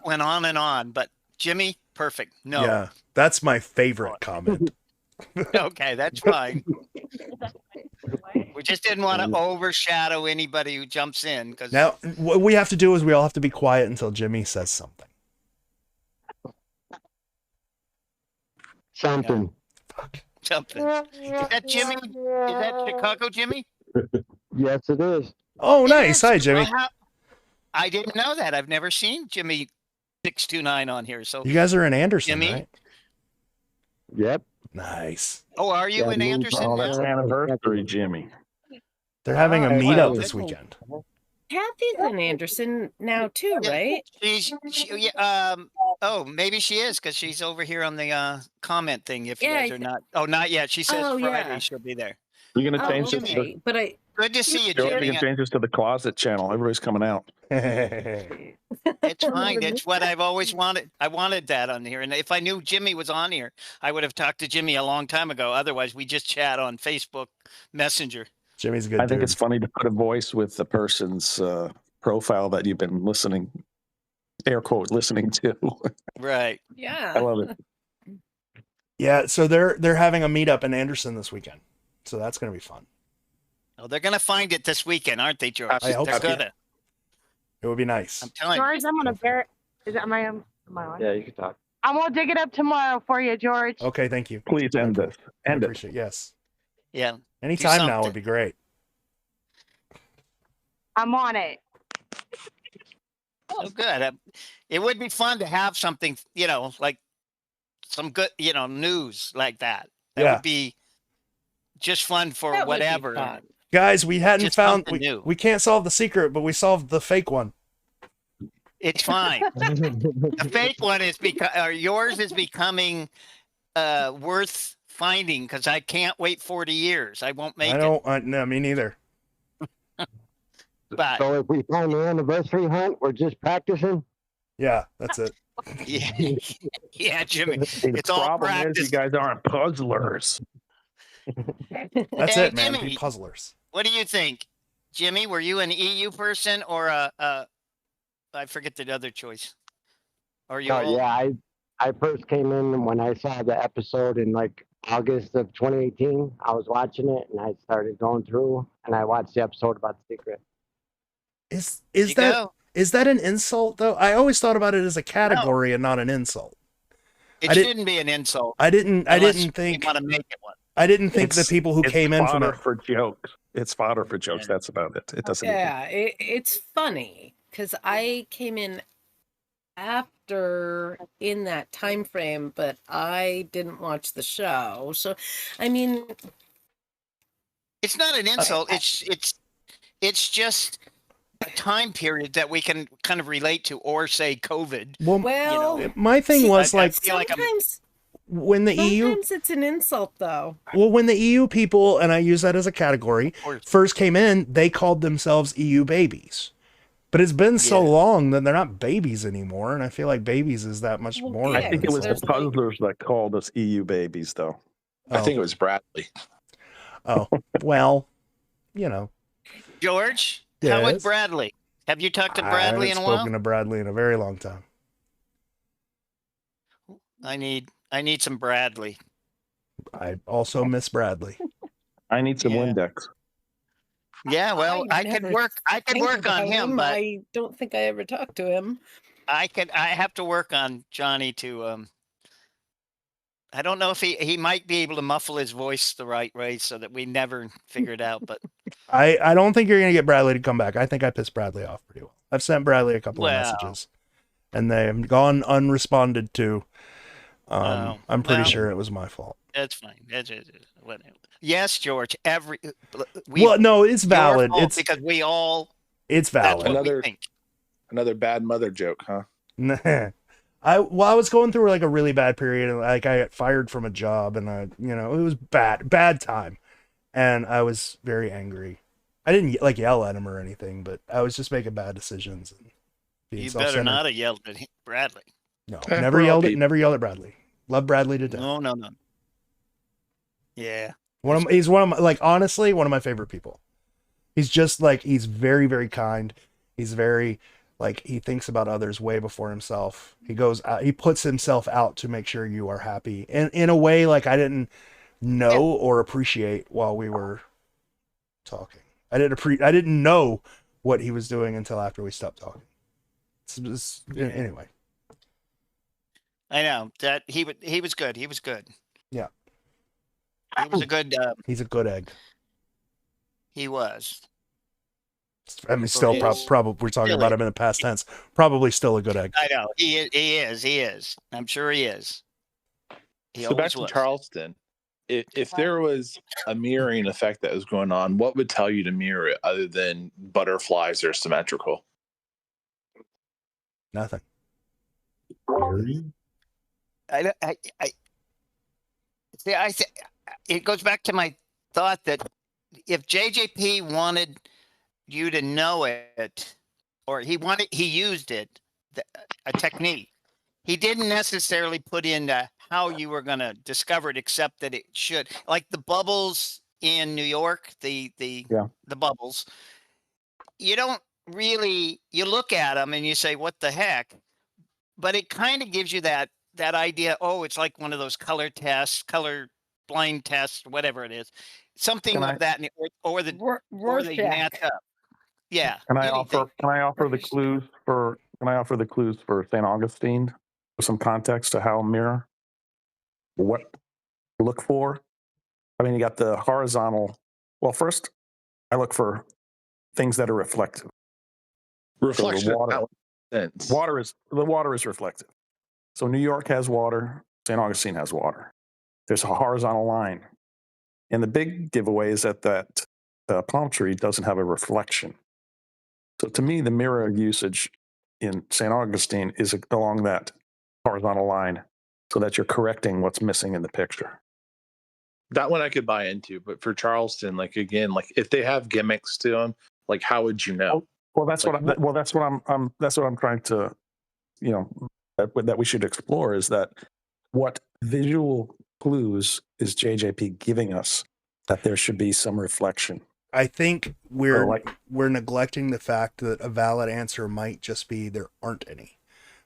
went on and on, but Jimmy, perfect. No. Yeah, that's my favorite comment. Okay, that's fine. We just didn't want to overshadow anybody who jumps in because Now, what we have to do is we all have to be quiet until Jimmy says something. Something. something. Is that Jimmy? Is that Chicago Jimmy? Yes, it is. Oh, nice. Hi, Jimmy. I didn't know that. I've never seen Jimmy 629 on here. So You guys are in Anderson, Jimmy? right? Yep. Nice. Oh, are you in Anderson Oh, now? that's anniversary, Jimmy. They're having a Oh, meetup well, this weekend. Kathy's in Anderson now too, Yeah. right? Oh, maybe she is because she's over here on the comment thing. If you Yeah, guys are not, oh, not yet. She says Oh, Friday yeah. she'll be there. You're going to Oh, change this okay. to, But I Good to see you, Joe, you Jimmy. can change this to the closet channel. Everybody's coming out. It's fine. It's what I've always wanted. I wanted that on here. And if I knew Jimmy was on here, I would have talked to Jimmy a long time ago. Otherwise, we just chat on Facebook Messenger. Jimmy's a good I think dude. it's funny to put a voice with the person's profile that you've been listening, air quote, listening to. Right. I yeah. love it. Yeah, so they're having a meetup in Anderson this weekend. So that's going to be fun. Oh, they're going to find it this weekend, aren't they, George? I hope They're so. gonna. It would be nice. I'm telling you. George, I'm gonna bear. Am I on? Yeah, you can talk. I'm gonna dig it up tomorrow for you, George. Okay, thank you. Please end this. I End it. appreciate it. Yes. Yeah. Anytime now something. would be great. I'm on it. Oh, good. It would be fun to have something, like some good, news like that. That Yeah. would be just fun for That would be whatever. fun. Guys, we hadn't Just found something new. we can't solve the secret, but we solved the fake one. It's fine. The fake one is yours is becoming worth finding because I can't wait 40 years. I won't make I don't no, me neither. it. But So if we find the anniversary hunt, we're just practicing. Yeah, that's it. yeah, yeah, Jimmy. The It's all problem is practice. you guys aren't puzzlers. That's Hey, it, man. Jimmy. Be puzzlers. What do you think, Jimmy? Were you an EU person or I forget the other choice. Or you? all- Yeah, I first came in when I saw the episode in like August of 2018. I was watching it and I started going through and I watched the episode about the secret. Is you that go. is that an insult though? I always thought about it as a category and not an insult. It I didn't- shouldn't be an insult. I didn't unless think you want to make it one. I didn't think the It's- people who it's came in from fodder it. for jokes. It's fodder for jokes. Yeah. That's about it. It doesn't. Yeah, it's funny because I came in after in that time frame, but I didn't watch the show. So, I mean, It's not an insult. It's just a time period that we can kind of relate to, or say COVID. Well, well, my thing see, was I like feel like I'm- sometimes when the EU sometimes it's an insult though. well when the EU people, and I use that as a category, course. first came in, they called themselves EU babies. But it's been so Yeah. long that they're not babies anymore, and I feel like babies is that much Well, more. yeah, I think it was the there's like- puzzlers that called us EU babies, though. I think it was Bradley. Oh, well, you know. George, how Yes? is Bradley? Have you talked to I Bradley haven't in a while? spoken to Bradley in a very long time. I need some Bradley. I also miss Bradley. I need some Yeah. Windex. Yeah, well, I could never work. I could think work on about him, but I don't think I ever talked to him. I have to work on Johnny to. I don't know if he might be able to muffle his voice the right way so that we never figure it out. But I don't think you're gonna get Bradley to come back. I think I pissed Bradley off pretty well. I've sent Bradley a couple of Well. messages, and they've gone unresponded to. Oh, I'm pretty well. sure it was my fault. that's fine. Whatever. Yes, George. Well, no, it's your valid. fault It's because we all. it's That's valid. what Another- we think. Another bad mother joke, huh? I was going through like a really bad period, and like I got fired from a job, and it was bad time, and I was very angry. I didn't like yell at him or anything, but I was just making bad decisions and being You better self-centered. not have yelled at Bradley. No, Eh, never we're all yelled at people. never yelled at Bradley. Love Bradley to death. No. Yeah. He's one of my, like, honestly, one of my favorite people. He's just like, he's very, very kind. He's very, like, he thinks about others way before himself. He goes out, he puts himself out to make sure you are happy. And in a way, like, I didn't know or appreciate while we were talking. I didn't know what he was doing until after we stopped talking. Anyway. I know that he was good. He was good. Yeah. He was a good. He's a good egg. He was. I mean, still probably we're talking about him in the past tense. Probably still a good egg. I know he is. I'm sure he is. So back to Charleston. If there was a mirroring effect that was going on, what would tell you to mirror it other than butterflies are symmetrical? Nothing. It goes back to my thought that if JJP wanted you to know it, or he used it, a technique. He didn't necessarily put in how you were going to discover it, except that it should, like the bubbles in New York, the bubbles. You don't really, you look at them and you say, "What the heck?" But it kind of gives you that idea. Oh, it's like one of those color tests, color blind tests, whatever it is, something of that, or they match up. Yeah. Can I offer the clues for St. Augustine for some context to how mirror? What to look for? I mean, you got the horizontal. Well, first, I look for things that are reflective. Reflection. So the water is reflective. So New York has water. St. Augustine has water. There's a horizontal line, and the big giveaway is that palm tree doesn't have a reflection. So to me, the mirror usage in St. Augustine is along that horizontal line, so that you're correcting what's missing in the picture. That one I could buy into, but for Charleston, like again, like if they have gimmicks to them, like how would you know? Well, that's what I'm trying to, that we should explore is that what visual clues is JJP giving us that there should be some reflection. I think we're neglecting the fact that a valid answer might just be there aren't any,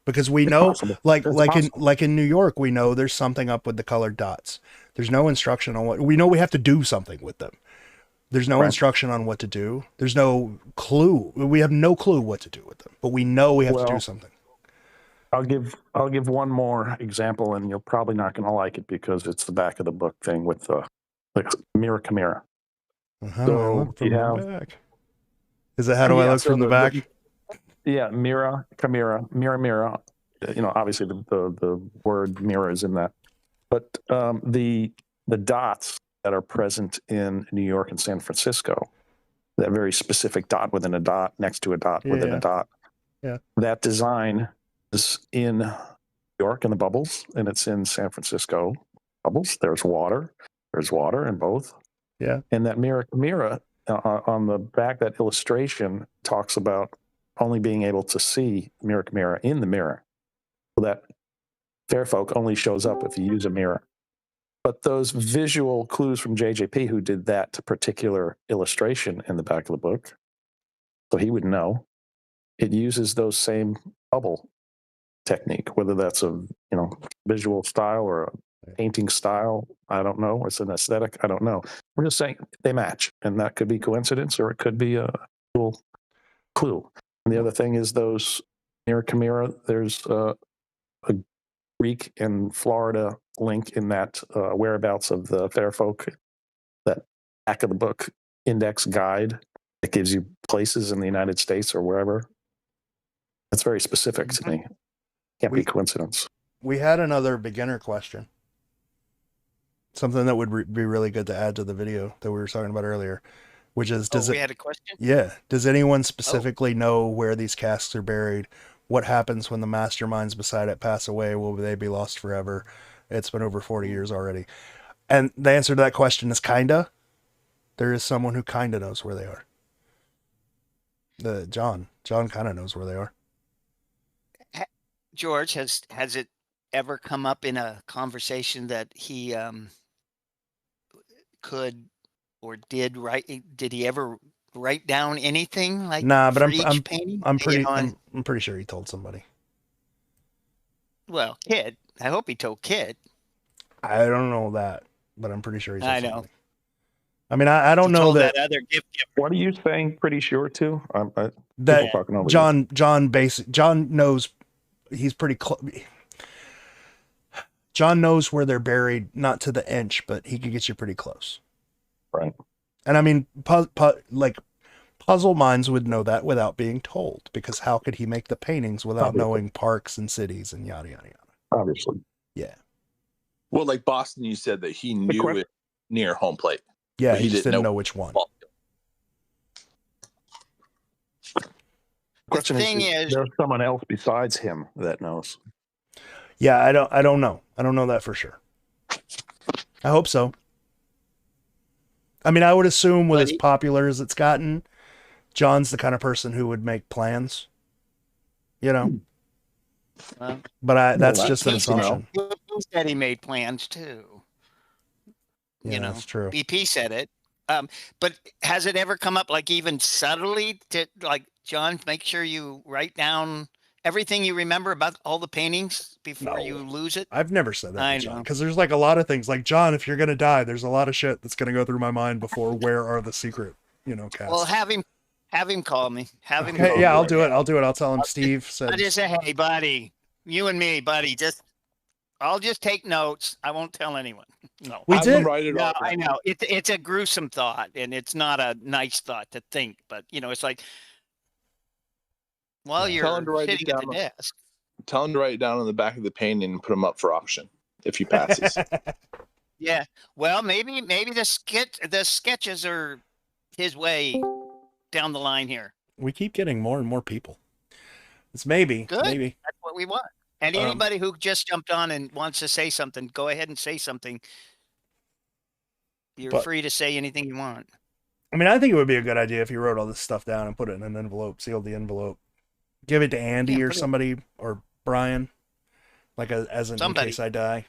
because we know, like in New York, we know there's something up with the colored dots. There's no instruction on what we know. We have to do something with them. There's no instruction on what to do. There's no clue. We have no clue what to do with them, but we know we have to do something. I'll give one more example, and you're probably not going to like it because it's the back of the book thing with the mirror chimera. So you have. Is it how do I look from the back? Yeah, mirror, chimera, mirror. Obviously the word mirror is in that, but the dots that are present in New York and San Francisco, that very specific dot within a dot next to a dot within a dot. Yeah. That design is in New York in the bubbles, and it's in San Francisco bubbles. There's water in both. Yeah. And that mirror on the back, that illustration talks about only being able to see mirror in the mirror. So that fair folk only shows up if you use a mirror. But those visual clues from JJP, who did that particular illustration in the back of the book, so he would know, it uses those same bubble technique, whether that's a visual style or a painting style, I don't know. It's an aesthetic, I don't know. We're just saying they match, and that could be coincidence or it could be a cool clue. And the other thing is those mirror chimera, there's a Greek and Florida link in that whereabouts of the fair folk, that back of the book index guide that gives you places in the United States or wherever. That's very specific to me. Can't be coincidence. We had another beginner question. Something that would be really good to add to the video that we were talking about earlier, which is, we had a question? Yeah. Does anyone specifically know where these casks are buried? What happens when the masterminds beside it pass away? Will they be lost forever? It's been over 40 years already. And the answer to that question is kinda. There is someone who kinda knows where they are. John kind of knows where they are. George, has it ever come up in a conversation that he could or did write? Did he ever write down anything like? Nah, but I'm pretty sure he told somebody. Well, Kid. I hope he told Kid. I don't know that, but I'm pretty sure he told I know. somebody. I mean, I don't know that other gift. What are you saying? Pretty sure too. That John knows. He's pretty close. John knows where they're buried, not to the inch, but he can get you pretty close. Right. And I mean, Puzzle minds would know that without being told, because how could he make the paintings without knowing parks and cities and yada yada yada? Obviously. Yeah. Well, like Boston, you said that he knew it near home plate. Yeah, he just didn't know which one. Question is there's someone else besides him that knows? Yeah, I don't know. I don't know that for sure. I hope so. I mean, I would assume with as popular as it's gotten, John's the kind of person who would make plans. You know? But that's just an assumption. He said he made plans too. Yeah, that's true. BP said it. But has it ever come up, like, even subtly, to, like, John, make sure you write down everything you remember about all the paintings before you lose it? I've never said that to John, because there's like a lot of things. Like, John, if you're gonna die, there's a lot of shit that's gonna go through my mind before where are the secret, casts. Well, have him call me. Have him. Okay, yeah, I'll do it. I'll tell him Steve said. I just say, hey, buddy, you and me, buddy, I'll just take notes. I won't tell anyone. No, we did. No, I know it's a gruesome thought, and it's not a nice thought to think. But it's like, while you're sitting at the desk, tell him to write it down on the back of the painting and put them up for auction if he passes. Yeah. Well, maybe the sketches are his way down the line here. We keep getting more and more people. It's maybe. Good. Maybe that's what we want. And anybody who just jumped on and wants to say something, go ahead and say something. You're free to say anything you want. I mean, I think it would be a good idea if you wrote all this stuff down and put it in an envelope, sealed the envelope, give it to Andy or somebody or Brian, like in case I die.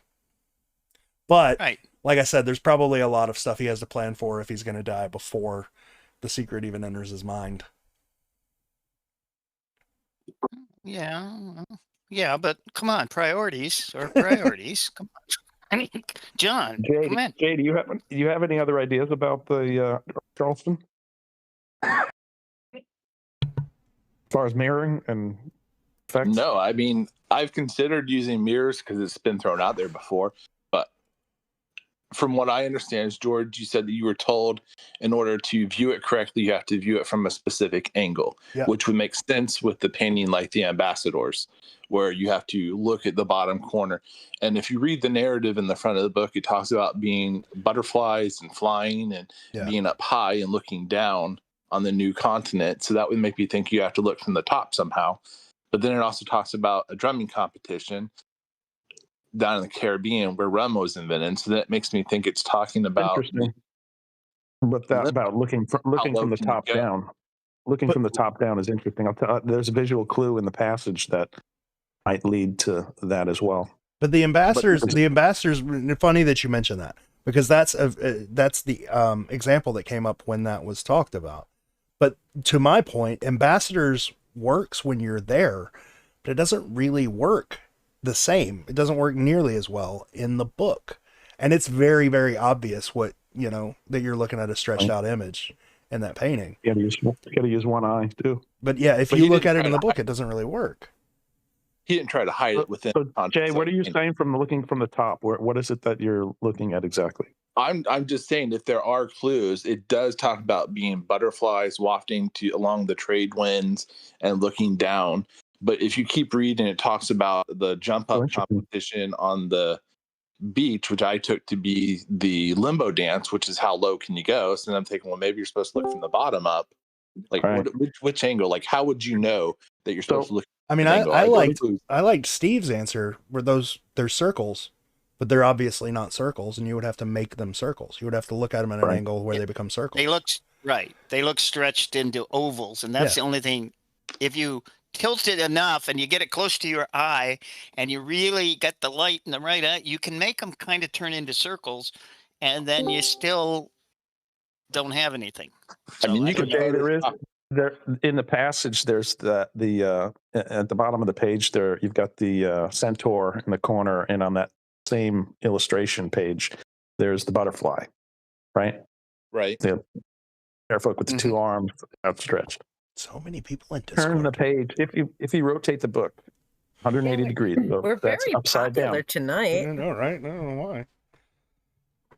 But like I said, there's probably a lot of stuff he has to plan for if he's going to die before the secret even enters his mind. Yeah, but come on, priorities are priorities. Come on. I mean, John, come on. Jay, do you have any other ideas about the Charleston? As far as mirroring and effects? No, I mean, I've considered using mirrors because it's been thrown out there before. But from what I understand, is George, you said that you were told in order to view it correctly, you have to view it from a specific angle, which would make sense with the painting like the Ambassadors, where you have to look at the bottom corner. And if you read the narrative in the front of the book, it talks about being butterflies and flying and being up high and looking down on the new continent. So that would make me think you have to look from the top somehow. But then it also talks about a drumming competition down in the Caribbean where rum was invented. So that makes me think it's talking about. Interesting. But that about looking from the top down. Looking from the top down is interesting. There's a visual clue in the passage that might lead to that as well. But the ambassadors, funny that you mentioned that, because that's the example that came up when that was talked about. But to my point, ambassadors works when you're there, but it doesn't really work the same. It doesn't work nearly as well in the book. And it's very, very obvious that you're looking at a stretched out image in that painting. You gotta use one eye too. But yeah, if you look at it in the book, it doesn't really work. He didn't try to hide it within. So Jay, what are you saying from looking from the top? What is it that you're looking at exactly? I'm just saying, if there are clues, it does talk about being butterflies wafting along the trade winds and looking down. But if you keep reading, it talks about the jump up competition on the beach, which I took to be the limbo dance, which is how low can you go. So then I'm thinking, well, maybe you're supposed to look from the bottom up. Like, which angle? Like, how would you know that you're supposed to look? I mean, I liked Steve's answer where they're circles, but they're obviously not circles, and you would have to make them circles. You would have to look at them at an angle where they become circles. They look stretched into ovals, and that's the only thing. If you tilt it enough and you get it close to your eye, and you really get the light in the right eye, you can make them kind of turn into circles, and then you still don't have anything. So, I mean, you can say there in the passage. There's the at the bottom of the page there. You've got the centaur in the corner, and on that same illustration page, there's the butterfly, right? Right. The barefoot with the two arms outstretched. So many people in Discord. Turn the page. If you rotate the book 180 degrees, so we're very upside popular down tonight. I know, right? I don't know why.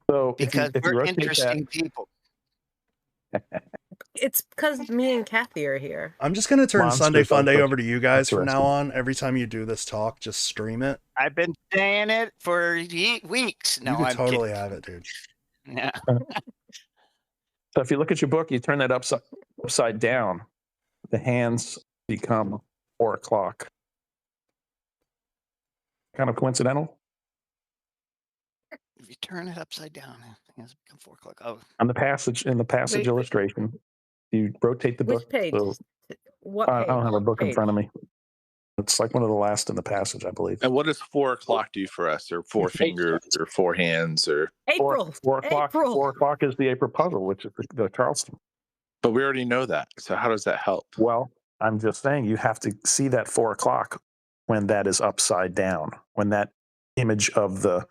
So because we're interesting people. It's because me and Kathy are here. I'm just gonna turn Sunday Monsters Funday are over to you guys from now interesting. on. Every time you do this talk, just stream it. I've been saying it for weeks. No, You could I'm totally kidding. have it, dude. Yeah. So if you look at your book, you turn that upside down, the hands become 4 o'clock. Kind of coincidental? If you turn it upside down, it has become 4 o'clock. Oh, In the passage Wait. illustration, you rotate the Which book. page? So What I page? don't have a book in Page. front of me. It's like one of the last in the passage, I believe. And what does 4 o'clock do for us? Or 4 fingers or 4 hands or April. 4 o'clock. April. 4 o'clock is the April puzzle, which is the Charleston. but we already know that. So how does that help? Well, I'm just saying you have to see that 4 o'clock when that is upside down, when that image of the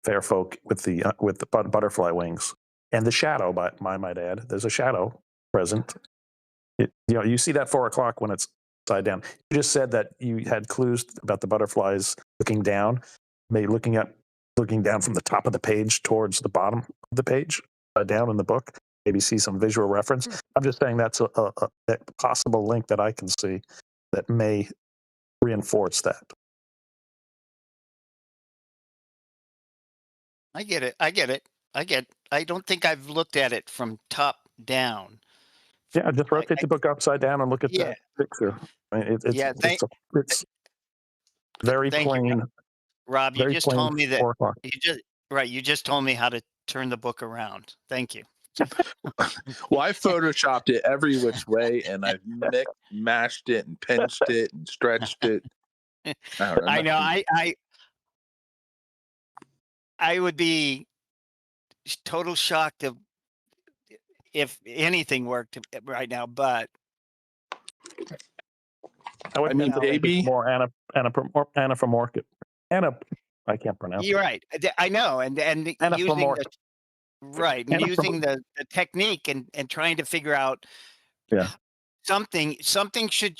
fair folk with the butterfly wings and the shadow, I might add, there's a shadow present. You see that 4 o'clock when it's upside down. You just said that you had clues about the butterflies looking down, maybe looking down from the top of the page towards the bottom of the page, down in the book. Maybe see some visual reference. I'm just saying that's a possible link that I can see that may reinforce that. I get it. I don't think I've looked at it from top down. Yeah, just rotate the book upside down and look at that picture. I mean, it's very plain. You, Rob, you just told me that 4 o'clock. you just told me how to turn the book around. Thank you. Well, I photoshopped it every which way, and I've mashed it and pinched it and stretched it. I know. I would be total shocked if anything worked right now, but I mean, maybe more anaphromorphic. I can't pronounce. You're right. I know, and using using the technique and trying to figure out something should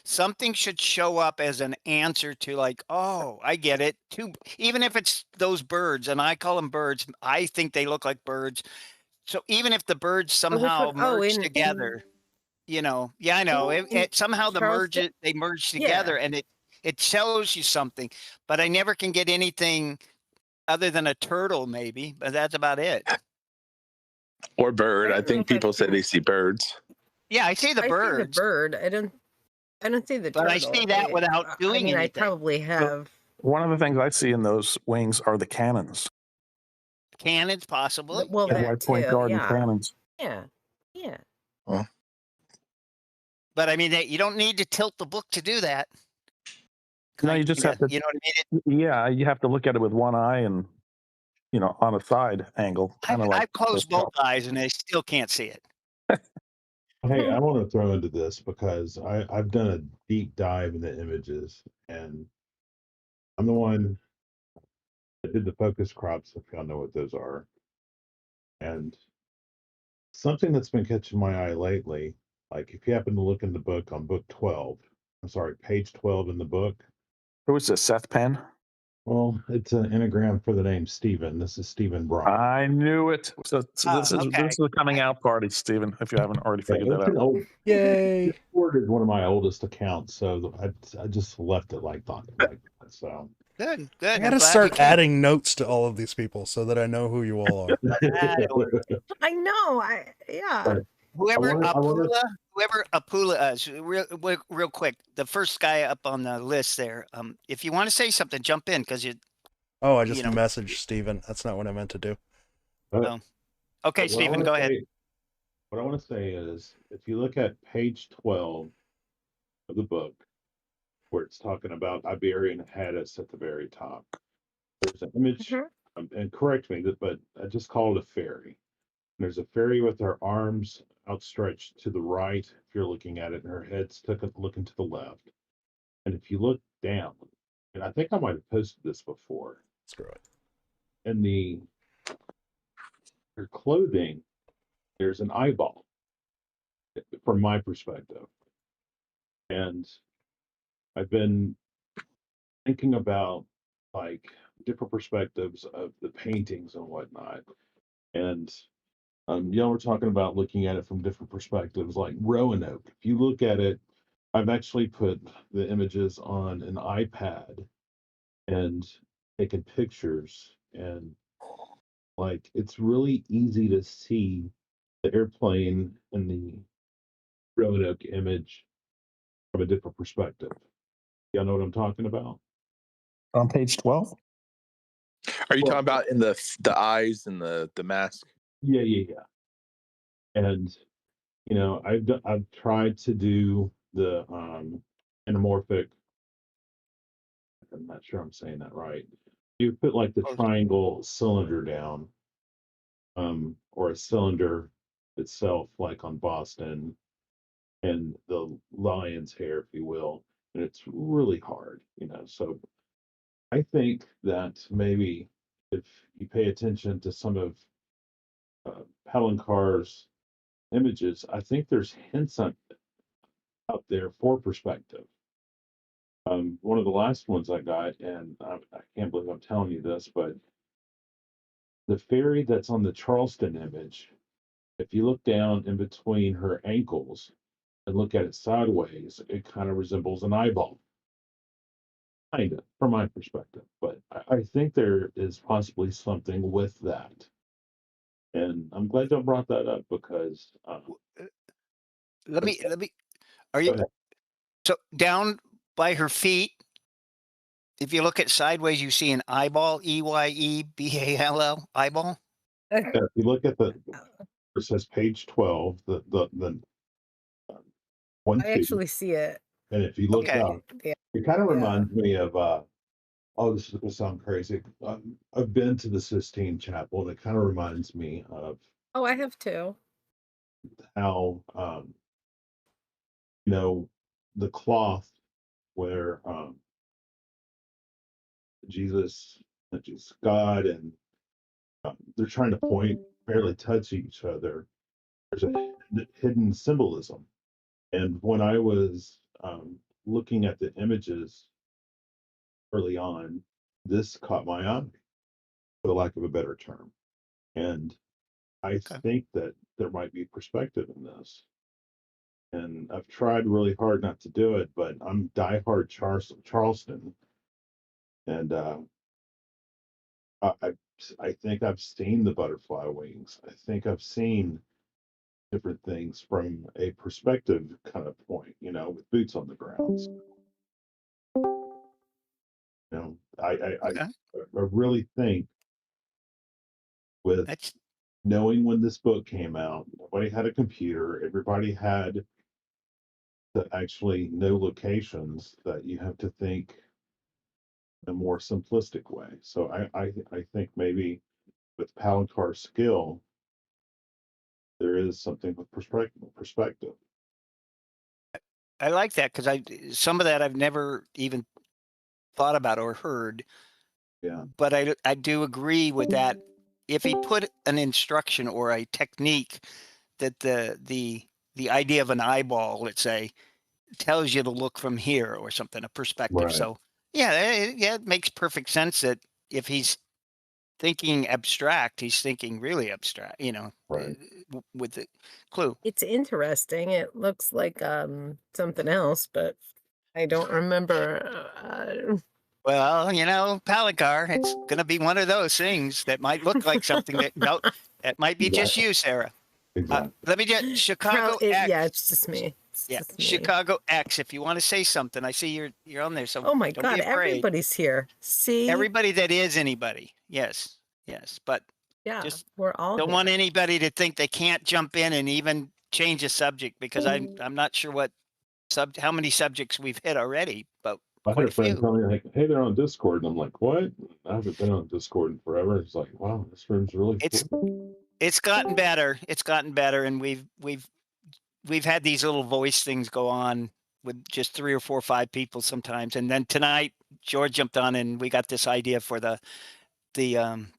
something should show up as an answer to, like, oh, I get it. Even if it's those birds, and I call them birds, I think they look like birds. So even if the birds somehow merge together, I know it somehow they merge together, and it shows you something. But I never can get anything other than a turtle, maybe, but that's about it. Or bird. I think people say they see birds. Yeah, I see the birds. See the bird. I don't see the turtle. But I see that without doing anything. I probably have. One of the things I see in those wings are the cannons. Cannons, possibly. Well, the White Point Garden cannons. Yeah. Well, but I mean, you don't need to tilt the book to do that. No, you just have to. You know what I mean? Yeah, you have to look at it with one eye and, on a side angle. I've closed both eyes and I still can't see it. Hey, I want to throw into this because I've done a deep dive in the images, and I'm the one that did the focus crops, if y'all know what those are. And something that's been catching my eye lately, like if you happen to look in the book on page 12 in the book. Who is this, Seth Penn? Well, it's an anagram for the name Stephen. This is Stephen Brown. I knew it. So this is the coming out party, Stephen, if you haven't already figured that out. Yay. Discord is one of my oldest accounts, so I just left it like that. So good. I gotta start adding notes to all of these people so that I know who you all are. I know. Whoever Apula is, real quick, the first guy up on the list there. If you want to say something, jump in because you. Oh, I just messaged Steven. That's not what I meant to do. Okay, Steven, go ahead. What I want to say is, if you look at page 12 of the book, where it's talking about Iberian Haddis at the very top, there's an image, and correct me, but I just call it a fairy. There's a fairy with her arms outstretched to the right, if you're looking at it, and her head's looking to the left. And if you look down, and I think I might have posted this before. Screw it. In her clothing, there's an eyeball, from my perspective. And I've been thinking about, like, different perspectives of the paintings and whatnot. And Y'all were talking about looking at it from different perspectives, like Roanoke. If you look at it, I've actually put the images on an iPad and taken pictures, and like it's really easy to see the airplane and the Roanoke image from a different perspective. Y'all know what I'm talking about? On page 12? Are you Well, talking about in the eyes and the mask? yeah. And I've tried to do the anamorphic. I'm not sure I'm saying that right. You put like the Oh, triangle cylinder down, or a cylinder itself, like on Boston, and the lion's hair, if you will, and it's really hard, So I think that maybe if you pay attention to some of Palancar's images, I think there's hints out there for perspective. One of the last ones I got, and I can't believe I'm telling you this, but the fairy that's on the Charleston image, if you look down in between her ankles and look at it sideways, it kind of resembles an eyeball. Kind of, from my perspective. But I think there is possibly something with that. And I'm glad you brought that up because let me. Are go you ahead. so down by her feet? If you look at sideways, you see an eyeball. EYEBALL eyeball. If you look at it says page 12, the one I actually see it. and if you look Okay. up, Yeah. it kind of reminds me of this is gonna sound crazy. I've been to the Sistine Chapel, and it kind of reminds me of Oh, I have too. how the cloth where Jesus, God, and they're trying to point, barely touch each other. There's a hidden symbolism. And when I was looking at the images early on, this caught my eye, for the lack of a better term. And I Okay. think that there might be perspective in this. And I've tried really hard not to do it, but I'm diehard Charleston, and I think I've seen the butterfly wings. I think I've seen different things from a perspective kind of point, with boots on the ground. I really think with That's knowing when this book came out, nobody had a computer, everybody had to actually know locations, that you have to think in a more simplistic way. So I think maybe with Palancar's skill, there is something with perspective. I like that because some of that I've never even thought about or heard. Yeah. But I do agree with that. If he put an instruction or a technique that the idea of an eyeball, let's say, tells you to look from here or something, a perspective. Right. So it makes perfect sense that if he's thinking abstract, he's thinking really abstract, Right. with the clue. It's interesting. It looks like something else, but I don't remember. Well, Palancar, it's going to be one of those things that might look like something that might be just you, Sarah. Exactly. Let me just Chicago X. Yeah, it's just me. It's Yeah, just me. Chicago X. If you want to say something, I see you're on there. So Oh my don't God, be afraid. everybody's here. See, Everybody that is anybody. Yes, but yeah, just we're all don't here. want anybody to think they can't jump in and even change a subject, because I'm not sure how many subjects we've hit already, but I had quite a friend few. tell me, like, hey, they're on Discord. And I'm like, what? I haven't been on Discord in forever. It's like, wow, this room's really cool. It's gotten better. It's gotten better, and we've had these little voice things go on with just 3 or 4 or 5 people sometimes. And then tonight, George jumped on, and we got this idea for the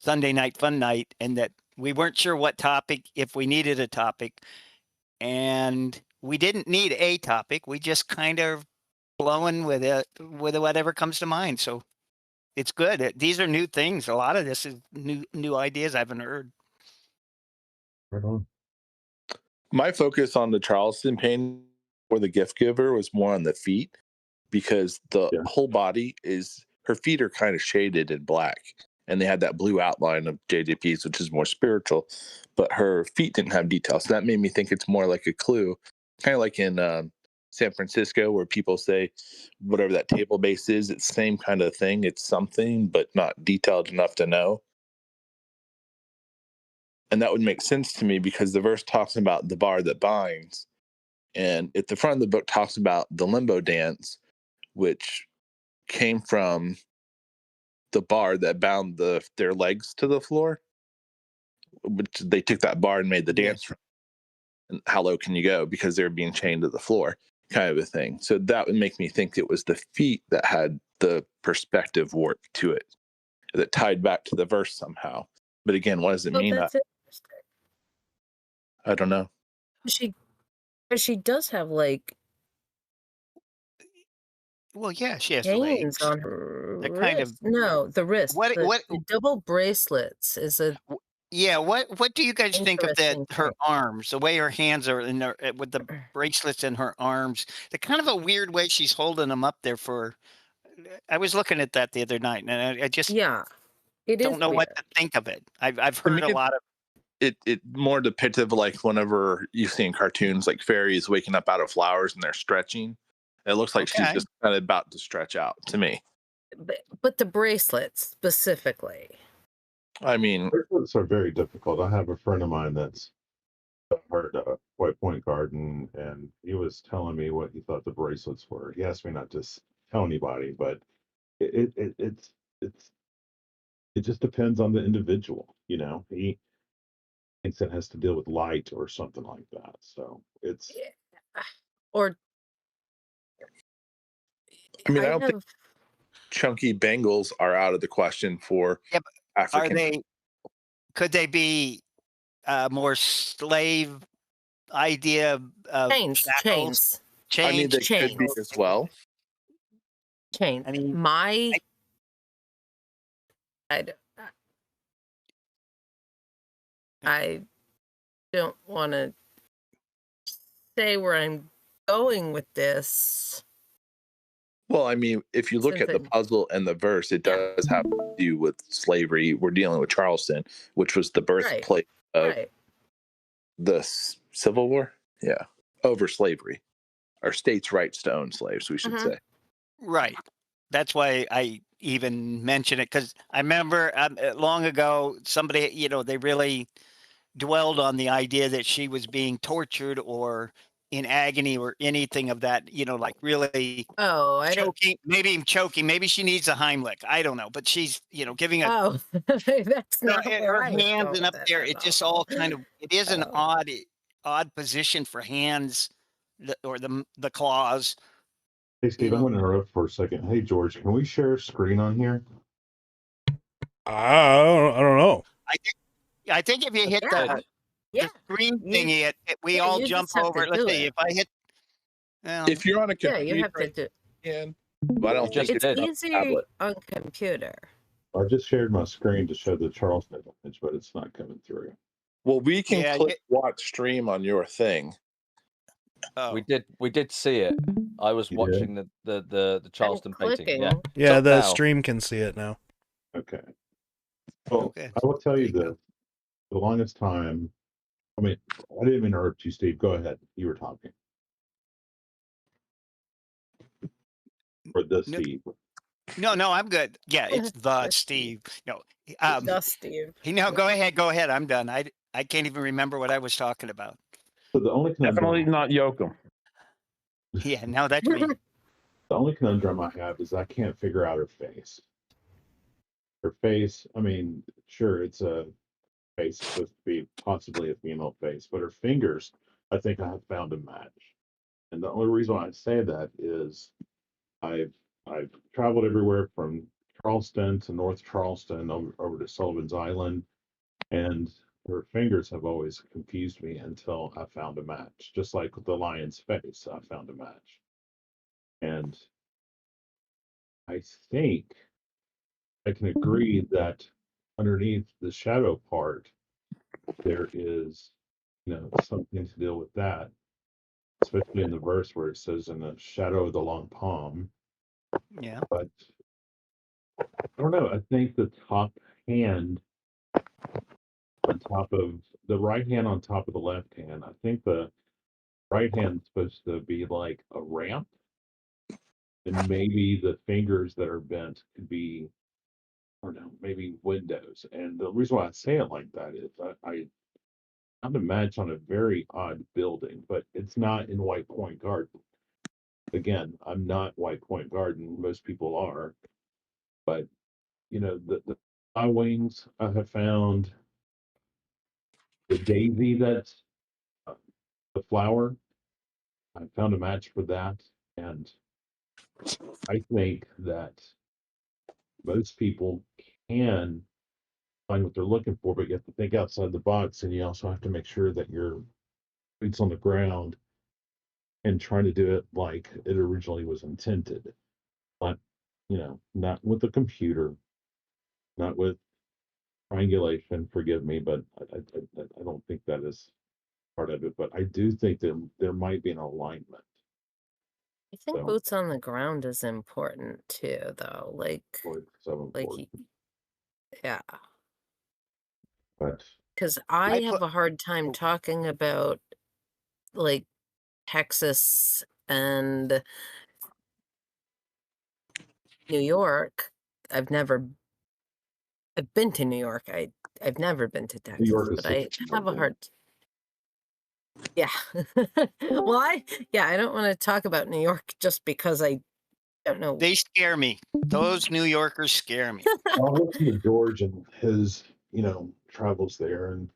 Sunday night fun night, and that we weren't sure what topic, if we needed a topic, and we didn't need a topic. We just kind of blowing with whatever comes to mind. So it's good. These are new things. A lot of this is new ideas I haven't heard. Right on. My focus on the Charleston painting for the gift giver was more on the feet because the Yeah. whole body is her feet are kind of shaded in black and they had that blue outline of JJP's, which is more spiritual, but her feet didn't have details. So that made me think it's more like a clue, kind of like in San Francisco where people say whatever that table base is, it's the same kind of thing. It's something, but not detailed enough to know. And that would make sense to me because the verse talks about the bar that binds. And at the front of the book talks about the limbo dance, which came from the bar that bound their legs to the floor, which they took that bar and made the dance from. And how low can you go? Because they're being chained to the floor, kind of a thing. So that would make me think it was the feet that had the perspective warp to it that tied back to the verse somehow. But again, what does it mean? That's interesting. I don't know. She does have like Well, yeah, she has chains legs. on her They're wrist. kind of No, the wrist. what The double bracelets is a yeah, what do you guys think of that interesting her thing. arms, the way her hands are in her with the bracelets in her arms, the kind of a weird way she's holding them up there for I was looking at that the other night and I just Yeah, it is don't know weird. what to think of it. I've To me, heard a lot of it more depictive like whenever you see in cartoons like fairies waking up out of flowers and they're stretching. It looks like she's Okay. just kind of about to stretch out to me. But the bracelets specifically. I mean, Bracelets are very difficult. I have a friend of mine that's heard White Point Garden, and he was telling me what he thought the bracelets were. He asked me not to tell anybody, but it's it just depends on the individual. You know, he thinks it has to deal with light or something like that. So it's Or I mean, I I don't think have chunky bangles are out of the question for Yeah, but are African. could they be more slave idea of shackles? chains. I mean, they could be chains. as well. Chains. I mean, I don't want to say where I'm going with this. Well, I mean, if you look at the puzzle and the verse, it does have to do with slavery. We're dealing with Charleston, which was the birthplace of the Civil War. Yeah, over slavery, or states' rights to own slaves, we should say. Right. That's why I even mention it because I remember long ago somebody, you know, they really dwelled on the idea that she was being tortured or in agony or anything of that, you know, like really choking, maybe even choking. Maybe she needs a Heimlich. I don't know, but she's, you know, giving a that's not her hands and up there. It just all kind of it is an odd position for hands or the claws. Hey, Steve, I'm going to interrupt for a second. Hey, George, can we share a screen on here? I don't know. I think if you hit the screen thingy, we all jump over. Let's see. If I hit, if you're on a computer, you have to do. But I don't think it's easier on computer. I just shared my screen to show the Charleston image, but it's not coming through. Well, we can click watch stream on your thing. We did see it. I was watching the Charleston painting. Yeah. Yeah, the stream can see it now. Okay. Well, I will tell you this. The longest time, I mean, I didn't even interrupt you, Steve. Go ahead. You were talking. Or the Steve. No, I'm good. Yeah, it's the Steve. No, the Steve. No, go ahead. I'm done. I can't even remember what I was talking about. So the only definitely not Yoakum. Yeah, no, that's me. The only conundrum I have is I can't figure out her face. Her face, I mean, sure, it's a face supposed to be possibly a female face, but her fingers, I think I have found a match. And the only reason why I say that is I've traveled everywhere from Charleston to North Charleston over to Sullivan's Island, and her fingers have always confused me until I found a match. Just like with the lion's face, I found a match. And I think I can agree that underneath the shadow part, there is something to deal with that, especially in the verse where it says in the shadow of the long palm. Yeah. But I don't know. I think the top hand on top of the right hand on top of the left hand, I think the right hand's supposed to be like a ramp, and maybe the fingers that are bent could be, I don't know, maybe windows. And the reason why I say it like that is I found a match on a very odd building, but it's not in White Point Garden. Again, I'm not White Point Garden. Most people are, but the eye wings I have found, the daisy that's the flower. I found a match for that, and I think that most people can find what they're looking for, but you have to think outside the box, and you also have to make sure that your boots on the ground and trying to do it like it originally was intended. Not, not with the computer, not with triangulation. Forgive me, but I don't think that is part of it. But I do think that there might be an alignment. I think So, boots on the ground is important too, though. so important. Yeah, But because I I have put a hard time talking about like Texas and New York. I've been to New York. I've never been to New Texas, York is but such I a have a beautiful. hard. Yeah. Well, I don't want to talk about New York just because I don't know. They scare me. Those New Yorkers scare me. I'll listen to George and his, travels there, and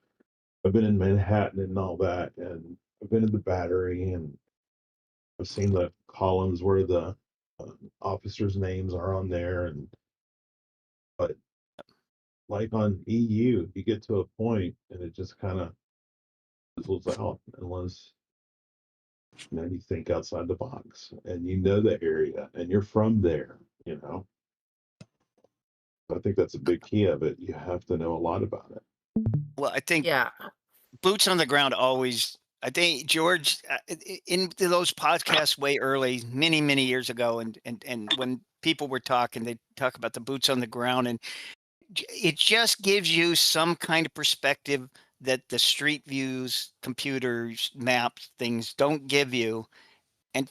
I've been in Manhattan and all that, and I've been in the Battery, and I've seen the columns where the officers' names are on there, but like on EU, you get to a point and it just kind of fizzles out unless you think outside the box and the area and you're from there. I think that's a big key of it. You have to know a lot about it. Well, I think Yeah. boots on the ground always. I think George in those podcasts way early, many many years ago, and when people were talking, they talk about the boots on the ground, and it just gives you some kind of perspective that the street views, computers, maps, things don't give you, and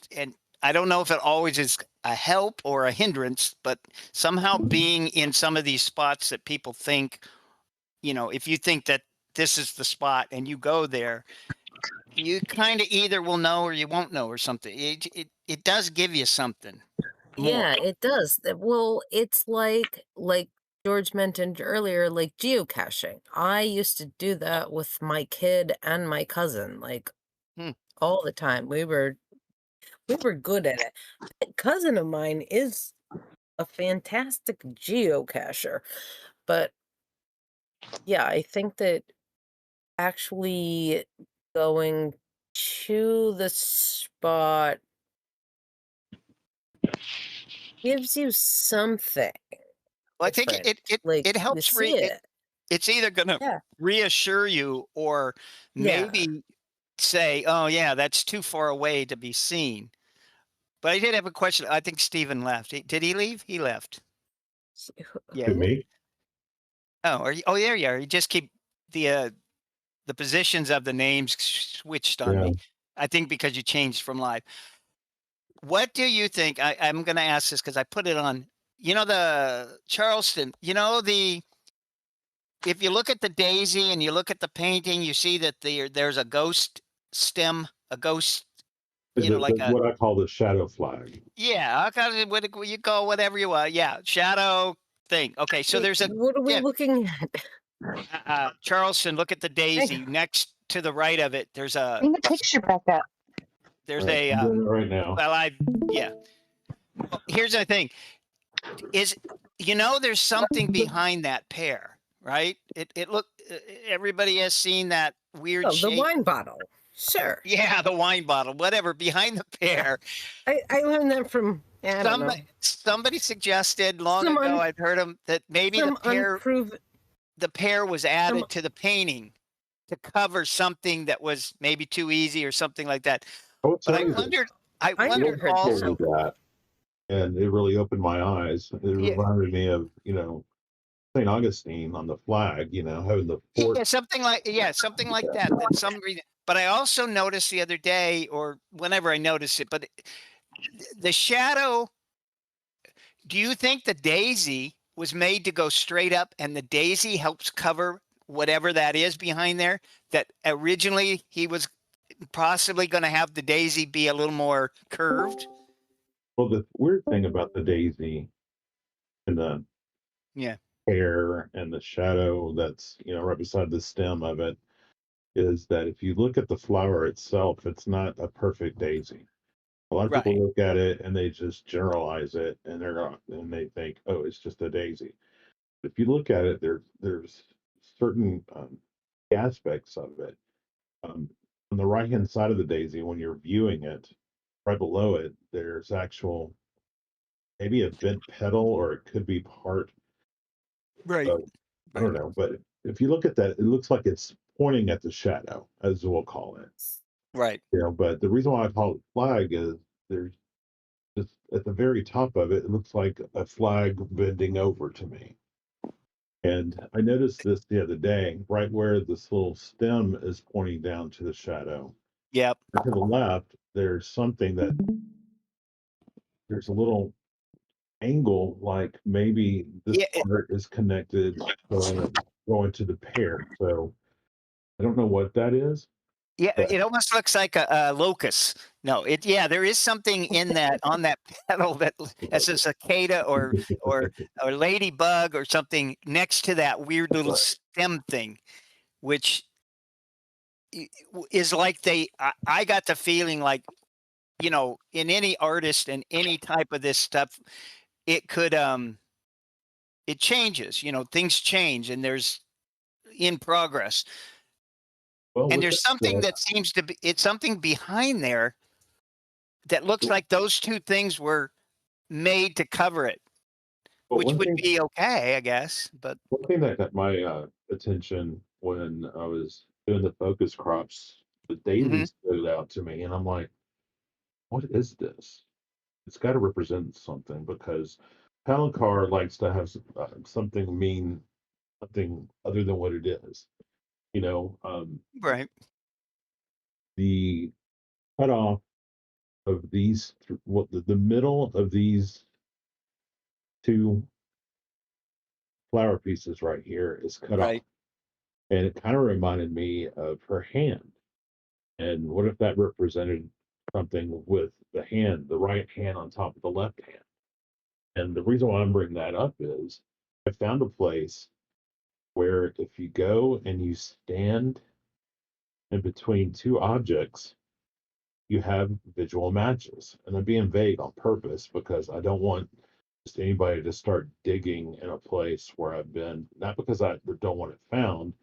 I don't know if it always is a help or a hindrance, but somehow being in some of these spots that people think, if you think that this is the spot and you go there, you kind of either will know or you won't know or something. It does give you something more. Yeah, it does. Well, it's like George mentioned earlier, like geocaching. I used to do that with my kid and my cousin, all the time. We were good at it. A cousin of mine is a fantastic geocacher, but yeah, I think that actually going to the spot gives you something. Well, I think it You helps see it. it's either going to Yeah. reassure you or Yeah. maybe say, oh yeah, that's too far away to be seen. But I did have a question. I think Stephen left. Did he leave? He left. Yeah. To me, Oh, there you are. You just keep the positions of the names switched on Yeah. me. I think because you changed from live. What do you think? I'm going to ask this because I put it on. The Charleston. If you look at the daisy and you look at the painting, you see that there's a ghost stem, a ghost. What I call the shadow flag. Yeah, I got it. What you call whatever you want. Yeah, shadow thing. Okay, so there's a. What are we looking at? Charleston, look at the daisy next to the right of it. There's a. Bring the picture back up. There's Right, I'm doing it right now. Well, yeah. Well, here's the thing: there's something behind that pear, right? It look. Everybody has seen that weird shape. The wine bottle. Sure. Yeah, the wine bottle, whatever, behind the pear. I learned that from somebody suggested long ago. I've heard them that maybe the pear was added to the painting. to cover something that was maybe too easy or something like that. I would But I tell you this. wondered, I I never wondered heard told also. me that, and it really opened my eyes. It Yeah, reminded me of, St. Augustine on the flag, having the fort. yeah, something like that. That some reason. But I also noticed the other day, or whenever I notice it, but the shadow. Do you think the daisy was made to go straight up, and the daisy helps cover whatever that is behind there? That originally he was possibly going to have the daisy be a little more curved. Well, the weird thing about the daisy and the Yeah. hair and the shadow that's, right beside the stem of it is that if you look at the flower itself, it's not a perfect daisy. A lot of people Right. look at it and they just generalize it, and they think, oh, it's just a daisy. If you look at it, there's certain aspects of it. On the right hand side of the daisy, when you're viewing it, right below it, there's actual maybe a bent petal, or it could be part Right. of, I don't know. But if you look at that, it looks like it's pointing at the shadow, as we'll call it. Right. But the reason why I call it flag is there's just at the very top of it, it looks like a flag bending over to me. And I noticed this the other day, right where this little stem is pointing down to the shadow. Yep. To the left, there's something there's a little angle, like maybe this part is connected going to the pear. So I don't know what that is. Yeah, but it almost looks like a locust. No, there is something in that on that petal that as a cicada or ladybug or something next to that weird little stem thing, which is like I got the feeling like, in any artist and any type of this stuff, it could it changes, things change and there's in progress. Well, And there's something that seems to be, it's something behind there that looks like those two things were made to cover it, which would be okay, I guess. But one thing that got my attention when I was doing the focus crops, the daisy stood out to me, and I'm like, what is this? It's got to represent something, because Palancar likes to have something mean something other than what it is. Right. The cutoff of these, the middle of these two flower pieces right here is cut off. And it kind of reminded me of her hand. And what if that represented something with the right hand on top of the left hand? And the reason why I'm bringing that up is I found a place where if you go and you stand in between two objects, you have visual matches. And I'm being vague on purpose because I don't want just anybody to start digging in a place where I've been, not because I don't want it found,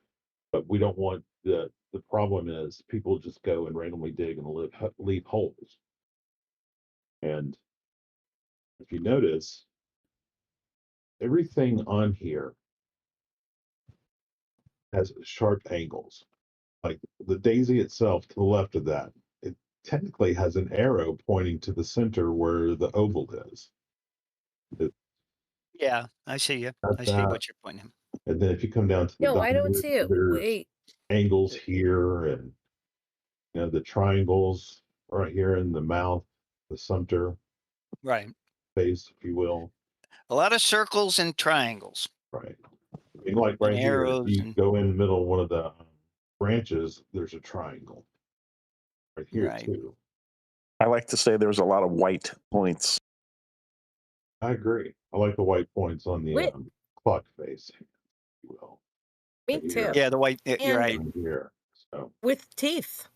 but we don't want the problem is people just go and randomly dig and leave holes. And if you notice, everything on here has sharp angles. Like the daisy itself to the left of that, it technically has an arrow pointing to the center where the oval is. Yeah, I see you. I see what you're pointing. And then if you come down to the I don't see it. there's Wait. angles here, and the triangles right here in the mouth, the center Right. face, if you will. A lot of circles and triangles. Right. I mean, like right here, if you go in the middle of one of the branches, there's a triangle. Right here too. I like to say there's a lot of white points. I agree. I like the white points on the clock face, if you will. Me too. Yeah, the white. You're right. Here, so. With teeth.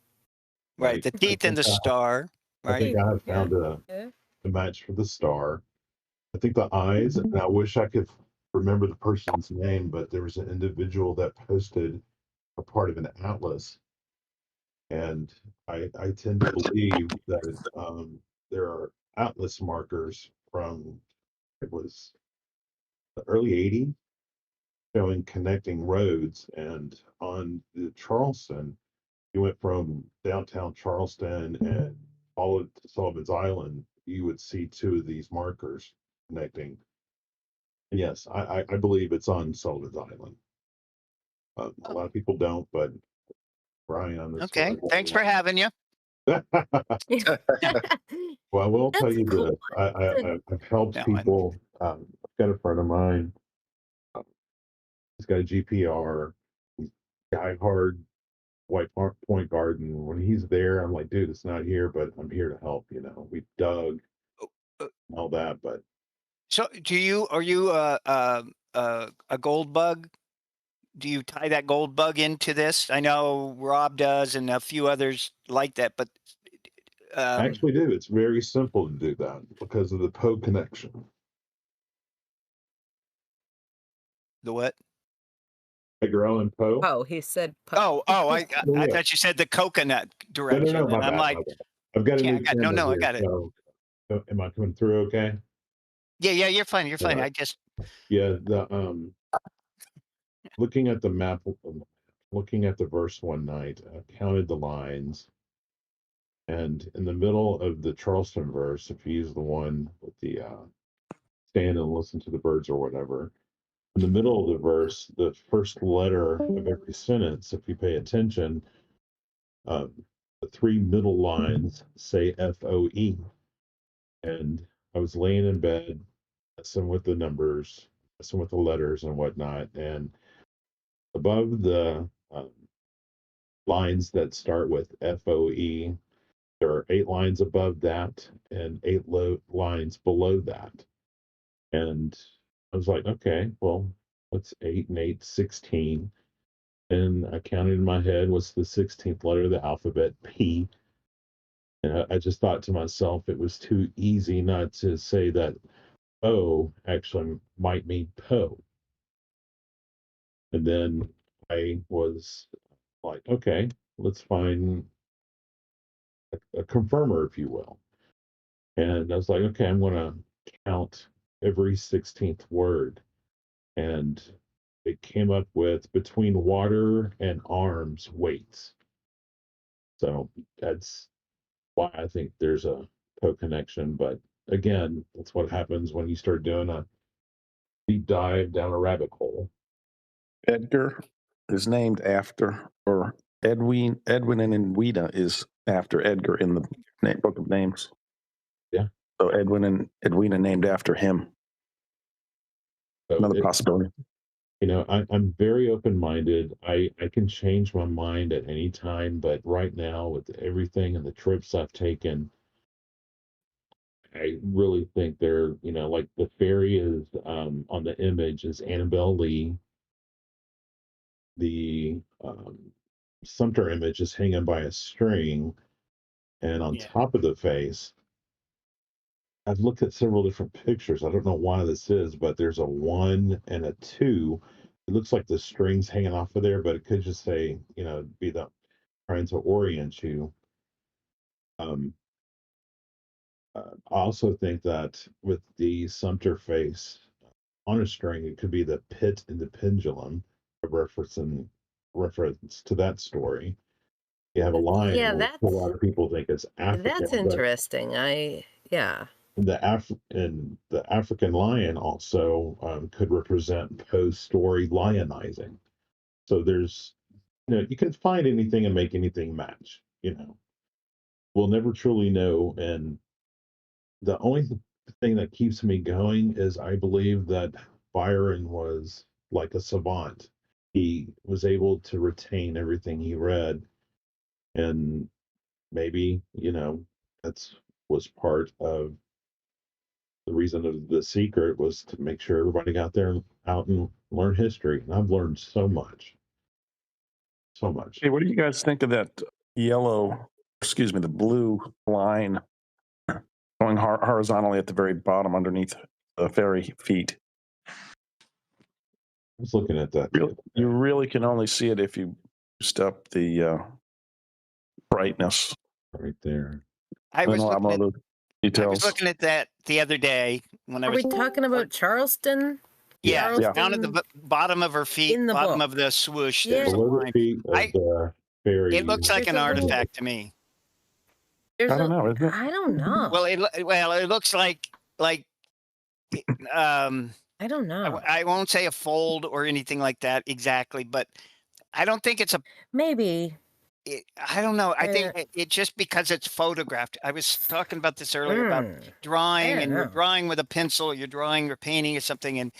Right, the teeth and the star. Right. I think I have found a match for the star. I think the eyes, and I wish I could remember the person's name, but there was an individual that posted a part of an atlas. And I tend to believe that there are atlas markers from, it was the early 80s, showing connecting roads. And on the Charleston, you went from downtown Charleston and followed to Sullivan's Island, you would see two of these markers connecting. And yes, I believe it's on Sullivan's Island. A lot of people don't, but Brian, that's Okay. Thanks for having you. Well, I will tell you cool. this. I've helped No, people. I've got a friend of mine. He's got a GPR. He's diehard White Point Garden. When he's there, I'm like, dude, it's not here, but I'm here to help. We dug and all that, but So, are you a gold bug? Do you tie that gold bug into this? I know Rob does, and a few others like that, but I actually do. It's very simple to do that because of the Poe connection. the what? Edgar Allan Poe. Oh, he said Poe. I thought you said the coconut direction. No, And I'm bad, like, my bad. I've got a yeah, new I camera got here, it. so, am I coming through okay? Yeah, you're fine. You're fine. Yeah. I just Yeah, looking at the map, looking at the verse one night, I counted the lines, and in the middle of the Charleston verse, if you use the one with the stand and listen to the birds or whatever, in the middle of the verse, the first letter of every sentence, if you pay attention, the three middle lines say FOE. And I was laying in bed, messing with the numbers, messing with the letters and whatnot. And above the lines that start with FOE, there are 8 lines above that and 8 lines below that. And I was like, okay, well, what's 8 and 8, 16. And I counted in my head, what's the 16th letter of the alphabet? P. And I just thought to myself, it was too easy not to say that O actually might mean Poe. And then I was like, okay, let's find a confirmer, if you will. And I was like, okay, I'm going to count every 16th word. And it came up with between water and arms weights. So that's why I think there's a Poe connection. But again, that's what happens when you start doing a deep dive down a rabbit hole. Edgar is named after, or Edwin and Edwina is after Edgar in the book of names. Yeah. So Edwin and Edwina named after him. So another possibility. I'm very open-minded. I can change my mind at any time, but right now with everything and the trips I've taken, I really think they're, like the fairy is on the image is Annabelle Lee. The Sumter image is hanging by a string, and on top of the face, I've looked at several different pictures. I don't know why this is, but there's a 1 and a 2. It looks like the string's hanging off of there, but it could just say, be the trying to orient you. I also think that with the Sumter face on a string, it could be the pit and the pendulum, a reference to that story. You have a line, Yeah, which a lot of people think is African. That's interesting. Yeah. The African lion also could represent Poe's story lionizing. So there's, you can find anything and make anything match. We'll never truly know. And the only thing that keeps me going is I believe that Byron was like a savant. He was able to retain everything he read, and maybe that's was part of the reason of The Secret was to make sure everybody got there out and learn history. And I've learned so much. Hey, what do you guys think of that the blue line going horizontally at the very bottom underneath the fairy feet? I was looking at that. You really can only see it if you boost up the brightness. Right there. I was looking at that the other day when Are we talking about Charleston? Yeah, Yeah. down at the bottom of her feet, In the bottom book. of the swoosh. Yeah. There's a Below the line. feet of the fairy. It looks like There's an a little- artifact to me. There's I don't know. Is it? I don't know. Well, it looks like I don't know. I won't say a fold or anything like that exactly, but I don't think it's a. Maybe. I don't know. I think it just because it's photographed. I was talking about this earlier about drawing, don't and you're know. drawing with a pencil, you're drawing or painting or something, and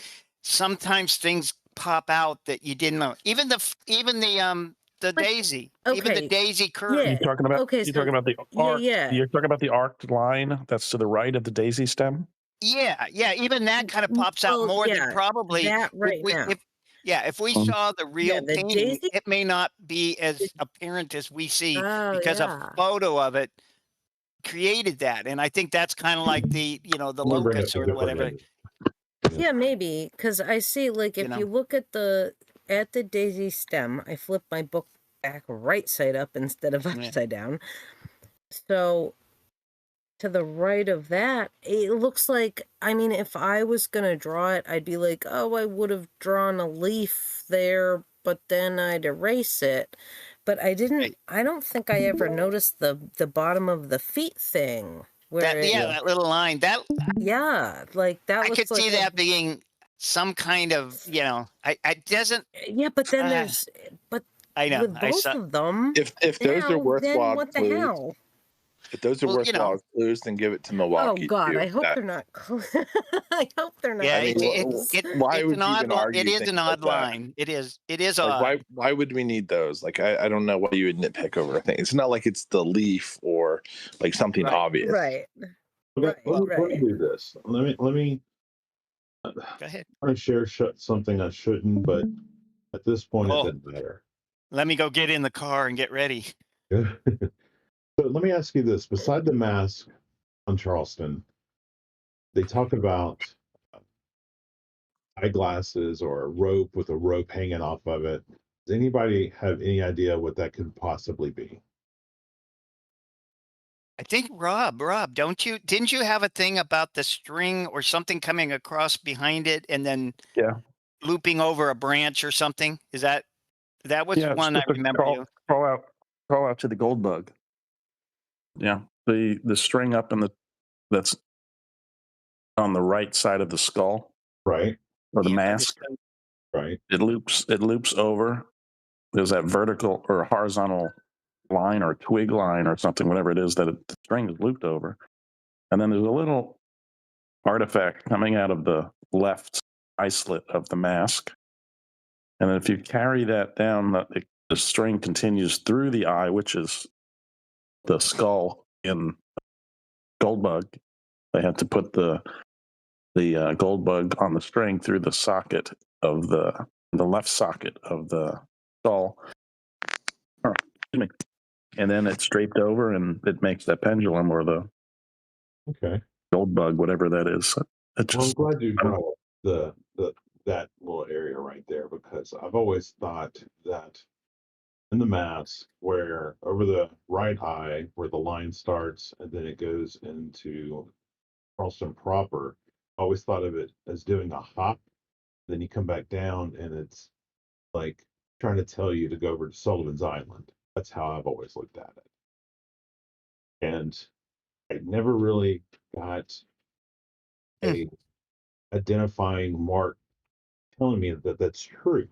sometimes things pop out that you didn't know. Even the daisy, even the okay, daisy curve. yeah. You're talking about Okay, you're so- talking about the yeah, arc. yeah. You're talking about the arced line that's to the right of the daisy stem. Yeah, even that kind of pops out Well, more yeah, than probably that right now. if we saw the real the painting, daisy- it may not be as apparent as we see Oh, because yeah. a photo of it created that. And I think that's kind of like the locus or whatever. Yeah, maybe because I see like if you look at the daisy stem, I flip my book back right side up instead of upside down. So to the right of that, it looks like, I mean, if I was gonna draw it, I'd be like, oh, I would have drawn a leaf there, but then I'd erase it. But I didn't. I don't think I ever noticed the bottom of the feet thing. Where That little line. That like that. I looks could like see that being some kind of, I doesn't. Yeah, but then there's, but I know. with both of them, If those are now, worthwhile then what the clues, hell? if those are worthwhile clues, then give it to Oh Milwaukee. God, too. I hope That- they're not. I hope they're not. Yeah, I mean, why it's would an you odd even line. argue It is things an like odd that? line. It is Like, odd. why would we need those? Like, I don't know why you would nitpick over a thing. It's not like it's the leaf or like something obvious. Right. Okay, let me do this. Let me Go ahead. I'm gonna share something I shouldn't, but at this point it doesn't matter. Let me go get in the car and get ready. So let me ask you this: beside the mask on Charleston, they talk about eyeglasses or a rope with a rope hanging off of it. Does anybody have any idea what that could possibly be? I think Rob, didn't you have a thing about the string or something coming across behind it and then looping over a branch or something? That was Yeah, it's one I just a remember you. crawl out to the gold bug. Yeah, the string up in that's on the right side of the skull, right, or the mask, right. It loops over. There's that vertical or horizontal line or twig line or something, whatever it is that the string is looped over, and then there's a little artifact coming out of the left eye slit of the mask, and then if you carry that down, the string continues through the eye, which is the skull in Goldbug. They had to put the Goldbug on the string through the socket of the left socket of the skull. Oh, excuse me. And then it's draped over, and it makes that pendulum or the Goldbug, whatever that is. I'm glad you brought up that little area right there, because I've always thought that in the mask, where over the right eye, where the line starts and then it goes into Charleston proper, I always thought of it as doing a hop. Then you come back down, and it's like trying to tell you to go over to Sullivan's Island. That's how I've always looked at it. And I never really got a identifying mark telling me that that's true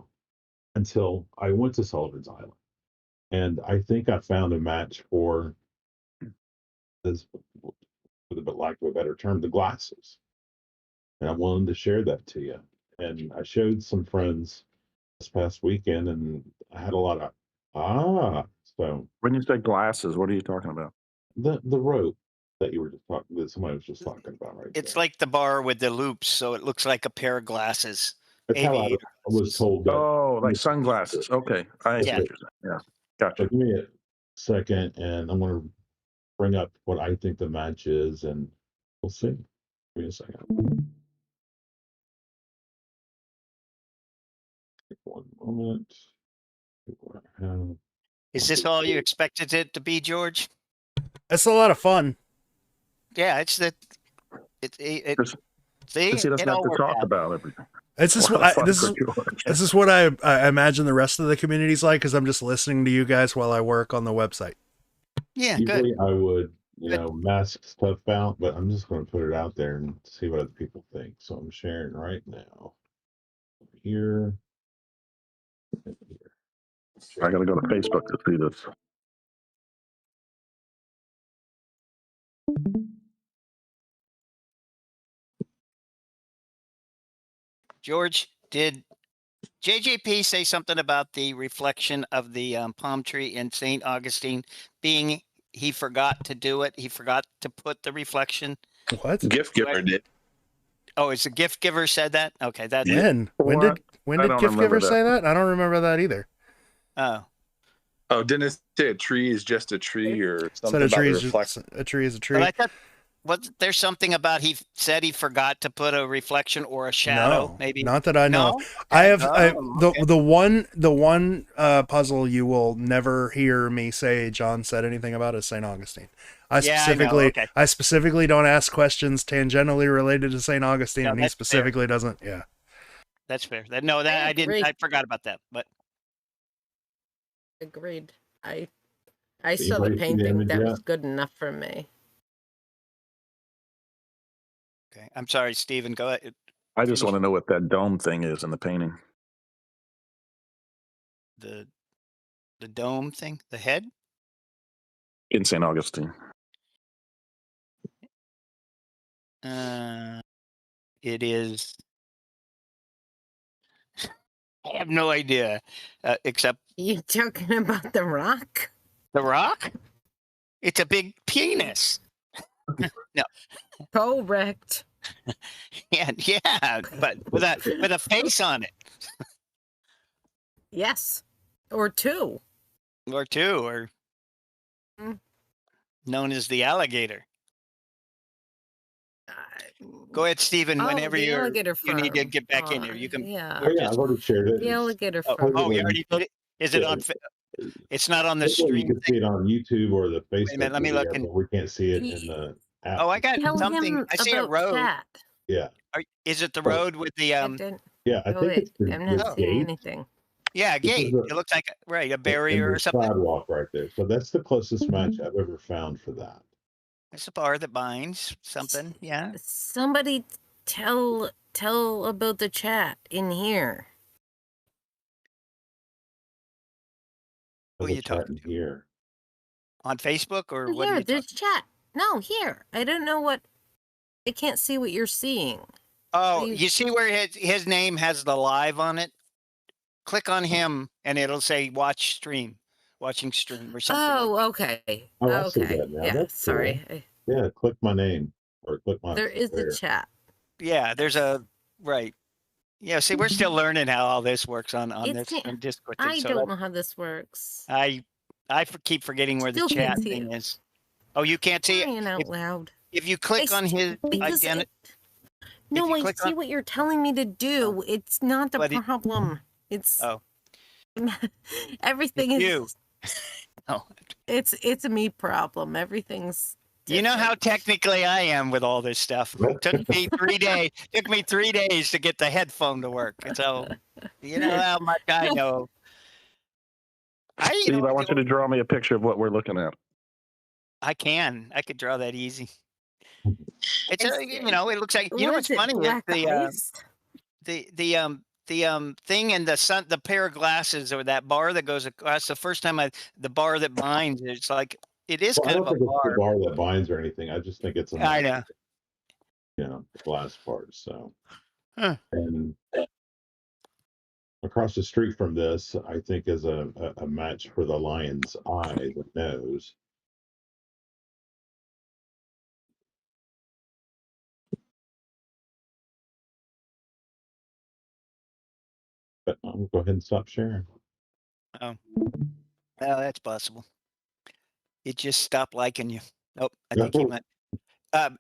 until I went to Sullivan's Island. And I think I found a match for this, with a lack of a better term, the glasses. And I wanted to share that to you. And I showed some friends this past weekend, and I had a lot of so when you say glasses, what are you talking about? The rope that you were just talking, that somebody was just talking about, right? It's like the bar with the loops, so it looks like a pair of glasses. That's how I was told. That like sunglasses. Okay, I see what you're saying. Yeah, gotcha. So give me a second, and I'm going to bring up what I think the match is, and we'll see. Give me a second. One moment. Is this all you expected it to be, George? It's a lot of fun. Yeah, it's that. See, Because he doesn't have to talk about everything. This is What what a fun this for is George. this is what I imagine the rest of the community's like, because I'm just listening to you guys while I work on the website. Yeah, Usually good. I would, Good. mask stuff out, but I'm just going to put it out there and see what other people think. So I'm sharing right now. Here. And here. I got to go to Facebook to see this. George, did JJP say something about the reflection of the palm tree in St. Augustine being he forgot to do it? He forgot to put the reflection. What? Gift giver did. Oh, it's a gift giver said that? Okay, that's When What? when I did don't gift remember giver that. say that? I don't remember that either. Oh. Oh, didn't it say a tree is just a tree or Said something a about tree the is reflection? a tree is a tree. But I thought was there something about he said he forgot to put a reflection or a shadow? No, Maybe not that I know. No? Of. I have okay. the one puzzle you will never hear me say John said anything about is St. Augustine. I specifically don't ask questions tangentially related to St. Augustine, No, and he that's specifically doesn't. Yeah. That's fair. I didn't. agree. I forgot about that. But Agreed. I saw the Anybody see the painting. image That yet? was good enough for me. okay, I'm sorry, Stephen. Go ahead. I just Finish. want to know what that dome thing is in the painting. The dome thing, the head. In St. Augustine. It is. I have no idea, except You talking about the rock? the rock. It's a big penis. No. Correct. Yeah, but with a face on it, Yes. Or two. or two, or Mm. known as the alligator. Go ahead, Stephen. Oh, Whenever the alligator you need to farm. get back in here, you can. Yeah. Oh, yeah, I've already shared it. The alligator Oh, farm. you already did it. Is it on? It's not on the You stream. can see it on YouTube or the Facebook. Wait a minute, let me look video, in- but we can't see it in the app. Oh, I got Tell something. him I see a about road. chat. Yeah, Is it the Oh. road with the I didn't. yeah. I Oh, think wait, it's the I'm not seeing gate. anything. Yeah, a This is gate. the- It looks like a and barrier or there's something. sidewalk right there. So that's the closest match I've ever found for that. It's a bar that binds something. Yeah. Somebody tell about the chat in here. Who Double you talking chatting here. On Facebook or what? Are Here, you there's talking? chat. No, here. I don't know what. I can't see what you're seeing. Oh, you- you see where his name has the live on it? Click on him and it'll say watching stream or something. Like Oh, okay. Oh, I see Okay. that now. Yeah, That's sorry. cool. Yeah, click my name or click my. There is there. a chat. Yeah, there's a right. Yeah, see, we're still learning how all this works on It's this not- on Discord thing. I So don't know how this works. I keep forgetting where the Still can't chat see thing it. is. Oh, you can't see it? Crying out loud. If you click on his Because identity. No, you I click see on- what you're telling me to do. It's not the But it- problem. It's Oh. everything It's is. you. Oh. It's a me problem. Everything's. You know how different. technically I am with all this stuff. Took me 3 days. Took me 3 days to get the headphone to work. So you know how much I know. Steve, I want you to draw me a picture of what we're looking at. I could draw that easy. It's It's- it looks like What what's is it, funny is black the ice? thing and the pair of glasses or that bar that goes across. The first time the bar that binds, it's like it is Well, I kind don't of a think it's the bar. bar that binds or anything. I just think it's a. I know. The glass part. So, Huh. and across the street from this, I think is a match for the lion's eye, the nose. But I'll go ahead and stop sharing. Oh, that's possible. It just stopped liking you. Oh, I think he might.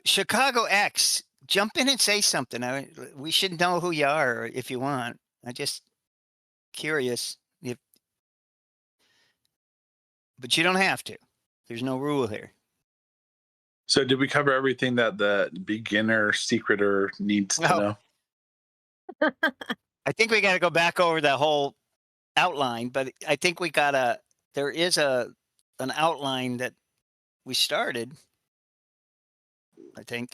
Chicago X, jump in and say something. We should know who you are if you want. I just curious but you don't have to. There's no rule here. So did we cover everything that the beginner secreter needs to No. know? I think we got to go back over the whole outline, but I think there is an outline that we started, I think.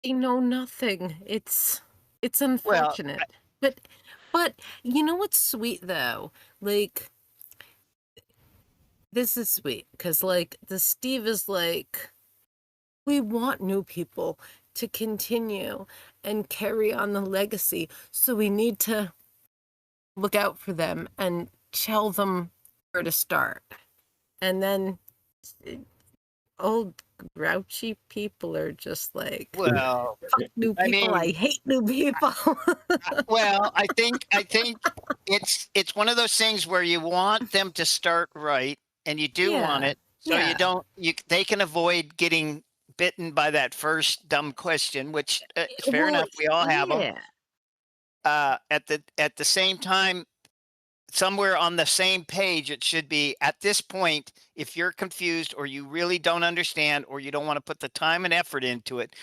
They know nothing. It's Well, unfortunate. But you know what's sweet though? Like, this is sweet because like the Steve is like, we want new people to continue and carry on the legacy. So we need to look out for them and tell them where to start. And then old grouchy people are just like, well, fuck new people. I hate new people. well, I think it's one of those things where you want them to start right, and you do want Yeah, it, so yeah. they can avoid getting bitten by that first dumb question, which is fair Well, enough. We all have them. yeah. At the same time, somewhere on the same page, it should be at this point, if you're confused or you really don't understand or you don't want to put the time and effort into it,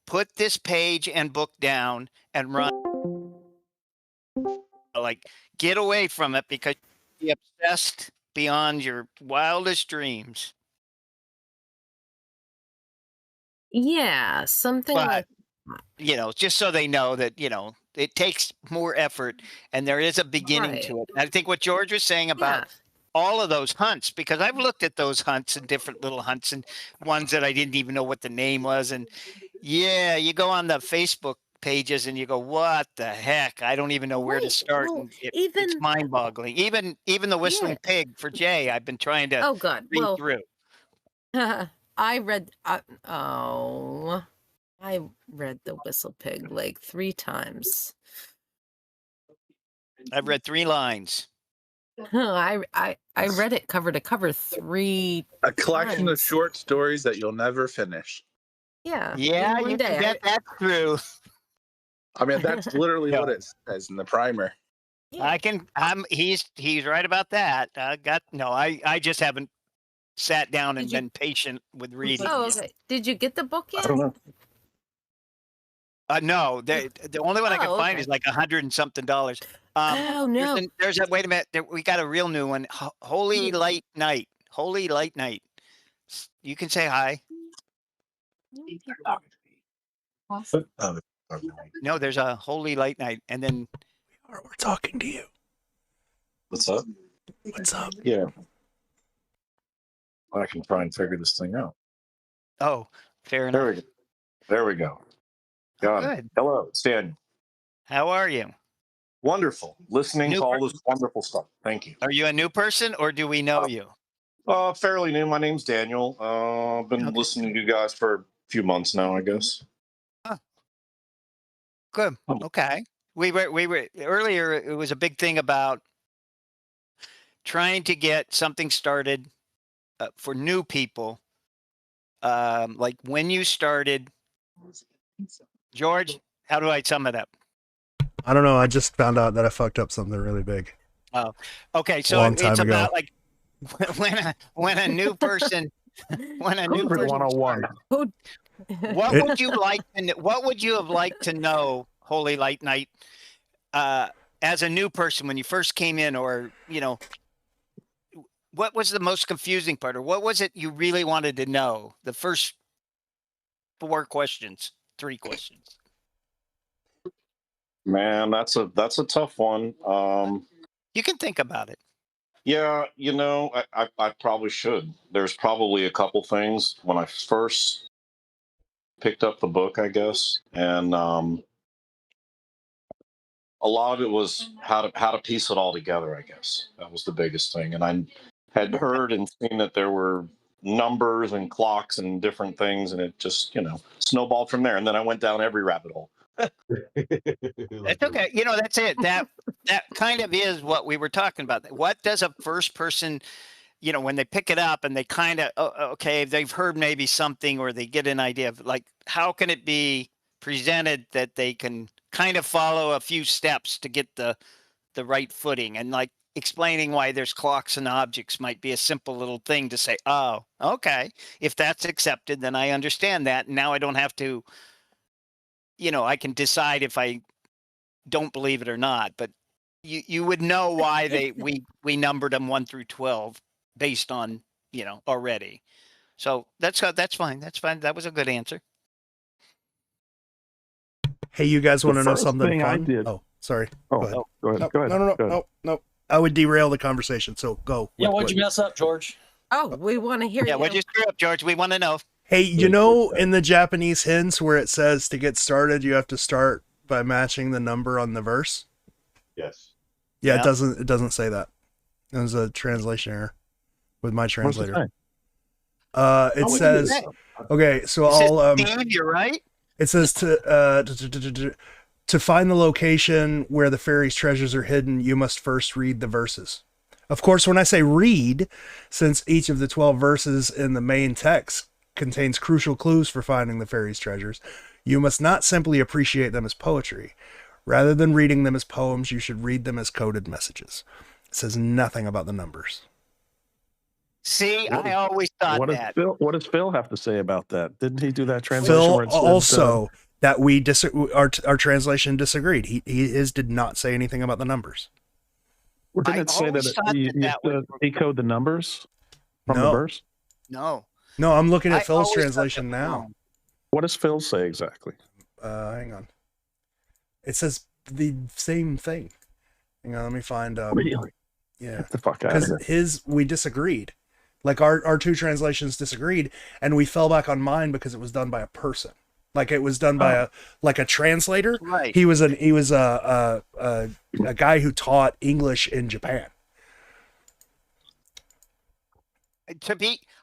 put this page and book down and run. Like, get away from it because you're obsessed beyond your wildest dreams. Yeah, something like But, just so they know that, it takes more effort and there is a beginning right. to it. And I think what George was saying about Yeah. all of those hunts, because I've looked at those hunts and different little hunts and ones that I didn't even know what the name was. And yeah, you go on the Facebook pages and you go, what the heck? I don't even know where to Right. start. Well, And it's even mind boggling. Even the Whistling yeah. Pig for Jay, I've been trying to Oh God. read Well, through. I read. I read the Whistle Pig like 3 times. I've read 3 lines. I read it cover to cover 3 A collection of times. short stories that you'll never finish. Yeah. Yeah, in one you day. can get that through. I mean, that's literally what it says in the primer. I can. He's right about that. I just haven't sat down and been patient with reading. Oh, okay. Did you get the book yet? I don't know. No, the only one I can find okay. is like $100 and something. Oh no. There's a wait a minute. We got a real new one. Holy Light Night. Holy Light Night. You can say hi. No, there's a Holy Light Night, and then we're talking to you. What's up? What's up? Yeah. I can try and figure this thing out. Oh, fair enough. There we go. Got it. Good. Hello, it's Daniel. How are you? Wonderful. Listening to all this wonderful stuff. Thank you. Are you a new person or do we know you? Fairly new. My name's Daniel. I've been listening to you guys for a few months now, I guess. Huh. Good. Okay. We were earlier. It was a big thing about trying to get something started for new people. Like when you started, George, how do I sum it up? I don't know. I just found out that I fucked up something really big. Oh, okay. So it's about like when a new person, when a new person 101. What would you like? What would you have liked to know, Holy Light Night, as a new person when you first came in, or what was the most confusing part, or what was it you really wanted to know? The first 3 questions. Man, that's a tough one. You can think about it. Yeah, I probably should. There's probably a couple things when I first picked up the book, I guess, and a lot of it was how to piece it all together. I guess that was the biggest thing, and I had heard and seen that there were numbers and clocks and different things, and it just snowballed from there. And then I went down every rabbit hole. That's okay. That's it. That kind of is what we were talking about. What does a first person, when they pick it up and they kind of, okay, they've heard maybe something or they get an idea of like, how can it be presented that they can kind of follow a few steps to get the right footing, and like explaining why there's clocks and objects might be a simple little thing to say, oh, okay, if that's accepted, then I understand that. And now I don't have to, I can decide if I don't believe it or not, but you would know why we numbered them 1 through 12 based on, already. So that's fine. That's fine. That was a good answer. Hey, you guys want to know first something thing I fun? did- Oh, sorry. Oh, Go ahead. go ahead. No, Go ahead. no. I would derail the conversation. So go. Yeah, what'd you mess up, George? Oh, we want to hear Yeah, you. what'd you screw up, George? We want to know. Hey, you know, in the Japanese hints where it says to get started, you have to start by matching the number on the verse. Yes. Yeah, Yeah. it doesn't say that. It was a translation error with my What's it translator. say? It Oh, what says, did it okay, so It says, I'll Steve, you're right. it says to find the location where the fairy's treasures are hidden, you must first read the verses. Of course, when I say read, since each of the 12 verses in the main text contains crucial clues for finding the fairy's treasures, you must not simply appreciate them as poetry. Rather than reading them as poems, you should read them as coded messages. It says nothing about the numbers. See, I always thought What that. What does Phil have to say about that? Didn't he do that translation? Phil where it said, also that we our translation disagreed. His did not say anything about the numbers. Well, didn't it say that always thought you that have to decode the numbers from the No. verse? No. No, I'm looking I at Phil's always thought translation that was now. wrong. What does Phil say exactly? Hang on. It says the same thing. Hang on, let me find. Really? Yeah, Get the fuck out of because here. we disagreed. Like our two translations disagreed, and we fell back on mine because it was done by a person. Like it was done by a translator. Right. He was a guy who taught English in Japan.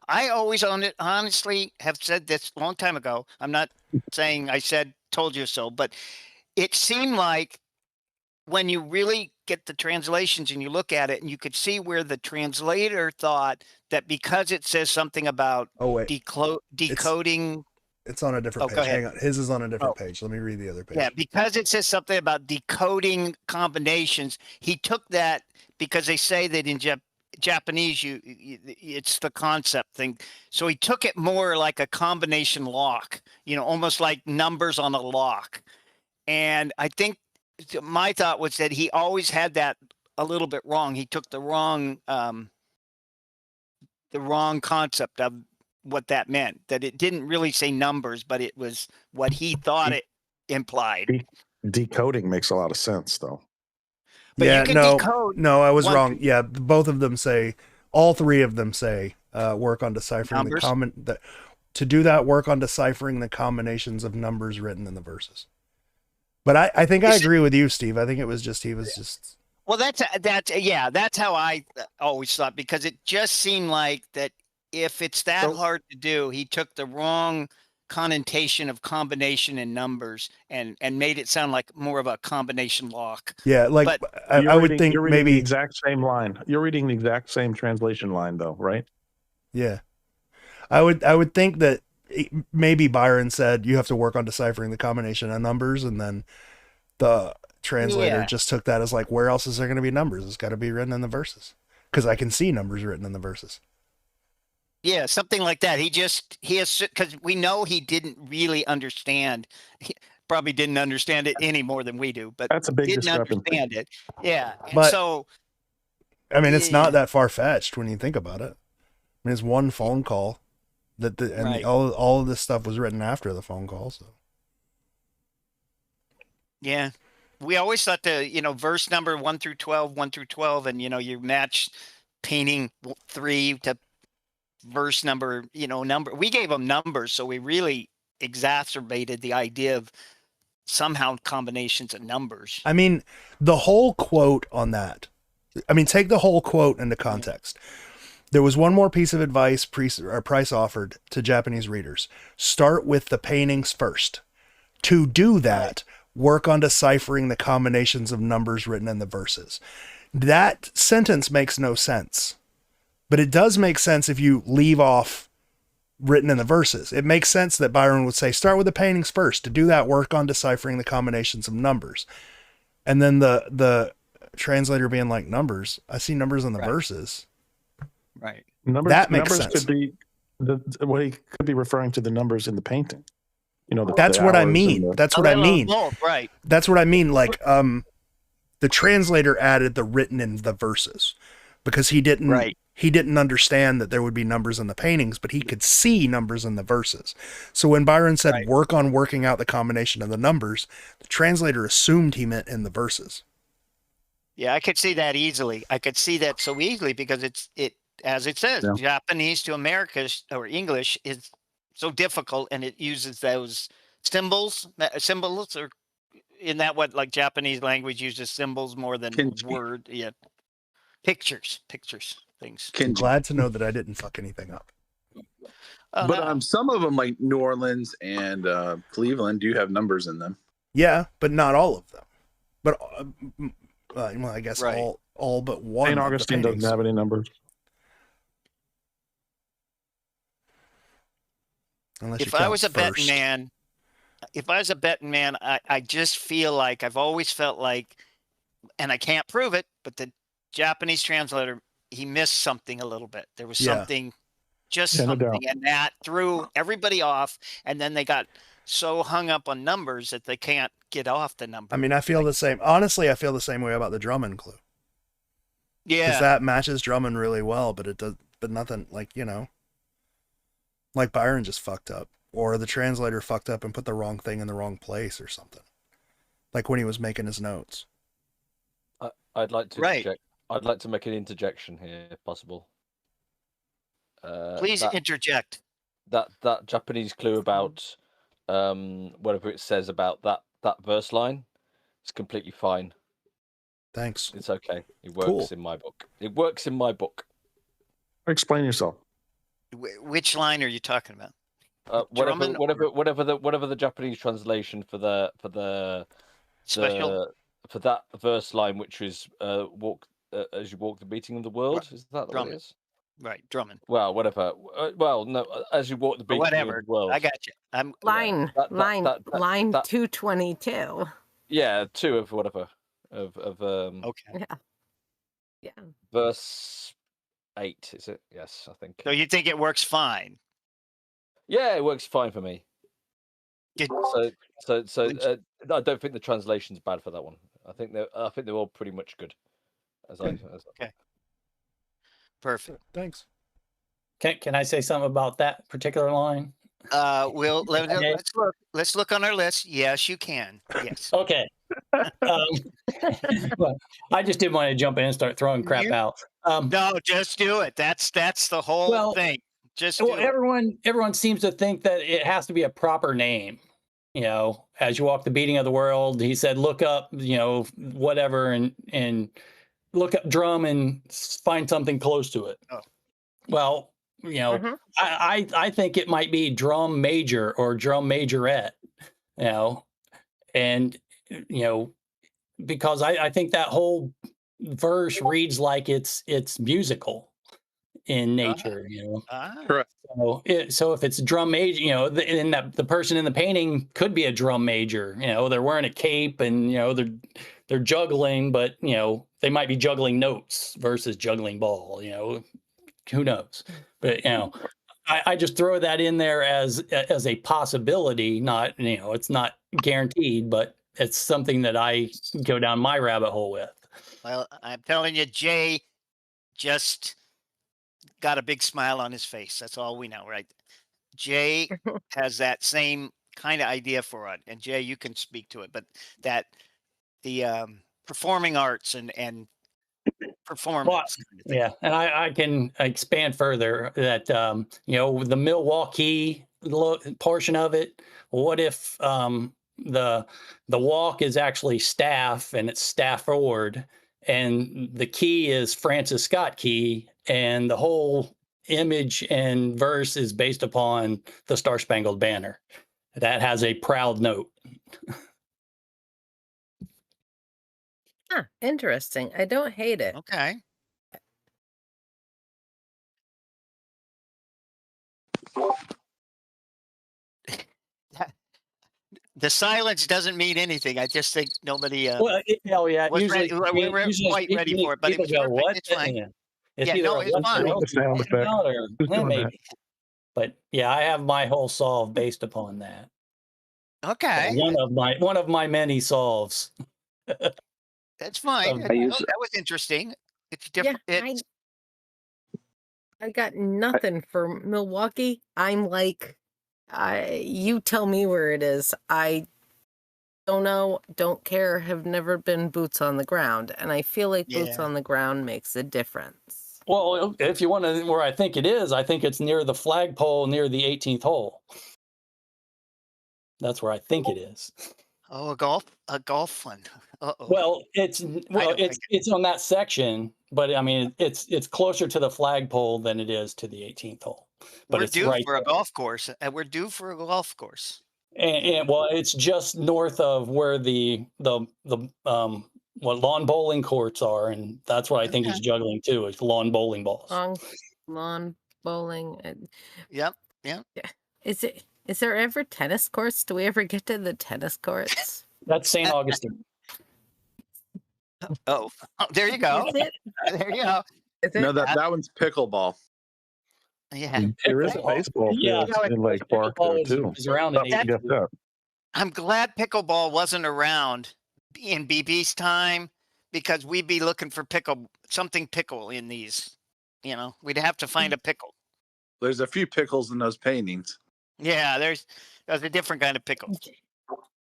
I always honestly have said this a long time ago. I'm not saying I told you so, but it seemed like when you really get the translations and you look at it and you could see where the translator thought that because it says something about decoding. It's on a different Go page. ahead. Hang on. His is on a different page. Let me read the other page. Yeah, because it says something about decoding combinations, he took that because they say that in Japanese, it's the concept thing. So he took it more like a combination lock, almost like numbers on a lock. And I think my thought was that he always had that a little bit wrong. He took the wrong concept of what that meant, that it didn't really say numbers, but it was what he thought it implied. Decoding makes a lot of sense, though. But yeah, you can no, decode no, I was one wrong. Yeah, both of them say, all three of them say, work on deciphering Numbers? to do that, work on deciphering the combinations of numbers written in the verses. But I think I agree with you, Steve. I think it was just he was just. Well, that's how I always thought, because it just seemed like that if it's that hard to do, he took the wrong connotation of combination and numbers and made it sound like more of a combination lock. Yeah, like But I would think you're reading maybe the exact same line. You're reading the exact same translation line, though, right? Yeah, I would think that maybe Byron said you have to work on deciphering the combination of numbers, and then the translator just took that as like, where else is there going to be numbers? It's got to be written in the verses, because I can see numbers written in the verses. Yeah, something like that. Because we know he didn't really understand. He probably didn't understand it any more than we do, but That's a big didn't discrepancy. understand it. Yeah, and But- so I mean, it's not that far fetched when you think about it. I mean, it's one phone call Right. all of this stuff was written after the phone call. So yeah, we always thought verse number 1 through 12, and you match painting 3 to verse number. We gave them numbers, so we really exacerbated the idea of somehow combinations of numbers. I mean, the whole quote on that. I mean, take the whole quote into context. There was one more piece of advice Price offered to Japanese readers. Start with the paintings first. To do that, work on deciphering the combinations of numbers written in the verses. That sentence makes no sense, but it does make sense if you leave off written in the verses. It makes sense that Byron would say, start with the paintings first. To do that, work on deciphering the combinations of numbers. And then the translator being like, numbers? I see numbers in the verses. Right. Numbers, That makes numbers sense. could be what he could be referring to the numbers in the painting. That's what I mean. Right. That's what I mean. Like, the translator added the written in the verses because he didn't understand that there would be numbers in the paintings, but he could see numbers in the verses. So when Byron said work on working out the combination of the numbers, the translator assumed he meant in the verses. Yeah, I could see that easily. I could see that so easily because it as it says, Japanese to America or English is so difficult, and it uses those symbols or in that what like Japanese language uses symbols more than word. Yeah, pictures, things. I'm glad to know that I didn't fuck anything up. But some of them, like New Orleans and Cleveland, do have numbers in them. Yeah, but not all of them. But well, I guess all but one. St. Augustine doesn't have any numbers. If I was a betting man, I just feel like I've always felt like, and I can't prove it, but the Japanese translator, he missed something a little bit. There was something, something, and that threw everybody off. And then they got so hung up on numbers that they can't get off the number. I mean, I feel the same. Honestly, I feel the same way about the Drummond clue. Yeah, because that matches Drummond really well, but it does. But nothing like like Byron just fucked up, or the translator fucked up and put the wrong thing in the wrong place or something. Like when he was making his notes. I'd like to interject. I'd like to make an interjection here, if possible. Please interject. That Japanese clue about whatever it says about that verse line, it's completely fine. Thanks. It's okay. It works in my book. It works in my book. Explain yourself. Which line are you talking about? Whatever the Japanese translation for the special for that verse line, which is walk as you walk the beating of the world. Is that what it is? Right, Drummond. Well, whatever. Well, no, as you walk the beating of the world. I got you. I'm line 222. Yeah, 2 of whatever of okay. Yeah. Verse 8, is it? Yes, I think. So you think it works fine? Yeah, it works fine for me. So I don't think the translation's bad for that one. I think they're all pretty much good. Okay. Perfect. Thanks. Can I say something about that particular line? Let's look on our list. Yes, you can. Yes. Okay. Well, I just didn't want to jump in and start throwing crap out. No, just do it. That's the whole thing. Everyone seems to think that it has to be a proper name. As you walk the beating of the world, he said, look up, whatever, and look up drum and find something close to it. Oh. Well, I think it might be drum major or drum majorette, and because I think that whole verse reads like it's musical in nature, Correct. So if it's drum major, and that the person in the painting could be a drum major, they're wearing a cape and they're juggling, but they might be juggling notes versus juggling ball, who knows? But I just throw that in there as a possibility, not it's not guaranteed, but it's something that I go down my rabbit hole with. Well, I'm telling you, Jay just got a big smile on his face. That's all we know, right? Jay has that same kind of idea for it, and Jay, you can speak to it. But that the performing arts and performance. Yeah, and I can expand further that the Milwaukee portion of it. What if the walk is actually staff and it's Stafford, and the key is Francis Scott Key, and the whole image and verse is based upon the Star Spangled Banner. That has a proud note. Interesting. I don't hate it. Okay. The silence doesn't mean anything. I just think nobody. Yeah. We weren't quite ready for it, but it was perfect. What? It's fine. Yeah, it's fine. Maybe. But yeah, I have my whole solve based upon that. Okay. One of my many solves. That's fine. That was interesting. It's different. Yeah, I got nothing for Milwaukee. I'm like, you tell me where it is. I don't know, don't care, have never been boots on the ground. And I feel like boots on the ground makes a difference. Well, if you want to, where I think it is, I think it's near the flagpole near the 18th hole. That's where I think it is. Oh, a golf one. Uh-oh. Well, it's on that section, but I mean, it's closer to the flagpole than it is to the 18th hole. But we're it's due right for a golf course. We're due for a golf course. And well, it's just north of where the lawn bowling courts are, and that's what I think he's juggling too. Is lawn bowling balls. Lawn bowling. Yep. Yeah. Is there ever tennis courts? Do we ever get to the tennis courts? That's St. Augustine. Oh, there you go. There you go. No, that one's pickleball. Yeah, there is a baseball field in Lake Park there too. I'm glad pickleball wasn't around in BB's time, because we'd be looking for something pickle in these. You know, we'd have to find a pickle. There's a few pickles in those paintings. Yeah, there's a different kind of pickle.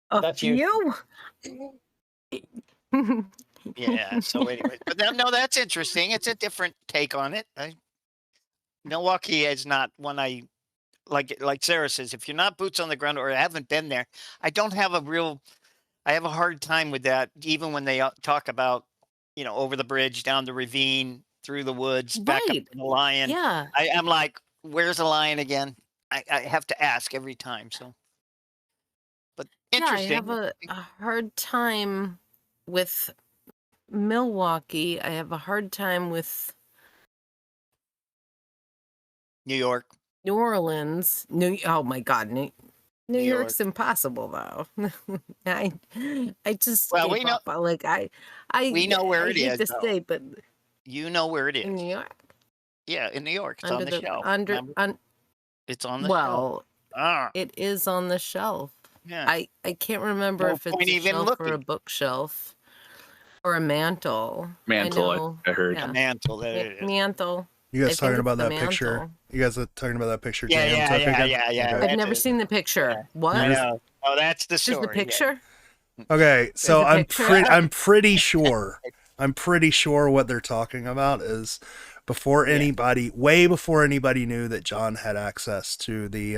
That's you. Yeah. So anyway, but that's interesting. It's a different take on it. Milwaukee is not one I like Sarah says, if you're not boots on the ground or haven't been there, I have a hard time with that. Even when they talk about, over the bridge, down the ravine, through the woods, back up to the lion. Yeah. I'm like, where's the lion again? I have to ask every time. So, but interesting. Yeah, I have a hard time with Milwaukee. I have a hard time with New York, New Orleans, oh my God, New York's impossible though. I just we know we know where it is. To say, but you know where it is in New York. Yeah, in New York, it's on the shelf. It's on the shelf. Well, it is on the shelf. Yeah, I can't remember if it's a shelf or a bookshelf or a mantle. Mantle, I heard. A mantle. Mantle. You guys talking about that picture? You guys are talking about that picture? Yeah. I've never seen the picture. Yeah. What? I know. Oh, that's the story. Just the picture? Yeah. Okay, so I'm pretty sure what they're talking about is way before anybody knew that John had access to the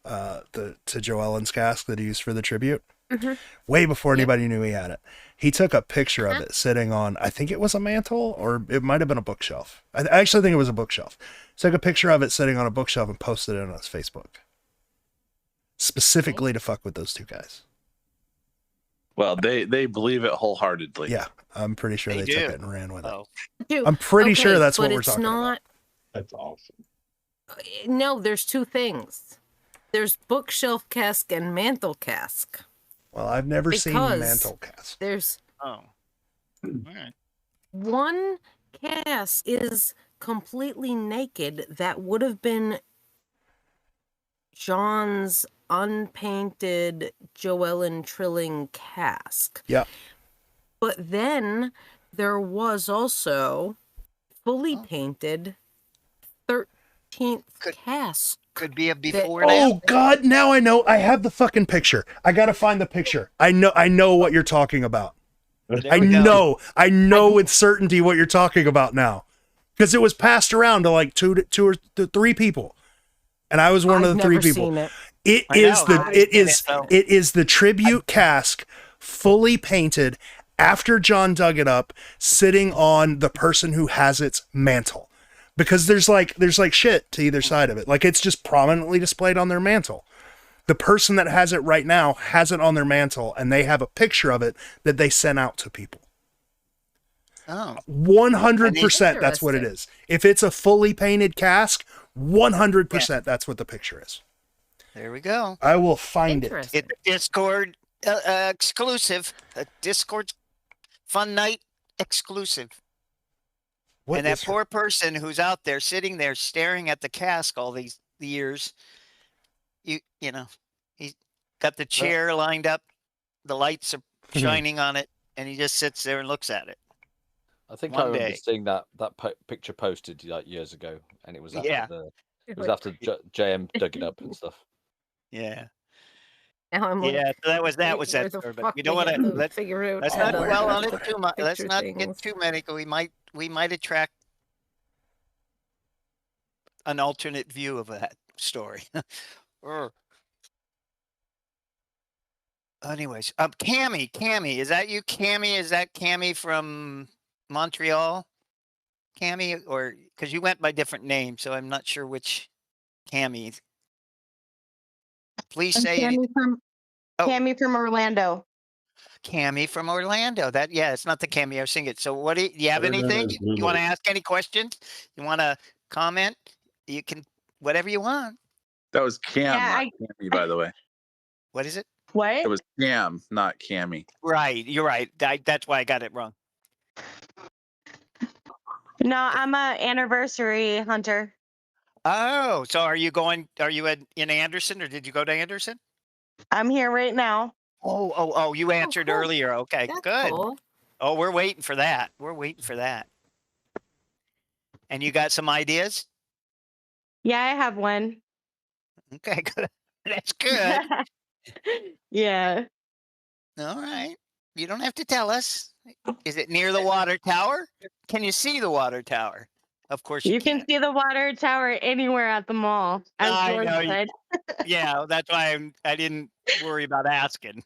to Joe Ellen's cask that he used for the tribute. Mm-hmm. Way before anybody knew he had it. He took a picture of it sitting on, I think it was a mantle, or it might have been a bookshelf. I actually think it was a bookshelf. Took a picture of it sitting on a bookshelf and posted it on his Facebook. Specifically to fuck with those two guys. Well, they believe it wholeheartedly. Yeah, I'm pretty sure they took it and ran with it. Oh. I'm pretty sure that's what we're talking about. That's awesome. No, there's two things. There's bookshelf cask and mantle cask. Well, I've never seen mantle cask. There's all right. One cask is completely naked that would have been John's unpainted Joellen Trilling cask. Yeah. But then there was also fully painted 13th cask. Could be a before. Oh God! Now I know. I have the fucking picture. I gotta find the picture. I know what you're talking about. I know with certainty what you're talking about now, because it was passed around to like two or three people, and I was one of the three people. It is the tribute cask, fully painted after John dug it up, sitting on the person who has its mantle. Because there's like shit to either side of it. Like, it's just prominently displayed on their mantle. The person that has it right now has it on their mantle, and they have a picture of it that they sent out to people. Oh. 100% that's what it is. If it's a fully painted cask, 100% that's what the picture is. There we go. I will find it. It's Discord exclusive. A Discord Fun Night exclusive. And that poor person who's out there sitting there staring at the cask all these years, you know, got the chair lined up, the lights are shining on it, and he just sits there and looks at it. I think One I remember day. seeing that picture posted like years ago, and it was after Yeah. it was after JM dug it up and stuff. Yeah. Now I'm like, Yeah, so that was where that the story, but fuck we don't they want get to to figure out let's all not the- dwell on it the too much. Let's picture not things. get too many. 'Cause we might attract an alternate view of that story. Or anyways, Cammy, is that you? Cammy, is that Cammy from Montreal? Cammy, or because you went by different names, so I'm not sure which Cammy. Please I'm say Cammy from Oh. Cammy from Orlando. Cammy from Orlando. That it's not the Cammy I was singing. So what do you have Better known anything? as Blue You want to Lake. ask any questions? You want to comment? You can whatever you want. That was Cam, Yeah, not Cammy, by the way. What is it? What? It was Cam, not Cammy. Right, you're right. That's why I got it wrong. No, I'm a anniversary hunter. Oh, so are you in Anderson, or did you go to Anderson? I'm here right now. Oh, you answered cool. earlier. Okay, That's good. cool. Oh, we're waiting for that. And you got some ideas? Yeah, I have one. Okay, good. That's good. Yeah. All right. You don't have to tell us. Is it near the water tower? Can you see the water tower? Of course you You can see the water tower anywhere at the mall, as I George know. said. Yeah, that's why I didn't worry about asking.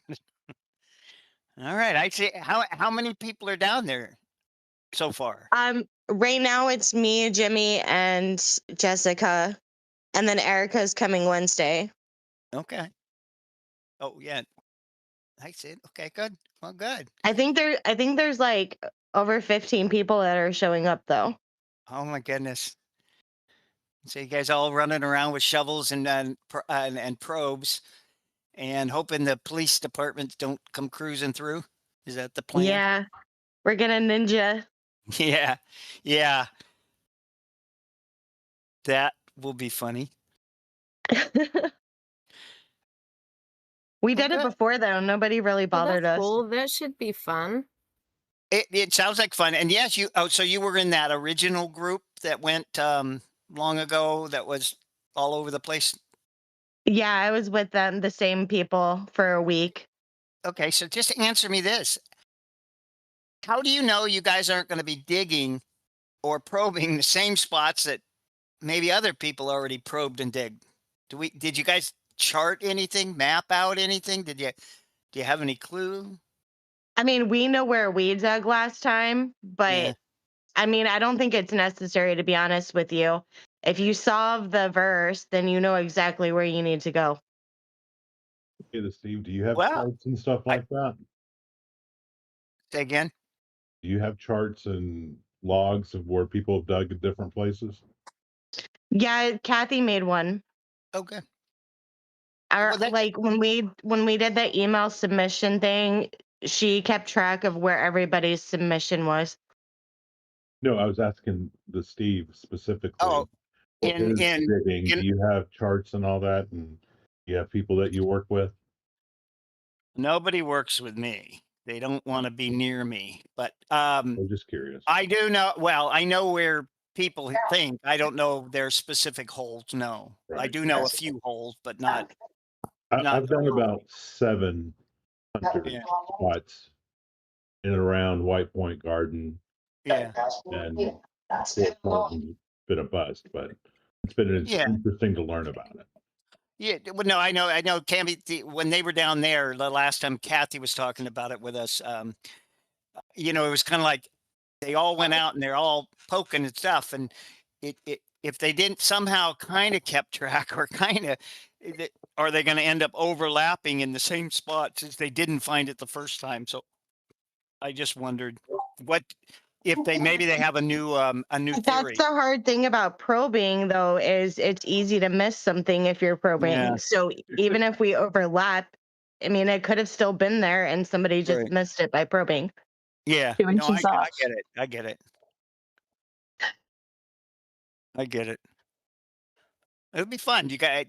All right. I see. How many people are down there so far? Right now it's me, Jimmy, and Jessica, and then Erica's coming Wednesday. Okay. Oh yeah. I see. Okay, good. Well, good. I think there's like over 15 people that are showing up though. Oh my goodness. So you guys all running around with shovels and probes, and hoping the police departments don't come cruising through. Is that the plan? Yeah. We're gonna ninja. Yeah. Yeah. That will be funny. We did it before though. Nobody really bothered us. Cool. That should be fun. It sounds like fun. And yes, so you were in that original group that went long ago that was all over the place? Yeah, I was with them, the same people, for a week. Okay, so just answer me this. How do you know you guys aren't going to be digging or probing the same spots that maybe other people already probed and digged? Did you guys chart anything, map out anything? Do you have any clue? I mean, we know where we dug last time, but Yeah. I mean, I don't think it's necessary, to be honest with you. If you solve the verse, then you know exactly where you need to go. Okay, Steve, do you have Well, charts and stuff like that? Say again? Do you have charts and logs of where people have dug at different places? Yeah, Kathy made one. Okay. Like when we did the email submission thing, she kept track of where everybody's submission was. No, I was asking the Steve specifically. Oh, what is digging? Do you have charts and all that, and you have people that you work with? Nobody works with me. They don't want to be near me. But I'm just curious. I do know. Well, I know where people think. I don't know their specific holes. No, I do know a few holes, but not. I've done about 7 hunter spots in and around White Point Garden. Yeah. And Fort Portland's been a bust, but it's been interesting to learn about it. Yeah, well, no, I know, Cammy, when they were down there, the last time Kathy was talking about it with us, it was kind of like they all went out and they're all poking and stuff. And if they didn't somehow kind of kept track or are they going to end up overlapping in the same spots as they didn't find it the first time? So I just wondered if maybe they have a new theory. That's the hard thing about probing, though, is it's easy to miss something if you're probing. Yeah. So even if we overlap, I mean, it could have still been there and somebody just missed it by probing. Yeah. 2 inches off. I get it. It would be fun. You guys,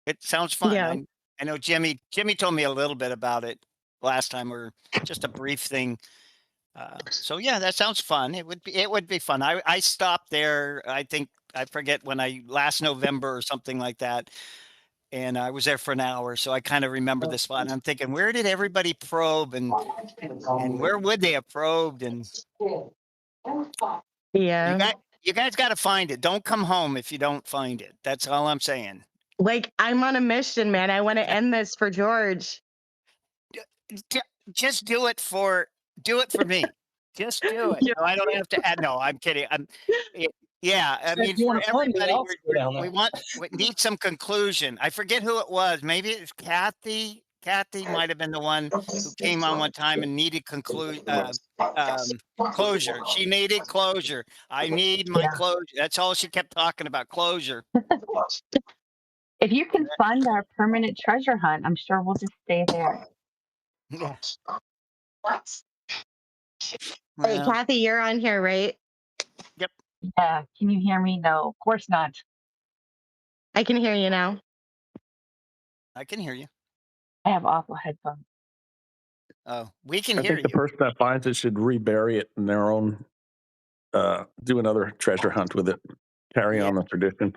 it sounds fun. Yeah. I know Jimmy told me a little bit about it last time, or just a brief thing. So yeah, that sounds fun. It would be fun. I stopped there. I think I forget when last November or something like that. And I was there for an hour, so I kind of remember this spot. And I'm thinking, where did everybody probe, and where would they have probed? And Yeah. you guys got to find it. Don't come home if you don't find it. That's all I'm saying. Like, I'm on a mission, man. I want to end this for George. Just do it for me. Just do it. No, I don't have to add. No, I'm kidding. Yeah, I mean, for everybody, we need some conclusion. I forget who it was. Maybe it's Kathy. Kathy might have been the one who came on one time and needed closure. She needed closure. I need my closure. That's all she kept talking about, closure. If you can fund our permanent treasure hunt, I'm sure we'll just stay there. Yeah. Hey, Kathy, you're on here, right? Yep. Yeah. Can you hear me? No, of course not. I can hear you now. I can hear you. I have awful headphones. Oh, we can I hear think you. the person that finds it should rebury it in their own, do another treasure hunt with it. Carry on the tradition.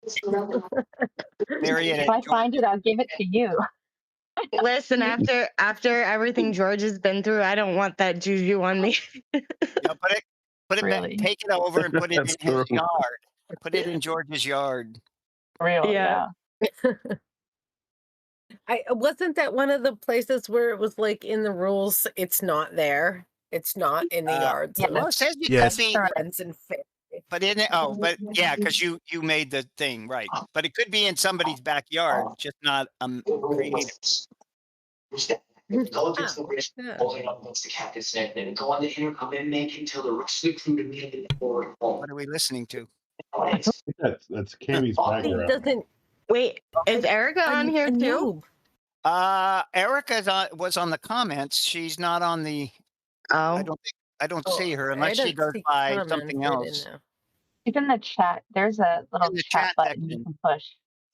If I find it, I'll give it to you. Listen, after everything George has been through, I don't want that juju on me. No, put it Really? back, take it over and put it in That's his true. yard. Put it in George's yard. Real, Yeah. Wasn't that one of the places where it was like in the rules? It's not there. It's not in the yard. So Well, it says you Yes. could be, friends and family. but in it. Oh, but yeah, because you made the thing right. But it could be in somebody's backyard, just not creative. Holding up against the captive snake, then go on the intercom and make it till the rest of the crew to meet in the forward. What are we listening to? That's Cammy's background. Doesn't Wait, is Erica on here too? Erica was on the comments. She's not on the. I don't see her unless she goes by something else. She's in the chat. There's a little chat button you can push.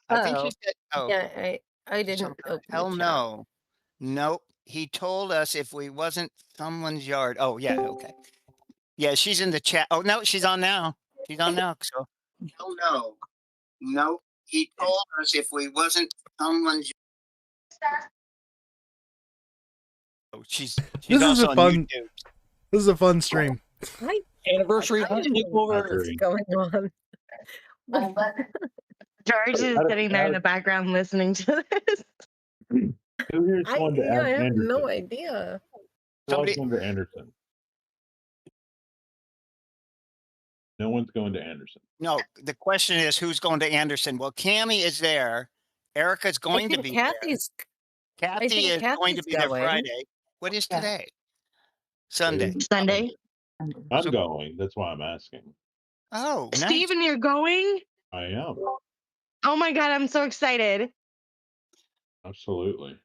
I think she said. Oh, yeah, I didn't. Hell no, nope. He told us if we wasn't someone's yard. Oh yeah, okay. Yeah, she's in the chat. Oh no, she's on now. She's on now. So hell no, nope. He told us if we wasn't someone's. Oh, she's This is also a on fun. YouTube. This is a fun stream. Anniversary I don't know what's going on. George is sitting there in the background listening to this. Who here's going to I have Anderson? no idea. Who's going to Anderson? No one's going to Anderson. No, the question is who's going to Anderson? Well, Cammie is there. Erica's going to be Kathy's. there. Kathy is going to be there Friday. What is today? Sunday. Sunday. I'm going. That's why I'm asking. Oh, nice. Steven, you're going? I am. Oh my God, I'm so excited. Absolutely.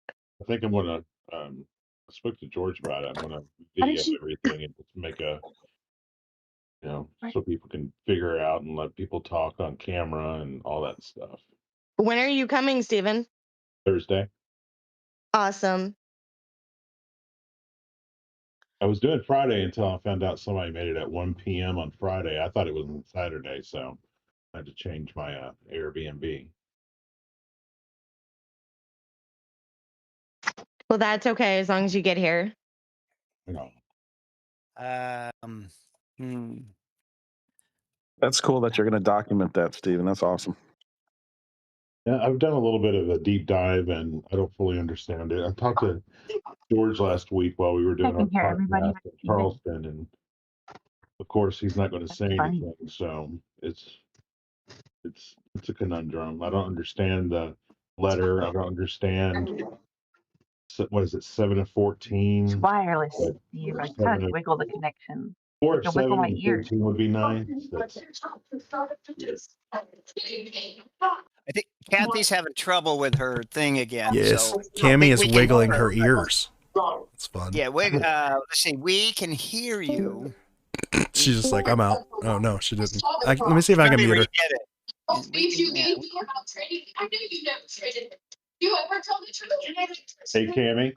I think I'm going to. I spoke to George about it. I'm going to video everything and just make a. So people can figure it out and let people talk on camera and all that stuff. When are you coming, Steven? Thursday. Awesome. I was doing Friday until I found out somebody made it at 1 p.m. on Friday. I thought it was on Saturday, so I had to change my Airbnb. Well, that's okay as long as you get here. That's cool that you're going to document that, Steven. That's awesome. Yeah, I've done a little bit of a deep dive, and I don't fully understand it. I talked to George last week while we were doing our podcast in Charleston, and of course, he's not going to say anything. So it's a conundrum. I don't understand the letter. I don't understand. What is it? 7 of 14. It's wireless. You gotta wiggle the connection. 4 of 7 my and ears. 13 would be nice. I think Kathy's having trouble with her thing again. Yes, So Cammie we is can wiggling hear her ears. It's fun. Yeah, let's see. We can hear you. She's just like, I'm out. Oh no, she didn't. Let me see if I can mute her. Get it. You ever tell the truth? Hey, Cammy,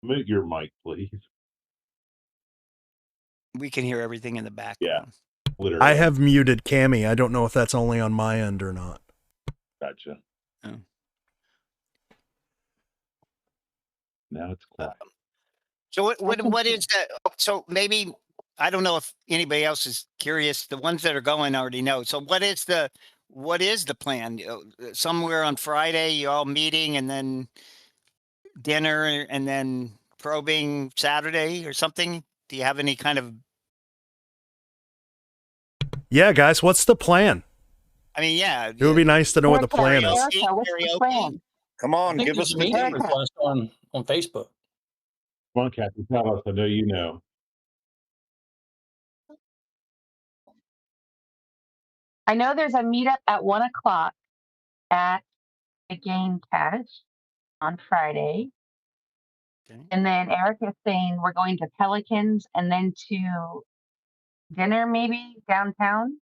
mute your mic, please. We can hear everything in the Yeah, background. literally. I have muted Cammy. I don't know if that's only on my end or not. Gotcha. Oh. Now it's quiet. So what is that? So maybe, I don't know if anybody else is curious. The ones that are going already know. So what is the plan? Somewhere on Friday, you all meeting and then dinner and then probing Saturday or something? Do you have any kind of? Yeah, guys, what's the plan? I mean, yeah. It would be nice to know what the plan is. Erica, what's the plan? Come on, I think give there's us a the meeting news. request on Facebook. Come on, Kathy, tell us. I know you know. I know there's a meetup at 1:00 at the Game Cache on Friday. Okay. And then Eric is saying we're going to Pelicans and then to dinner maybe downtown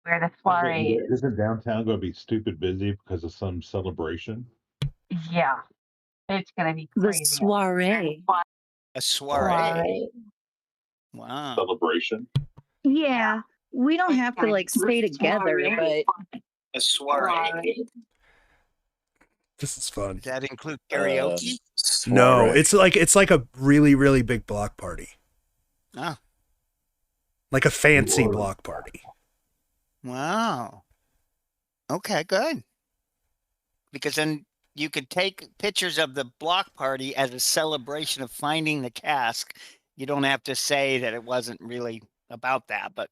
where the soiree is. Isn't downtown going to be stupid busy because of some celebration? Yeah, it's going to be The crazy. soiree. A soiree. Wow. Celebration. Yeah, we don't have to like stay together, but A soiree. This is fun. Does that include karaoke? No, it's like a really, really big block party. Oh. Like a fancy block party. Wow. Okay, good. Because then you could take pictures of the block party as a celebration of finding the cask. You don't have to say that it wasn't really about that, but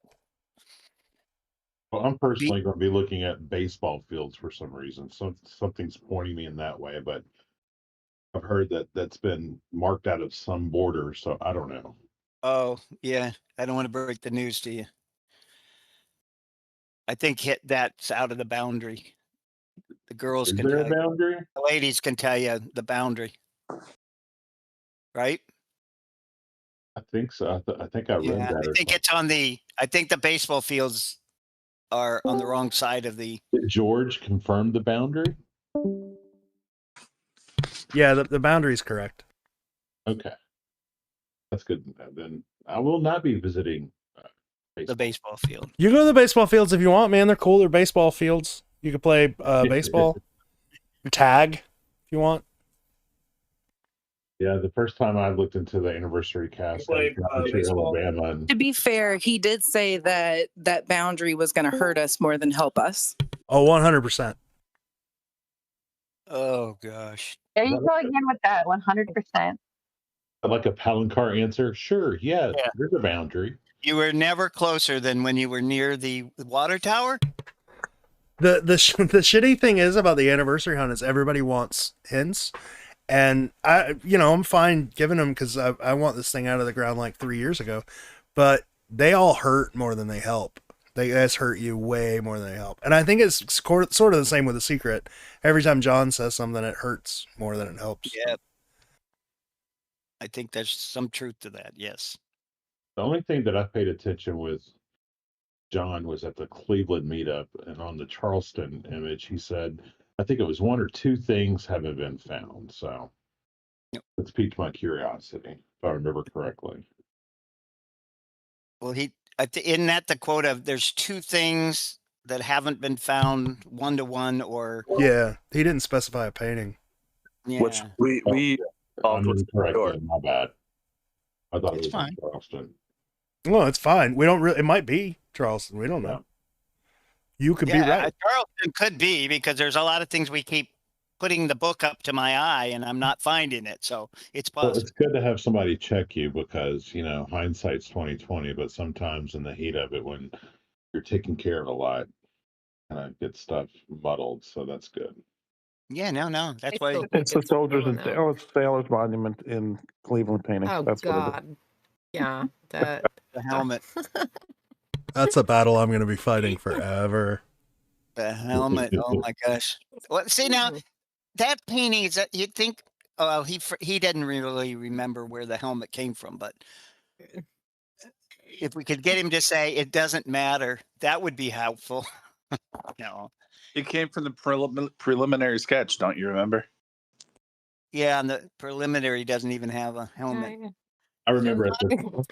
Well, I'm personally going to be looking at baseball fields for some reason. So something's pointing me in that way, but I've heard that that's been marked out of some border, so I don't know. oh yeah, I don't want to break the news to you. I think that's out of the boundary. The girls Is can there tell a you. boundary? The ladies can tell you the boundary. Right? I think so. I think I read Yeah, that. I think it's on the. I think the baseball fields are on the wrong side of the. Did George confirm the boundary? Yeah, the boundary is correct. Okay, that's good. Then I will not be visiting The baseball field. You go to the baseball fields if you want, man. They're cool. They're baseball fields. You can play baseball, tag if you want. Yeah, the first time I looked into the anniversary cast, I got to Alabama. And to be fair, he did say that that boundary was going to hurt us more than help us. Oh, 100%. Oh gosh. There you go again with that 100%. like a Palancar answer, sure, yeah, there's a boundary. You were never closer than when you were near the water tower. The shitty thing is about the anniversary hunt is everybody wants hints, and I'm fine giving them because I want this thing out of the ground like 3 years ago, but they all hurt more than they help. They guys hurt you way more than they help, and I think it's sort of the same with the secret. Every time John says something, it hurts more than it helps. Yeah, I think there's some truth to that. Yes. The only thing that I paid attention with John was at the Cleveland meetup, and on the Charleston image, he said, I think it was 1 or 2 things haven't been found. So it's piqued my curiosity, if I remember correctly. Well, isn't that the quote of there's 2 things that haven't been found 1-to-1 or. Yeah, he didn't specify a painting. Yeah. Which we I'm incorrect. My bad. I thought it was fine. in Charleston. Well, it's fine. We don't really. It might be Charleston. We don't know. You could be right. Charleston could be because there's a lot of things we keep putting the book up to my eye and I'm not finding it. So it's possible. Well, it's good to have somebody check you because hindsight's 20/20. But sometimes in the heat of it, when you're taking care of a lot, kind of get stuff muddled. So that's good. Yeah, no, that's why it's the soldiers and sailors monument in Cleveland painting. Oh That's what it is. God. Yeah, that the helmet. That's a battle I'm going to be fighting forever. The helmet. Oh my gosh. Well, see now, that painting is that you'd think. Oh, he didn't really remember where the helmet came from, but if we could get him to say it doesn't matter, that would be helpful. It came from the preliminary sketch, don't you remember? Yeah, and the preliminary doesn't even have a helmet. I remember at the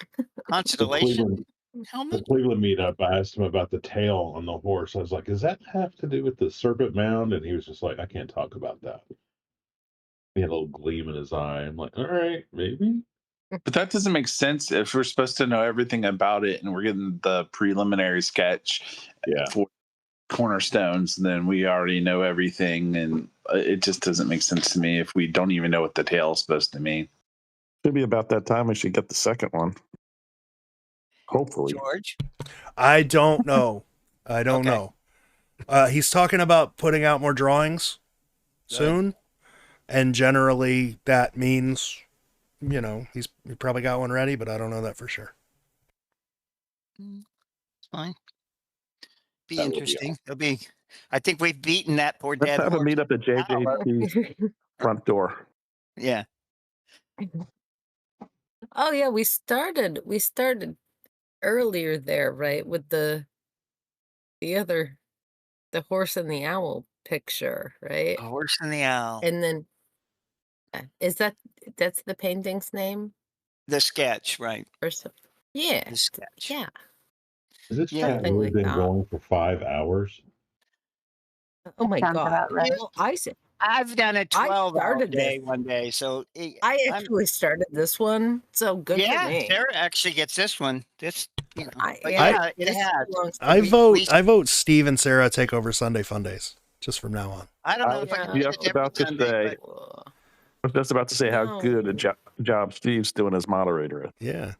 Constellation the helmet. Cleveland meetup, I asked him about the tail on the horse. I was like, "Does that have to do with the serpent mound?" And he was just like, "I can't talk about that." He had a little gleam in his eye. I'm like, "All right, maybe." But that doesn't make sense if we're supposed to know everything about it and we're getting the preliminary sketch for cornerstones, then we already know everything, and it just doesn't make sense to me if we don't even know what the tail is supposed to mean. Should be about that time we should get the second one. Hopefully. George? I don't know. I don't know. He's talking about putting out more drawings soon. And generally that means, you know, he probably got one ready, but I don't know that for sure. It's fine. Be interesting. It'll be. I think we've beaten that poor Let's dead have a horse. meet up at JJP's front door. Yeah. Oh yeah, we started earlier there, right? With the horse and the owl picture, right? A horse and the owl. And then that's the painting's name? The sketch, right? Or so, yeah. The sketch. Yeah. Has this Yeah. chat really been going for 5 hours? Oh my Sounds god. about right. Well, I've done a 12 hour started day this. one day, so I actually started this one, so good for yeah, me. Sarah actually gets this one. This, you know, but yeah, it this has. belongs to I me. vote Steve and Sarah take over Sunday Fun Days just from now on. I don't know if I can Yeah, about to say. I was just about to say how good a job Steve's doing as moderator. Yeah.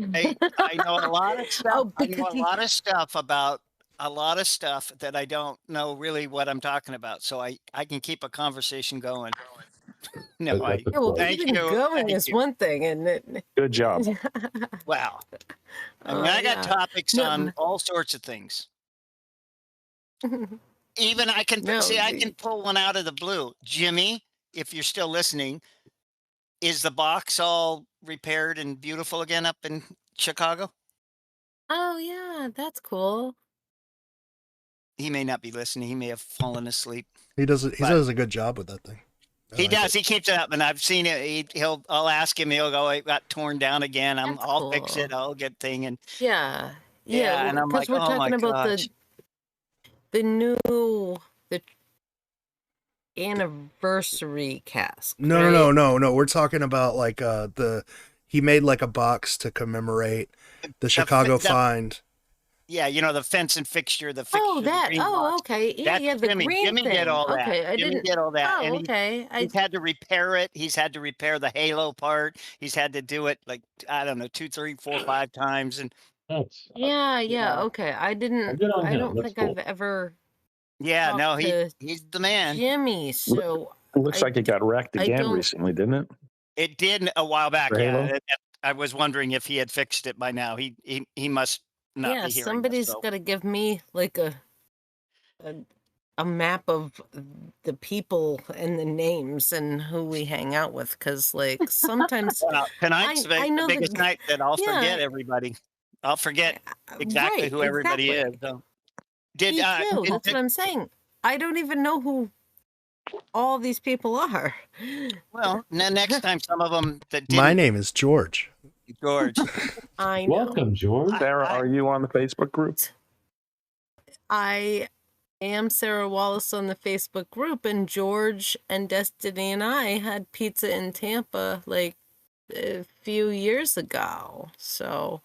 I know a lot of stuff. Oh, I know a lot of stuff about a lot of stuff that I don't know really what I'm talking about. So I can keep a conversation going. No, That's a Yeah, well, thank even you. going Thank is you. one thing, and it, Good job. Wow. I mean, I got topics on all sorts of things. Even I can I can pull one out of the blue. Jimmy, if you're still listening, is the box all repaired and beautiful again up in Chicago? Oh yeah, that's cool. He may not be listening. He may have fallen asleep. He does a good job with that thing. He does. He keeps it up, and I've seen it. I'll ask him. He'll go, "It got torn down again. I'll fix it. I'll get thing." And Yeah, and I'm like, we're "Oh my talking about gosh!" the anniversary cask. No, right? no. We're talking about like he made like a box to commemorate the Chicago find. Yeah, you know, the fence and fixture, the fixture. Oh, that. green Oh, box. okay. Yeah, That's yeah, the Jimmy. green Jimmy thing. did all that. Okay, I Jimmy didn't. did all that. Oh, and okay. he's had to repair it. He's had to repair the halo part. He's had to do it like, I don't know, 2, 3, 4, 5 times. And Yeah. Okay, I didn't. Good on I him. don't That's think cool. I've ever yeah, talked no, to he's the man. Jimmy. So Looks like it got wrecked I again don't- recently, didn't it? It did a while back. For Yeah, Halo? I was wondering if he had fixed it by now. He must not yeah, be hearing somebody's us, so. got to give me like a map of the people and the names and who we hang out with, because like sometimes Well, tonight's I know the the- biggest night that I'll Yeah. forget everybody. I'll forget exactly right, who everybody exactly. is. So. Me too. That's what I'm saying. I don't even know who all these people are. Well, next time some of them that didn't. My name is George. George. I know. Welcome, George. Sarah, are you on the Facebook group? I am Sarah Wallace on the Facebook group, and George and Destiny and I had pizza in Tampa like a few years ago. So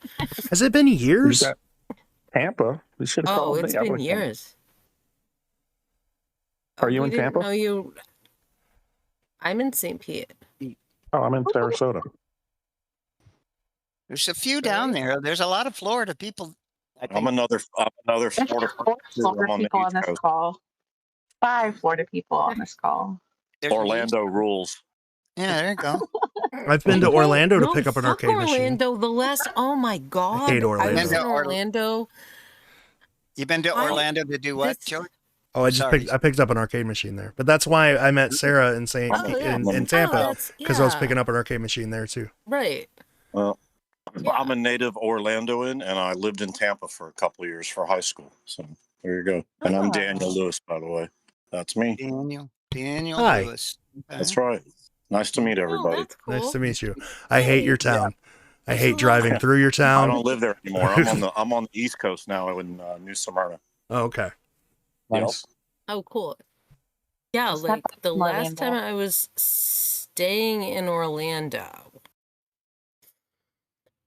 Has it been years? Tampa. We should have oh, called it's me. I been would've come. years. Are you We in didn't Tampa? know you. I'm in St. Pete. Oh, I'm in Sarasota. There's a few down there. There's a lot of Florida people. I think. I'm another There's Florida. 4 Florida I'm on the people on East this Coast. call. 5 Florida people on this call. There's Orlando rules. Yeah, there you go. I've been to Orlando to No, pick up an fuck arcade machine. Orlando. The last. Oh my god! hate Orlando. I was in Orlando. You been to Orlando to do what, George? Oh, I picked up an arcade machine there, but that's why I met Sarah in in Tampa that's- because I was yeah. picking up an arcade machine there too. Right. Well, I'm a native Orlandoan, and I lived in Tampa for a couple of years for high school. So There you go. And I'm Daniel Lewis, by the way. That's me. Daniel Hi. Lewis. That's right. Nice to meet everybody. Nice to meet you. I hate your town. I hate driving through your town. I don't live there anymore. I'm on the East Coast now in New Smyrna. Oh, okay. Nice. Oh, cool. Yeah, like the last time I was staying in Orlando.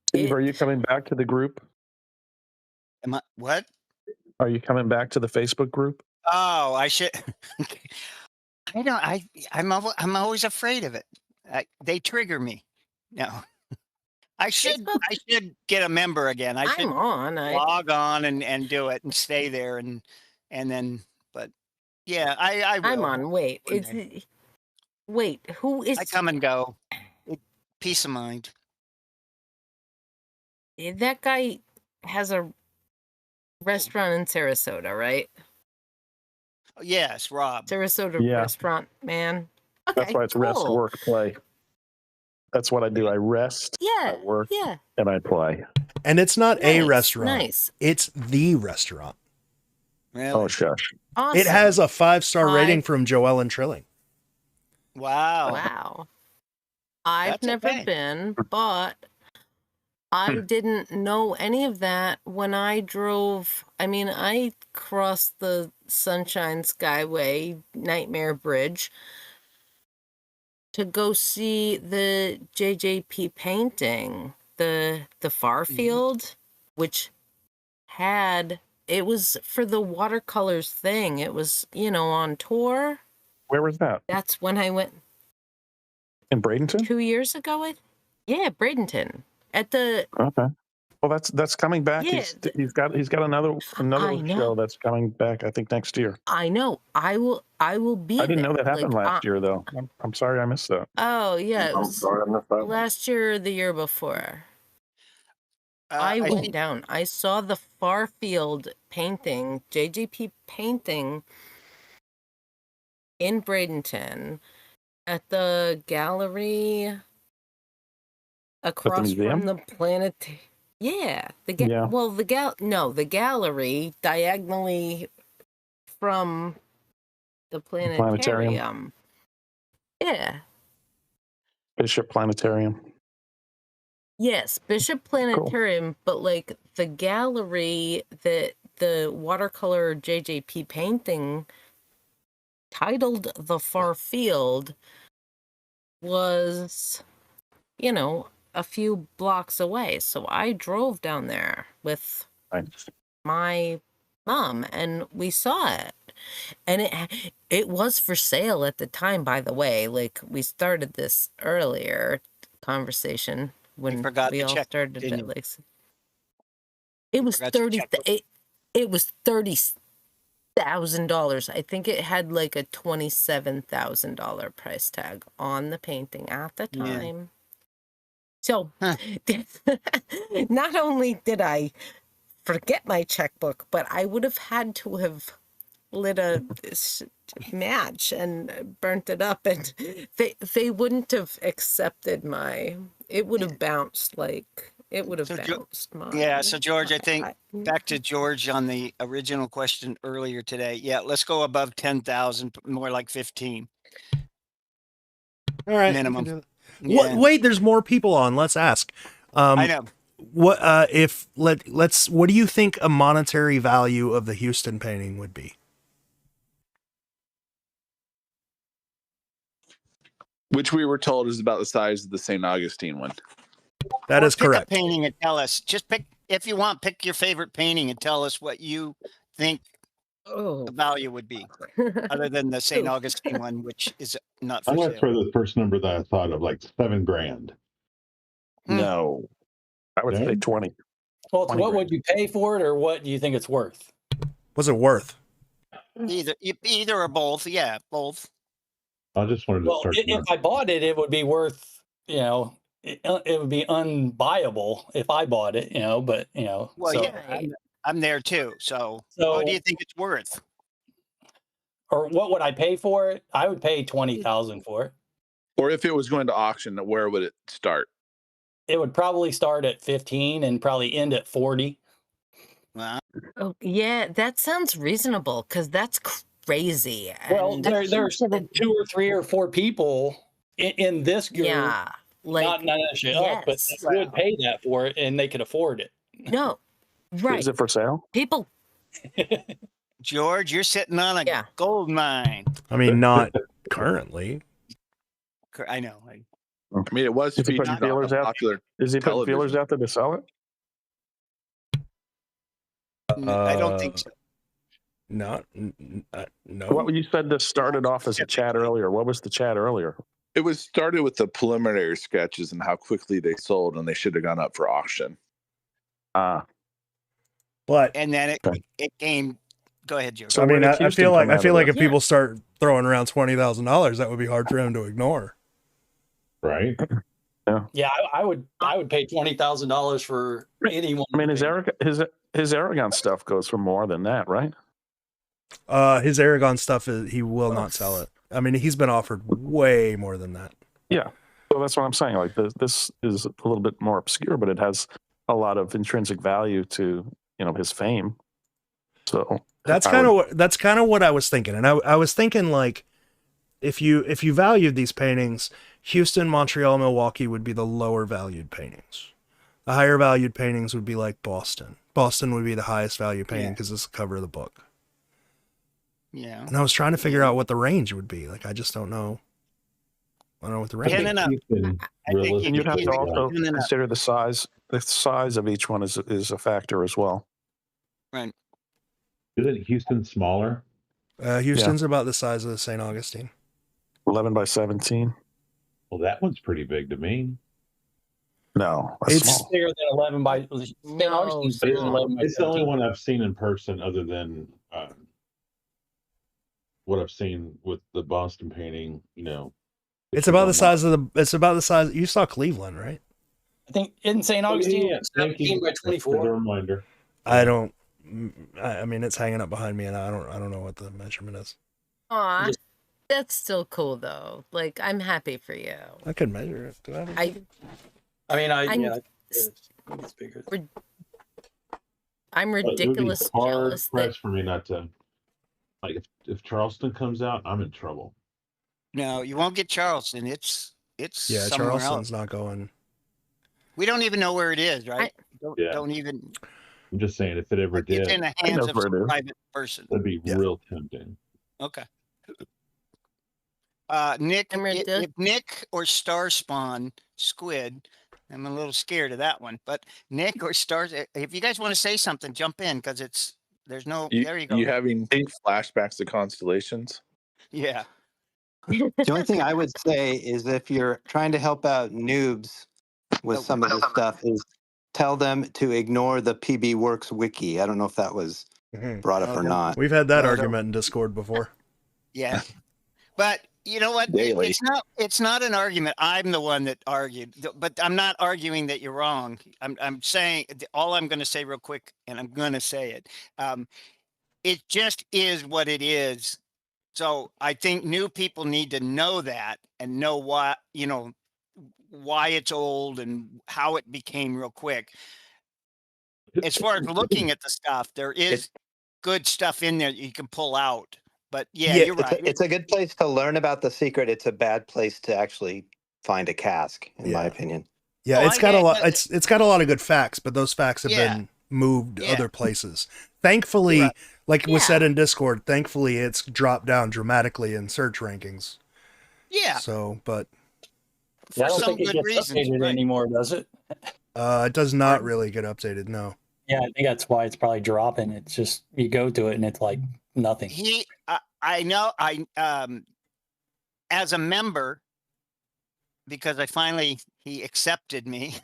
Steve, are you coming back to the group? Am I what? Are you coming back to the Facebook group? Oh, I should. I don't. I'm always afraid of it. They trigger me. No. I should get a member again. I should log on and do it and stay there and then. But yeah, I will. I'm on. Wait, who is? I come and go. Peace of mind. That guy has a restaurant in Sarasota, right? Yes, Rob. Sarasota restaurant man. Okay, that's why it's rest, work, play. That's what I do. I rest, I work, and I play. And it's not a restaurant. Nice. It's the restaurant. Really? Oh, shush. Awesome. It has a 5-star rating from Joellen Trilling. Wow. I've never been, but I didn't know any of that when I drove. I mean, I crossed the Sunshine Skyway Nightmare Bridge to go see the JJP painting, the Farfield, which it was for the watercolors thing. It was, on tour. Where was that? That's when I went. In Bradenton? 2 years ago, Bradenton. At the Okay. Well, that's coming back. Yeah, He's got another show that's coming back. I think next year. I know. I will be. I didn't know that happened like, last year, though. I'm sorry I missed that. Oh yeah, it I'm was sorry I missed that. last year or the year before. I went down. I saw the Farfield painting, JJP painting, in Bradenton, at the gallery across from the planet. Yeah, the gallery diagonally from the planetarium. Yeah. Bishop Planetarium. Yes, Bishop Planetarium, but like the gallery that the watercolor JJP painting titled The Far Field was, a few blocks away. So I drove down there with my mom and we saw it. And it was for sale at the time, by the way. Like, we started this earlier conversation when we all started it. Like, it was $30,000. I think it had like a $27,000 price tag on the painting at the time. Yeah. So not only did I forget my checkbook, but I would have had to have lit a match and burnt it up, and they wouldn't have accepted it would have bounced bounced mine. Yeah, so George, I think back to George on the original question earlier today. Yeah, let's go above 10,000, more like 15. All right. Minimum. Yeah. Wait, there's more people on. Let's ask. I know. What what do you think a monetary value of the Houston painting would be? Which we were told is about the size of the St. Augustine one. That is correct. Pick a painting and tell us. Just pick, if you want, pick your favorite painting and tell us what you think the value would be, other than the St. Augustine one, which is not for I sale. went for the first number that I thought of, like $7,000. No, I would say 20. Well, what would you pay for it, or what do you think it's worth? What's it worth? Either or both. Yeah, both. I just wanted to start. If I bought it, it would be worth, it would be unbuyable if I bought it, but, Well, so, yeah, I'm there too. So what do you think it's worth? Or what would I pay for it? I would pay $20,000 for it. Or if it was going to auction, where would it start? It would probably start at 15 and probably end at 40. Wow. Oh, yeah, that sounds reasonable because that's crazy. Well, And there's 2 or 3 or 4 people in this group, yeah, like, not necessarily us, but yes. they would pay that for it, and they could afford it. No, right. Is it for sale? People, George, you're sitting on a gold mine. I mean, not currently. I know. I mean, it was Is he featured putting on feelers a out? popular Is he putting feelers television. out there to sell it? I don't think so. No. What you said this started off as a chat earlier. What was the chat earlier? It was started with the preliminary sketches and how quickly they sold, and they should have gone up for auction. But and then it came. Go ahead, George. I mean, I feel like if people start throwing around $20,000, that would be hard for him to ignore. Right. Yeah, I would pay $20,000 for anyone. I mean, his Aragon stuff goes for more than that, right? His Aragon stuff he will not sell it. I mean, he's been offered way more than that. Yeah. So that's what I'm saying. Like this is a little bit more obscure, but it has a lot of intrinsic value to, his fame. So that's kind of what I was thinking. And I was thinking, like, if you valued these paintings, Houston, Montreal, Milwaukee would be the lower valued paintings. The higher valued paintings would be like Boston. Boston would be the highest value painting because it's the cover of the book. Yeah. And I was trying to figure out what the range would be. Like, I just don't know. I don't know what the range is. And you'd have to also consider the size. The size of each one is a factor as well. Right. Isn't Houston smaller? Houston's about the size of the St. Augustine. 11 by 17. Well, that one's pretty big to me. No, that's small. Bigger than 11 by. No, It's the only one I've seen in person, other than what I've seen with the Boston painting. It's about the size of It's about the size. You saw Cleveland, right? I think in St. Augustine, 17 by 24. As a reminder. I don't. I mean, it's hanging up behind me, and I don't know what the measurement is. aw, that's still cool though. Like, I'm happy for you. I could measure it. Do I? It's bigger. I'm But it would be ridiculous hard jealous that pressed for me not to. Like, if Charleston comes out, I'm in trouble. No, you won't get Charleston. It's Yeah, somewhere Charleston's else. not going. We don't even know where it is, right? Yeah. Don't even. I'm just saying, if it ever It's did, in the hands of some private person. that'd be real tempting. Okay. Nick, if Nick or Starspawn Squid, I'm a little scared of that one, but Nick or Stars, if you guys want to say something, jump in because there's no. There you go. You having flashbacks to constellations? Yeah. The only thing I would say is if you're trying to help out noobs with some of this stuff, is tell them to ignore the PB Works wiki. I don't know if that was brought up or not. We've had that argument in Discord before. Yeah. But you know what? Daily. It's not an argument. I'm the one that argued, but I'm not arguing that you're wrong. I'm saying all I'm going to say real quick, and I'm going to say it. It just is what it is. So I think new people need to know that and know why it's old and how it became real quick. As far as looking at the stuff, there is good stuff in there that you can pull out. But yeah, you're right. It's a good place to learn about the secret. It's a bad place to actually find a cask, in my opinion. Yeah, Oh, it's got a lot. It's got a lot of good facts, but those facts have Yeah. been moved other places. Thankfully, like was said in Discord, thankfully it's dropped down dramatically in search rankings. Yeah. So, but I don't some think it good gets reasons, updated right. anymore, does it? it does not really get updated. No. Yeah, I think that's why it's probably dropping. It's just you go to it and it's like nothing. I know. As a member, because he accepted me.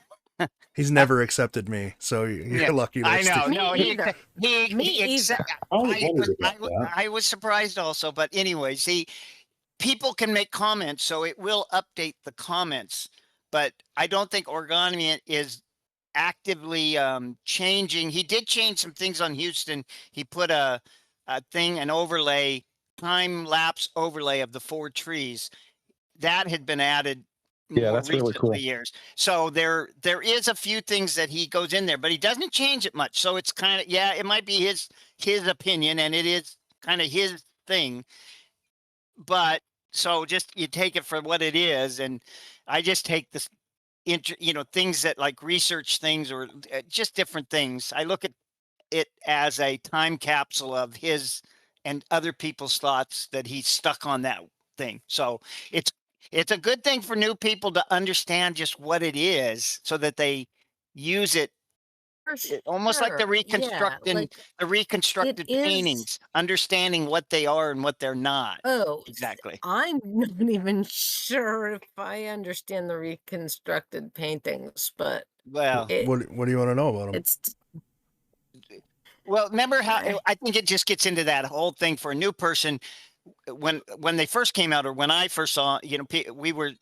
He's never accepted me, so you're Yeah, lucky. There, I know. Steve. No, I was surprised also, but anyways, people can make comments, so it will update the comments. But I don't think Origami is actively changing. He did change some things on Houston. He put an overlay, time lapse overlay of the 4 trees that had been added Yeah, more that's really recently cool. years. So there is a few things that he goes in there, but he doesn't change it much. So it's kind of, yeah, it might be his opinion, and it is kind of his thing. But so just you take it for what it is, and I just take this, things that like research things or just different things. I look at it as a time capsule of his and other people's thoughts that he's stuck on that thing. So it's a good thing for new people to understand just what it is so that they use it For almost like sure. Yeah, like the it reconstructed is. paintings, understanding what they are and what they're not. Oh, Exactly. I'm not even sure if I understand the reconstructed paintings, but Well, What do you want to know about them? it's well, remember how I think it just gets into that whole thing for a new person when they first came out or when I first saw, we were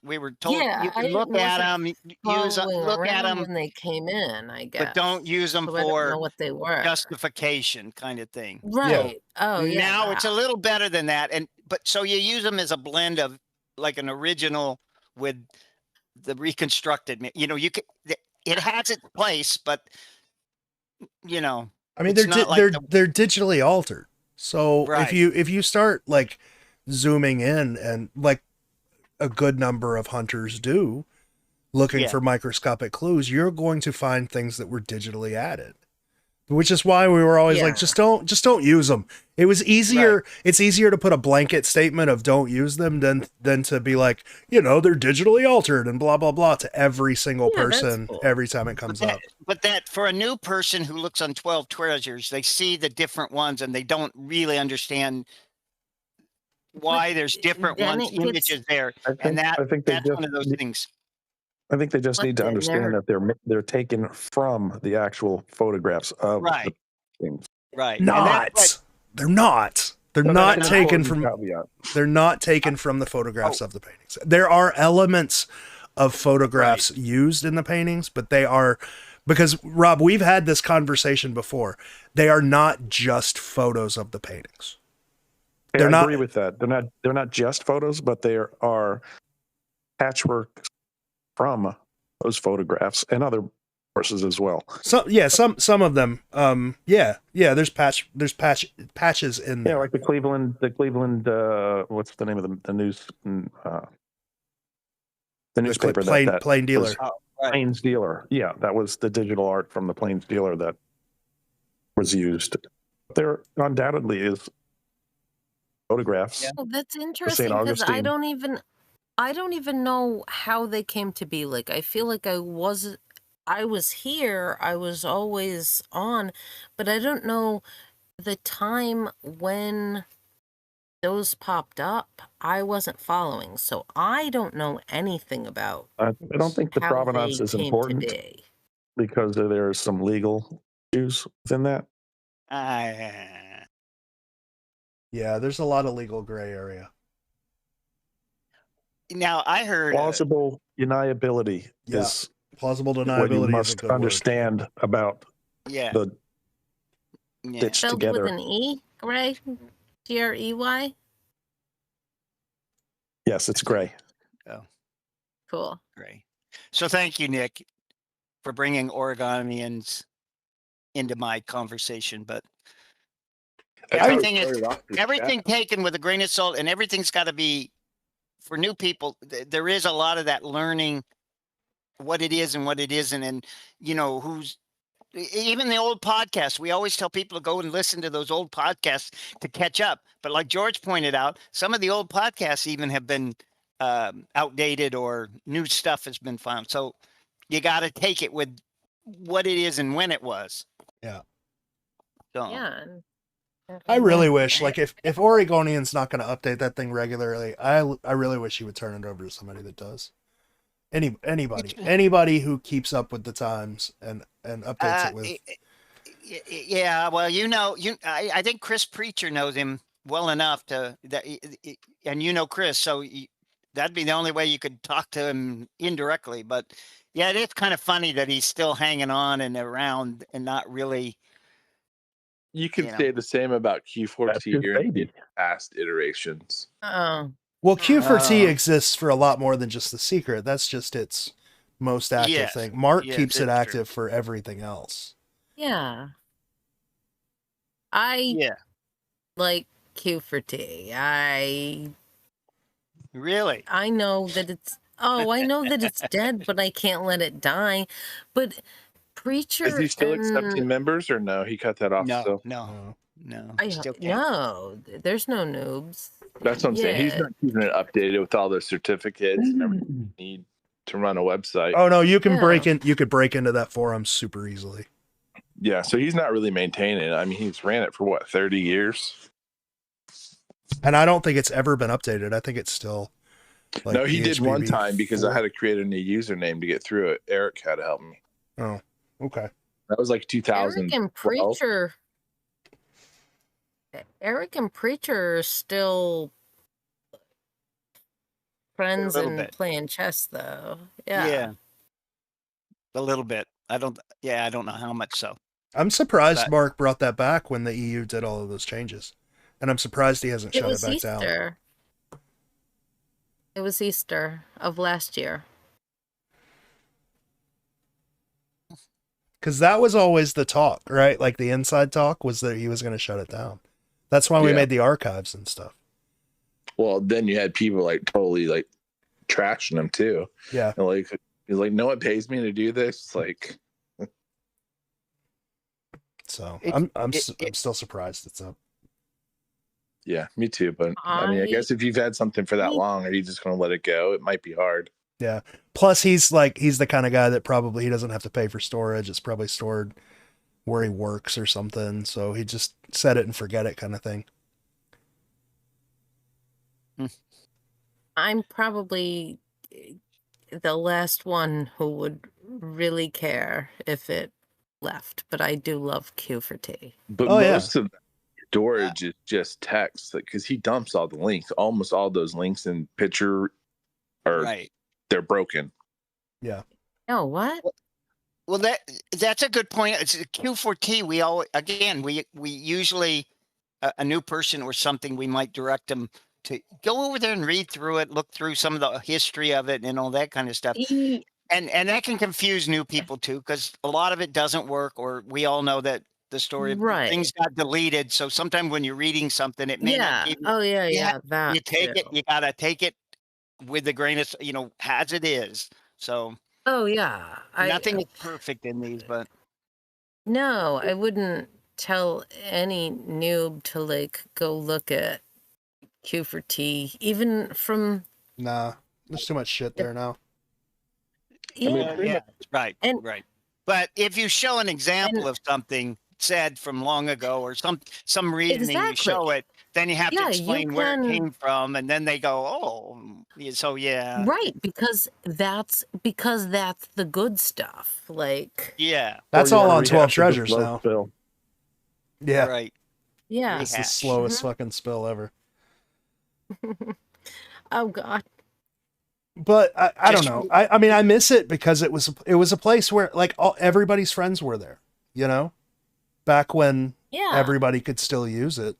told yeah, you I can look at wasn't them, following look at around them, when they came in, I but don't guess. use them So I don't know for what they were. justification kind of thing. So Right. Oh, yeah, now it's a that. little better than that. But so you use them as a blend of like an original with the reconstructed, you could, it has its place, but I mean, it's not like they're digitally altered. So Right. if you start like zooming in, and like a good number of hunters do, looking Yeah. for microscopic clues, you're going to find things that were digitally added. Which is why we were always like, Yeah. just don't use them. It was easier. Right. It's easier to put a blanket statement of don't use them than to be like, they're digitally altered and blah blah blah to every single Yeah, that's person cool. every time it comes up. But that for a new person who looks on 12 Treasures, they see the different ones and they don't really understand why there's different then ones, it gets images there, I and think they that's just one of those things. I think they just What need to then understand they're that they're taken from the actual photographs of the Right. things. Right. And that's They're not. They're No, not that's taken important from. caveat. They're not taken from the photographs of the paintings. There are elements of photographs used in the paintings, but they are, because Rob, we've had this conversation before. They are not just photos of the paintings. Hey, They're I not. agree with that. They're not just photos, but there are patchwork from those photographs and other sources as well. Some of them. There's patches in there. Yeah, like the Cleveland. What's the name of the news? The newspaper that Plain Dealer. was Plains Dealer. Yeah, that was the digital art from the Plains Dealer that was used. There undoubtedly is photographs. Oh, that's St. interesting because I Augustine. don't even know how they came to be. Like I feel like I was here, I was always on, but I don't know the time when those popped up. I wasn't following, so I don't know anything about I don't think the how provenance they is came to important be. because there's some legal issues within that. Yeah, there's a lot of legal gray area. Now I heard Plausible deniability is plausible what you deniability is a must good word. understand about the stitched Spelled together. with an E, Gray? Grey? Yes, it's gray. Oh, Cool. great. So thank you, Nick, for bringing Oregonians into my conversation. But everything taken with a grain of salt, and everything's got to be for new people. There is a lot of that learning what it is and what it isn't, and who's even the old podcasts. We always tell people to go and listen to those old podcasts to catch up. But like George pointed out, some of the old podcasts even have been outdated or new stuff has been found. So you got to take it with what it is and when it was. Yeah. So. Yeah. I really wish, like, if Oregonian's not going to update that thing regularly, I really wish he would turn it over to somebody that does. Anybody who keeps up with the times and updates it with. Yeah, well, I think Chris Preacher knows him well enough and Chris, so that'd be the only way you could talk to him indirectly. But yeah, it is kind of funny that he's still hanging on and around and not really. You can say the same about Q14 in past iterations. Oh, Well, Q4T exists for a lot more than just the secret. That's just its most active thing. Mark keeps it active for everything else. Yeah. I like Q4T. Really? I know that it's I know that it's dead, but I can't let it die. But Preacher Is he still and accepting members or no? He cut that off. No, still. no. I Still can't. no, there's no noobs. That's what I'm saying. He's Yeah. not keeping it updated with all the certificates and everything you need to run a website. Oh no, you can break in. You could break into that forum super easily. Yeah, so he's not really maintaining it. I mean, he's ran it for what, 30 years? And I don't think it's ever been updated. I think it's still. Like no, he did one PHPV time because I 4. had to create a new username to get through it. Eric had to help me. Oh, okay. That was like Eric 2012. and Preacher are still friends little and bit. playing chess, though. Yeah. A little bit. I don't know how much so. I'm surprised But- Mark brought that back when the EU did all of those changes, and I'm surprised he hasn't It shut was it back down. Easter. It was Easter of last year. Because that was always the talk, right? Like the inside talk was that he was going to shut it down. That's why we made the archives and stuff. Well, then you had people like totally like trashing him too. Yeah. And like he's like, no one pays me to do this. It's like So It- I'm it- still surprised it's up. yeah, me too. But I mean, I guess if you've had something for that long, are you just gonna let it go? It might be hard. Yeah. Plus he's the kind of guy that probably he doesn't have to pay for storage. It's probably stored where he works or something. So he just set it and forget it kind of thing. I'm probably the last one who would really care if it left, but I do love Q4T. But most of storage is just text because he dumps all the links. Almost all those links in picture are they're broken. Yeah. Oh, what? Well, that's a good point. It's Q4T. We usually a new person or something, we might direct them to go over there and read through it, look through some of the history of it and all that kind of stuff. And that can confuse new people too, because a lot of it doesn't work, or we all know that the story things got deleted. So sometimes when you're reading something, it may not give you, that you take too. it, you gotta take it with the grain of, as it is. So nothing is perfect in these, but no, I wouldn't tell any noob to like go look at Q4T, even from Nah, there's too much shit there now. yeah, right. But if you show an example of something said from long ago or some reasoning, you show it, then you have to explain where it came from, and then they go, "Oh, so yeah." Right, because that's the good stuff. Like That's all on 12 Treasures now. Yeah. Right. Yeah. It's the slowest fucking spill ever. Oh God. But I don't know. I mean, I miss it because it was a place where like everybody's friends were there, back when everybody could still use it.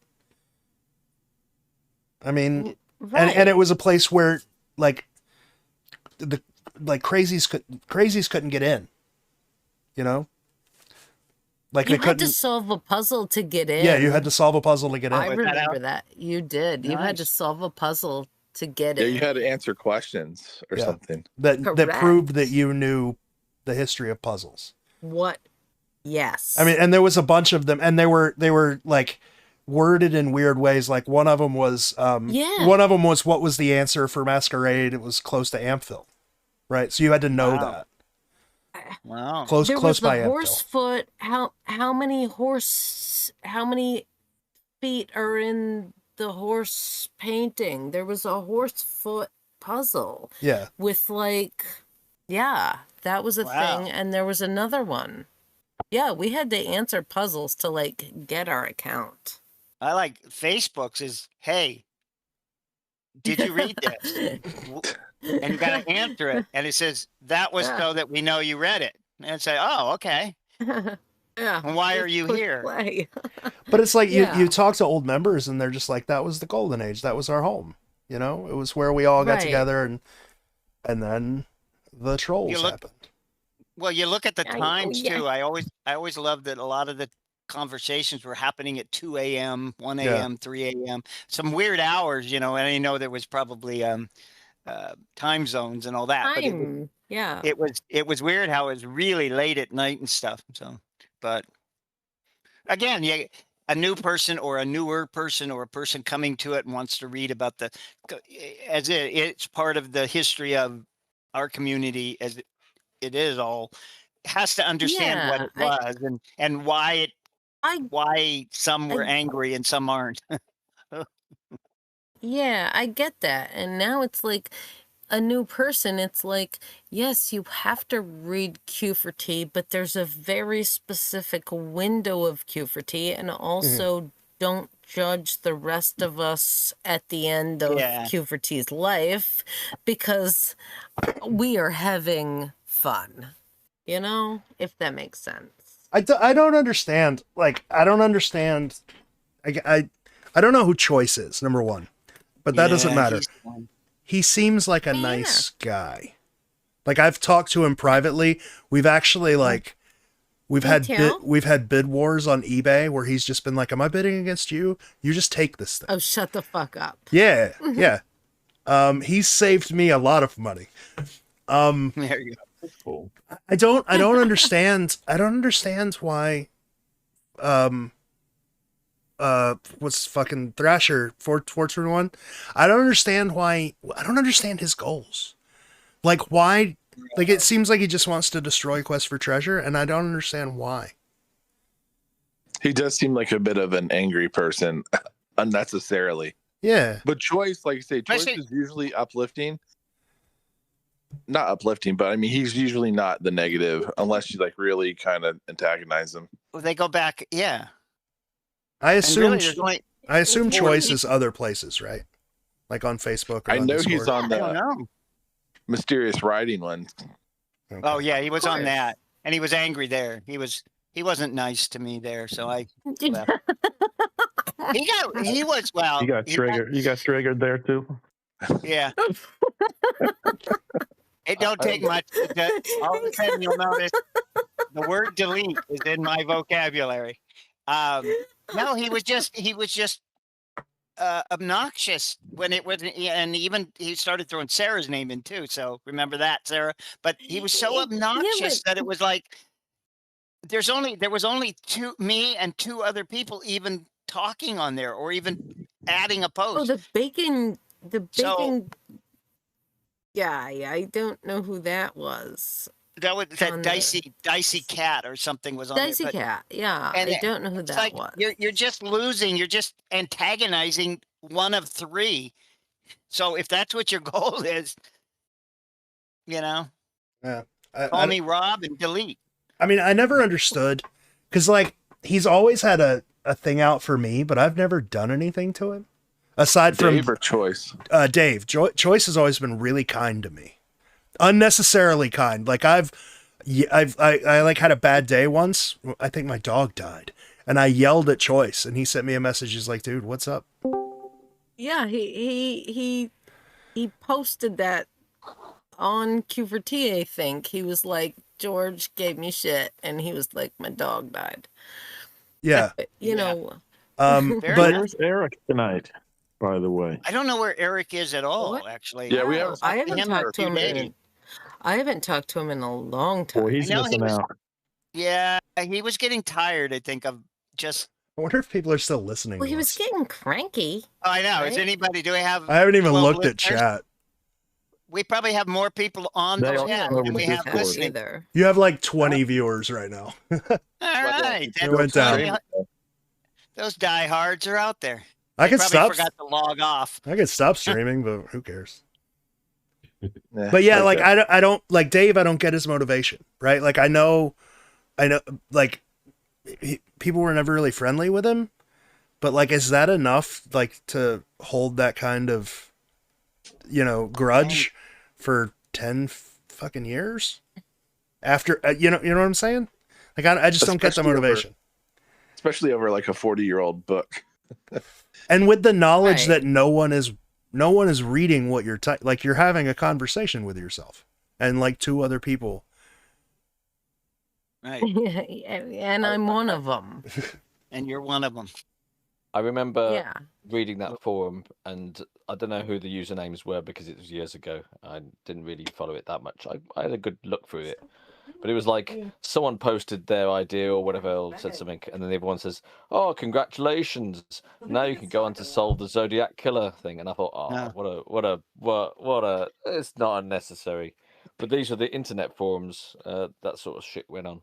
I mean, and it was a place where like crazies couldn't get in, like you they had to couldn't solve a puzzle to get in. Yeah, you had to solve a puzzle to get in. I remember that. You did. You had to Nice. solve a puzzle to get Yeah, in. you had to answer questions or something. that Correct. proved that you knew the history of puzzles. What? Yes. I mean, and there was a bunch of them, and they were like worded in weird ways. Like one of them was, what was the answer for Masquerade? It was close to Amphill, right? So you had to know that. Wow. Close was by the Amphill. horse foot. How many feet are in the horse painting? There was a horse foot puzzle. Yeah. With that was a thing, and there was another one. Yeah, we had to answer puzzles to like get our account. I like Facebook's is, hey, did you read this? And you got to answer it. And it says, that was so that we know you read it. And say, oh, okay. Yeah. And why are you here? Play. But it's like you talk to old members, and they're just like, that was the golden age. That was our home. You know, it was where we all got Right. together, and then the trolls happened. Well, you look at the I know, times yeah. too. I always loved that a lot of the conversations were happening at 2 a.m., 1 Yeah. a.m., 3 a.m. Some weird hours, you know, and I know there was probably time zones and all that, but Time. Yeah. it was weird how it was really late at night and stuff. So, but again, a new person or a newer person or a person coming to it and wants to read about it's part of the history of our community as it is all has to understand what Yeah, it was and why some were I- angry and some aren't. Yeah, I get that. And now it's like a new person. It's like, yes, you have to read Q for T, but there's a very specific window of Q for T. And also, don't judge the rest of us at the end of Yeah. Q for T's life because we are having fun, you know, if that makes sense. I don't understand. Like, I don't understand. I don't know who Choice is, number one. But that doesn't Yeah, matter. he's the one. He seems like a nice guy. Like, I've talked to him privately. We've actually we've had bid wars on eBay where he's just been like, "Am I bidding against you? You just take this thing." Oh, shut the fuck up. Yeah, yeah. He's saved me a lot of money. There you go. That's cool. I don't understand. I don't understand why. What's fucking Thrasher Fortune 1? I don't understand why. I don't understand his goals. Like, why? Like, it seems like he just wants to destroy Quest for Treasure, and I don't understand why. He does seem like a bit of an angry person, unnecessarily. Yeah. But Choice, like you say, Choice is usually uplifting. Not uplifting, but I mean, he's usually not the negative unless you like really kind of antagonize him. Well, they go back, yeah. I assume. really, there's only I assume four Choice people. is other places, right? Like on Facebook. Or I on know Discord. he's on I don't the know. mysterious writing one. Oh yeah, he was on course. that, and he was angry there. He wasn't nice to me there, so I left. He was well. You got triggered. You got triggered there too. Yeah. It don't take much. All of a sudden, you'll notice the word delete is in my vocabulary. No, he was just obnoxious when it was, and even he started throwing Sarah's name in too. So remember that, Sarah. But he was so obnoxious that it was like there was only me and two other people even talking on there or even adding a post. Oh, the bacon So- guy. I don't know who that was. That was that on dicey cat or something was on Dicey there. but- Cat. Yeah, and I don't know who it's that like was. you're just losing. You're just antagonizing one of three. So if that's what your goal is, Yeah. call me Rob and delete. I mean, I never understood because like he's always had a thing out for me, but I've never done anything to him. Aside from Dave or Choice? Dave, Choice has always been really kind to me, unnecessarily kind. Like I like had a bad day once. I think my dog died, and I yelled at Choice, and he sent me a message. He's like, "Dude, what's up?" Yeah, he posted that on Q for T, I think. He was like, George gave me shit, and he was like, my dog died. Yeah. You know. But Where's Eric tonight, by the way? I don't know where Eric is at all. Actually, Yeah, we haven't I talked haven't him for a talked to few him days. I haven't talked to him in a long time. Well, he's I know he missing was- out. Yeah, he was getting tired. I think of just. I wonder if people are still listening. Well, to he was us. getting cranky. Oh, I know. Is Right? anybody? Do we have? I haven't even 12 looked at listeners? chat. We probably have more people on They the are chat over than the we have Discord. listening. Either. You have like 20 viewers right now. All right, It went down. Those diehards are out there. I They could probably stop. Forgot to log off. I could stop streaming, but who cares? Yeah, But yeah, like okay. I don't like Dave. I don't get his motivation, right? Like I know, like people were never really friendly with him, but like, is that enough, like, to hold that kind of, grudge for 10 fucking years after? You know what I'm saying? Like I just don't get the Especially over- motivation. Especially over like a 40-year-old book. And with the knowledge Right. that no one is no one is reading what you're like you're having a conversation with yourself and like two other people. Right. And I'm one of them. And you're one of them. I remember Yeah. reading that forum, and I don't know who the usernames were because it was years ago. I didn't really follow it that much. I had a good look through it, but it was like someone posted their idea or whatever, or said something, and then everyone says, "Oh, congratulations! Now you can go on to solve the Zodiac Killer thing." And I thought, "Oh, what a! It's not unnecessary." But these are the internet forums. That sort of shit went on.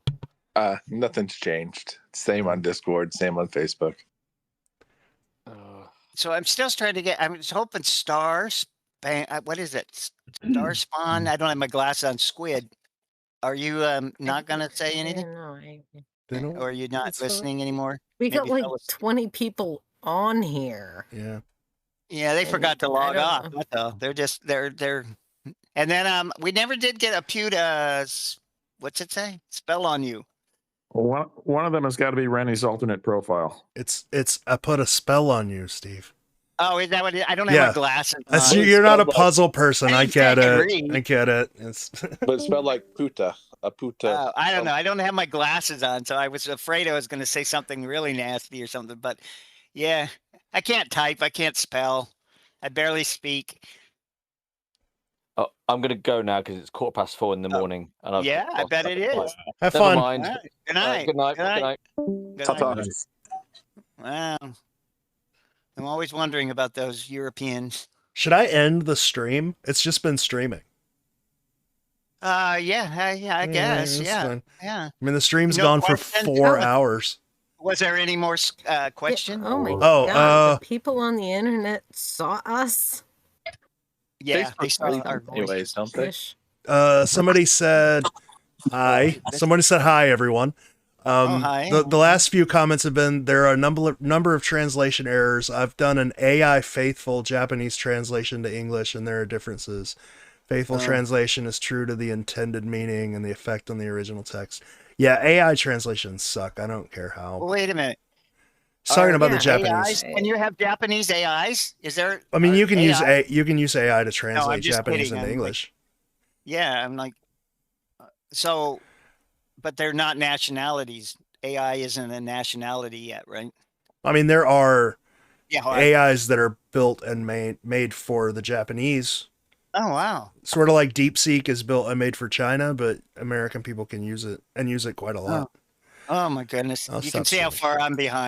Nothing's changed. Same on Discord. Same on Facebook. So I'm still trying to get. I was hoping Star Span. What is it? Star Spawn. I don't have my glasses on. Squid. Are you not gonna say anything? No, Or are you not listening anymore? We got Maybe like fellas- 20 people on here. Yeah. Yeah, they forgot to log don't off. What the? They're just they're. And then we never did get a PETA. What's it say? Spell on you. Well, one of them has got to be Rennie's alternate profile. It's I put a spell on you, Steve. Oh, is that what I don't have my glasses on. You're not a puzzle person. I get it. read. I get it. It's But it's spelled like puta. A puta. I don't know. I don't have my glasses on, so I was afraid I was going to say something really nasty or something. But yeah, I can't type. I can't spell. I barely speak. Oh, I'm gonna go now because it's 4:15 in the morning. And I've Yeah, I bet it is. Have Never fun. mind. All right. Good night. Good night. Good night. Good Good night. night. Wow. I'm always wondering about those Europeans. Should I end the stream? It's just been streaming. Yeah, I guess. it's Yeah. fine. Yeah. I mean, the stream's No gone for questions? 4 hours. Was there any more questions? Oh my Oh, god, the people on the internet saw us. Yeah, they saw Facebook our anyways, don't they? Somebody said hi. Somebody said hi, everyone. hi. The last few comments have been there are a number of translation errors. I've done an AI faithful Japanese translation to English, and there are differences. Faithful translation is true to the intended meaning and the effect on the original text. Yeah, AI translations suck. I don't care how. Wait a minute. Talking about the Japanese. AIs? Can you have Japanese AIs? Is there? I mean, you can use AI? you can use AI to translate just Japanese kidding. into I'm English. Yeah, I'm like, so, but they're not nationalities. AI isn't a nationality yet, right? I mean, there are Yeah. AIs that are built and made for the Japanese. Oh wow. Sort of like DeepSeek is built and made for China, but American people can use it and use it quite a lot. Oh my goodness. I'll You can stop see how far I'm behind.